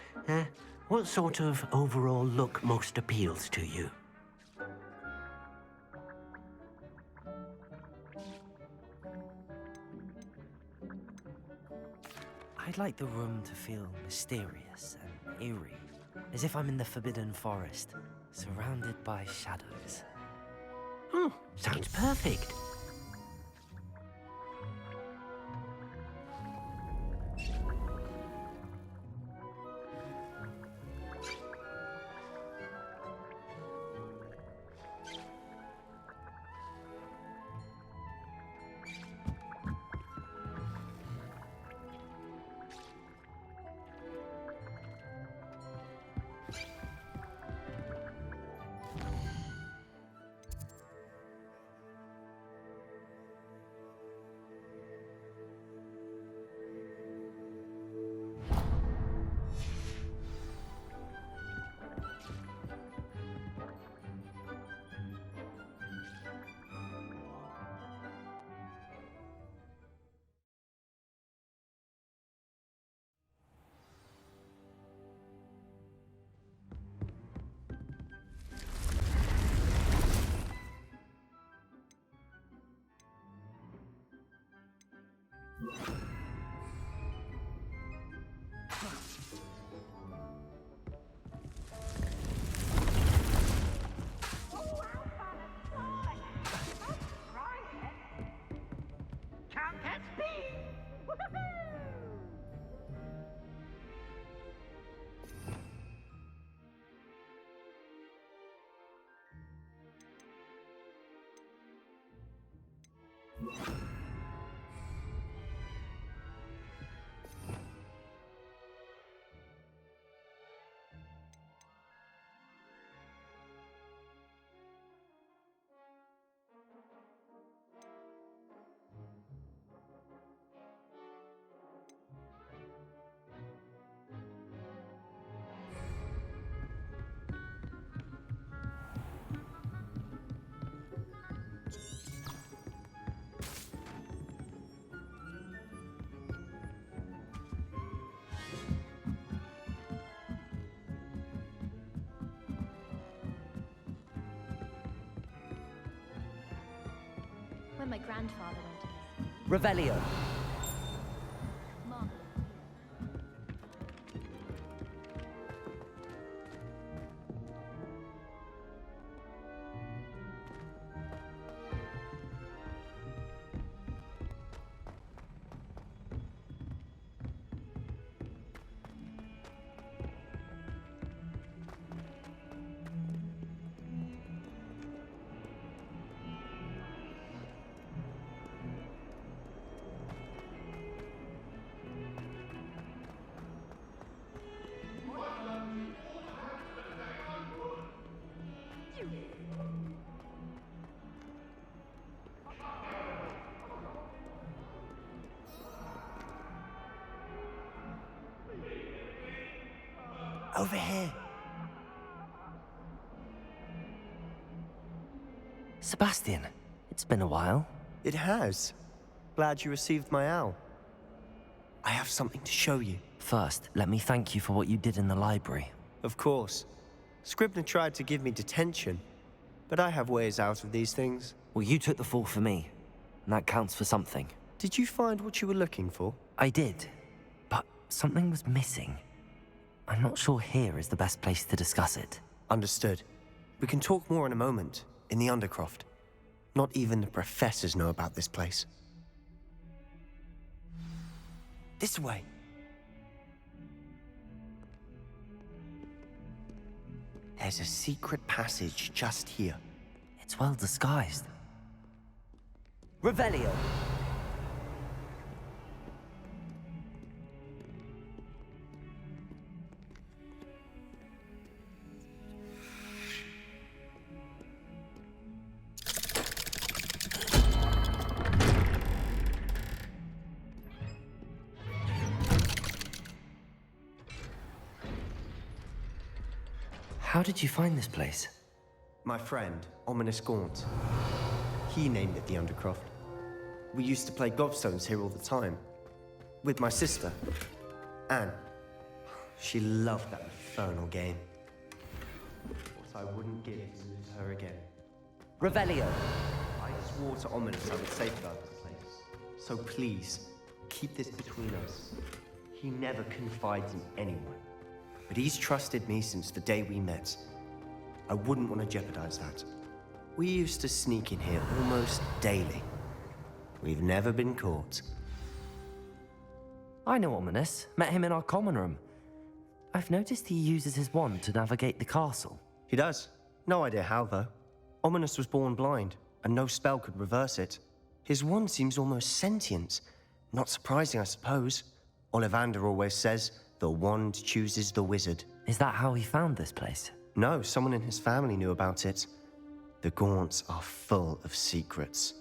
What sort of overall look most appeals to you? I'd like the room to feel mysterious and eerie, as if I'm in the Forbidden Forest, surrounded by shadows. Sounds perfect. When my grandfather went to this. Revelio. Over here. Sebastian, it's been a while. It has. Glad you received my owl. I have something to show you. First, let me thank you for what you did in the library. Of course. Scribner tried to give me detention, but I have ways out of these things. Well, you took the fall for me, and that counts for something. Did you find what you were looking for? I did, but something was missing. I'm not sure here is the best place to discuss it. Understood. We can talk more in a moment, in the Undercroft. Not even the professors know about this place. This way. There's a secret passage just here. It's well disguised. Revelio! How did you find this place? My friend, Ominous Gaunt. He named it the Undercroft. We used to play gobstones here all the time. With my sister, Anne. She loved that infernal game. What I wouldn't give to lose her again. Revelio! I swore to Ominous I would safeguard this place. So please, keep this between us. He never confides in anyone. But he's trusted me since the day we met. I wouldn't want to jeopardize that. We used to sneak in here almost daily. We've never been caught. I know Ominous. Met him in our common room. I've noticed he uses his wand to navigate the castle. He does. No idea how, though. Ominous was born blind, and no spell could reverse it. His wand seems almost sentient. Not surprising, I suppose. Ollivander always says, the wand chooses the wizard. Is that how he found this place? No, someone in his family knew about it. The Gaunts are full of secrets.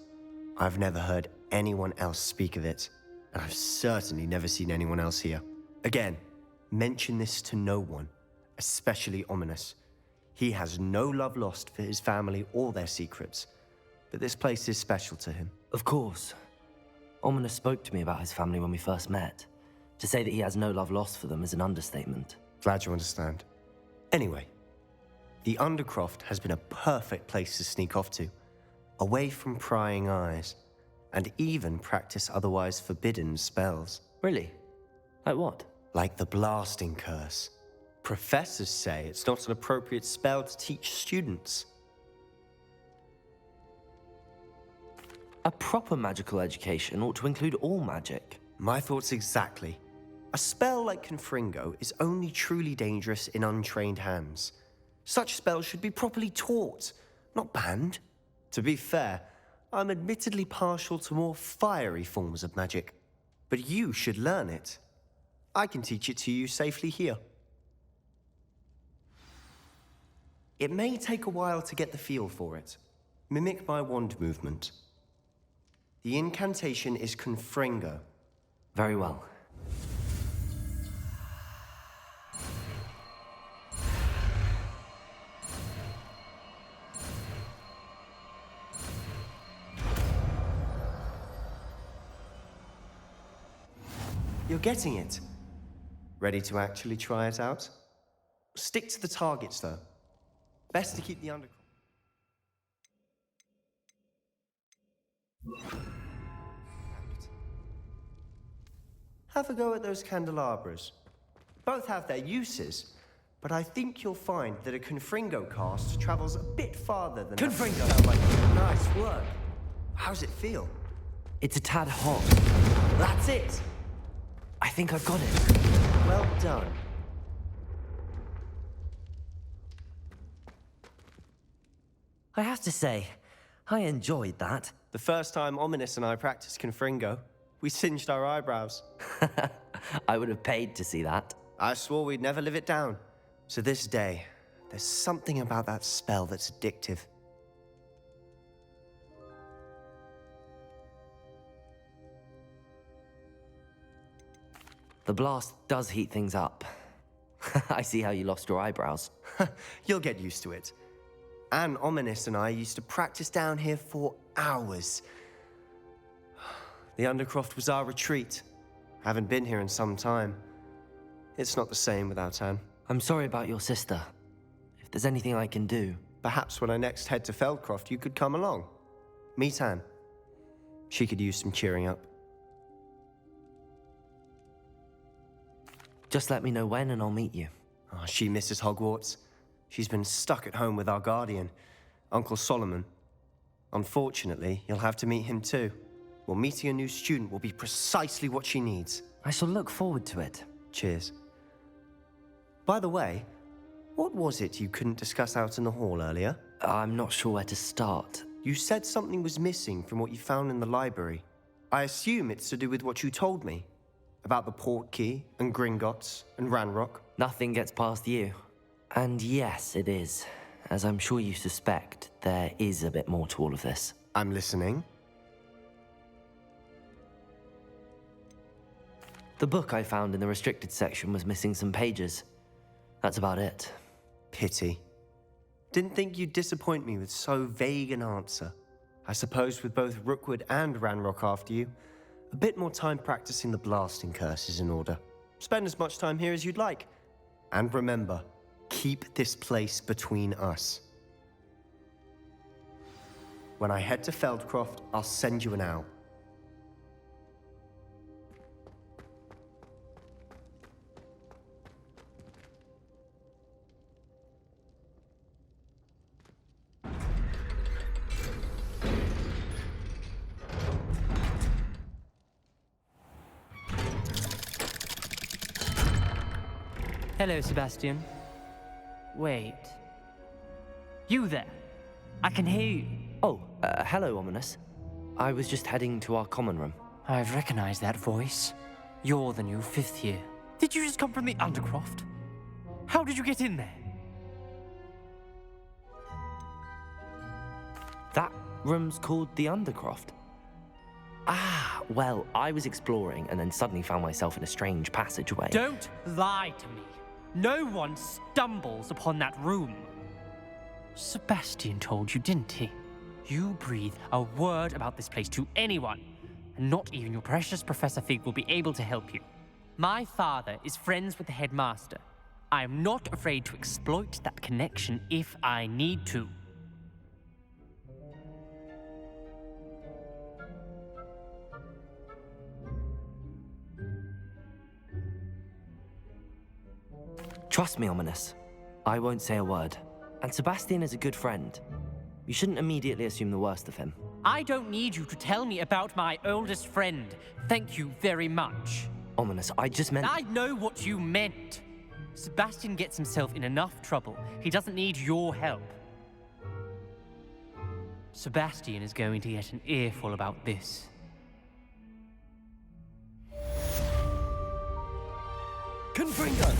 I've never heard anyone else speak of it, and I've certainly never seen anyone else here. Again, mention this to no one, especially Ominous. He has no love lost for his family or their secrets, but this place is special to him. Of course. Ominous spoke to me about his family when we first met. To say that he has no love lost for them is an understatement. Glad you understand. Anyway, the Undercroft has been a perfect place to sneak off to, away from prying eyes, and even practice otherwise forbidden spells. Really? Like what? Like the blasting curse. Professors say it's not an appropriate spell to teach students. A proper magical education ought to include all magic. My thoughts exactly. A spell like Confringo is only truly dangerous in untrained hands. Such spells should be properly taught, not banned. To be fair, I'm admittedly partial to more fiery forms of magic. But you should learn it. I can teach it to you safely here. It may take a while to get the feel for it. Mimic my wand movement. The incantation is Confringo. Very well. You're getting it. Ready to actually try it out? Stick to the targets, though. Best to keep the Undercroft. Have a go at those candelabras. Both have their uses, but I think you'll find that a Confringo cast travels a bit farther than... Confringo! Nice work. How's it feel? It's a tad hot. That's it! I think I've got it. Well done. I have to say, I enjoyed that. The first time Ominous and I practiced Confringo, we singed our eyebrows. I would have paid to see that. I swore we'd never live it down. To this day, there's something about that spell that's addictive. The blast does heat things up. I see how you lost your eyebrows. You'll get used to it. Anne, Ominous, and I used to practice down here for hours. The Undercroft was our retreat. Haven't been here in some time. It's not the same without Anne. I'm sorry about your sister. If there's anything I can do... Perhaps when I next head to Feldcroft, you could come along. Meet Anne. She could use some cheering up. Just let me know when and I'll meet you. Oh, she misses Hogwarts. She's been stuck at home with our guardian, Uncle Solomon. Unfortunately, you'll have to meet him too. Well, meeting a new student will be precisely what she needs. I shall look forward to it. Cheers. By the way, what was it you couldn't discuss out in the hall earlier? I'm not sure where to start. You said something was missing from what you found in the library. I assume it's to do with what you told me. About the port key, and Gringotts, and Ranrock. Nothing gets past you. And yes, it is. As I'm sure you suspect, there is a bit more to all of this. I'm listening. The book I found in the restricted section was missing some pages. That's about it. Pity. Didn't think you'd disappoint me with so vague an answer. I suppose with both Rookwood and Ranrock after you, a bit more time practicing the blasting curse is in order. Spend as much time here as you'd like. And remember, keep this place between us. When I head to Feldcroft, I'll send you an owl. Hello, Sebastian. Wait. You there? I can hear you. Oh, hello, Ominous. I was just heading to our common room. I've recognized that voice. You're the new 5th year. Did you just come from the Undercroft? How did you get in there? That room's called the Undercroft. Ah, well, I was exploring and then suddenly found myself in a strange passageway. Don't lie to me. No one stumbles upon that room. Sebastian told you, didn't he? You breathe a word about this place to anyone, and not even your precious Professor Fig will be able to help you. My father is friends with the headmaster. I am not afraid to exploit that connection if I need to. Trust me, Ominous. I won't say a word. And Sebastian is a good friend. You shouldn't immediately assume the worst of him. I don't need you to tell me about my oldest friend. Thank you very much. Ominous, I just meant... I know what you meant. Sebastian gets himself in enough trouble. He doesn't need your help. Sebastian is going to get an earful about this. Confringo!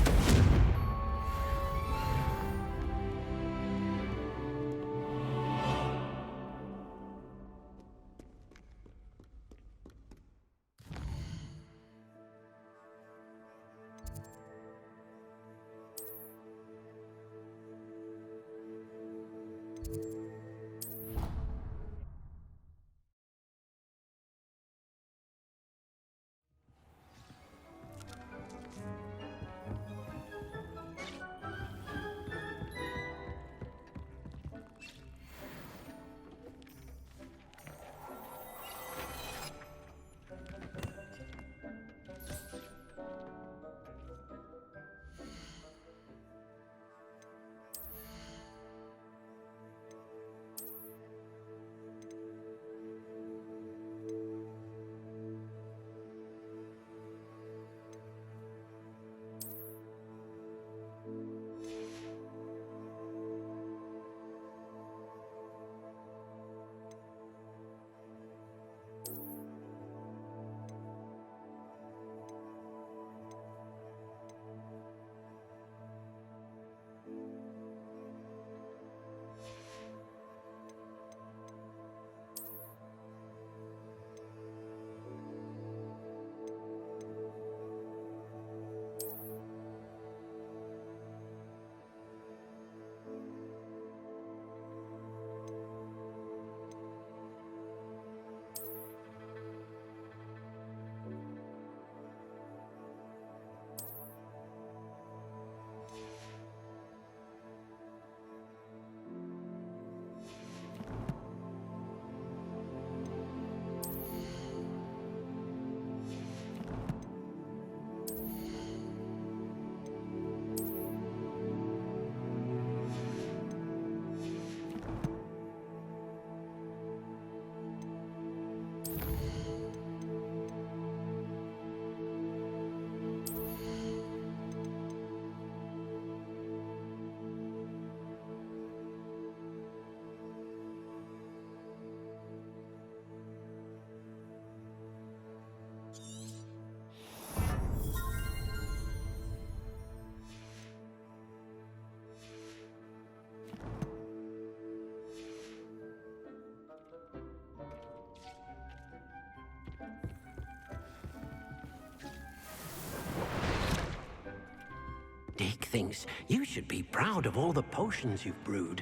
thinks you should be proud of all the potions you've brewed.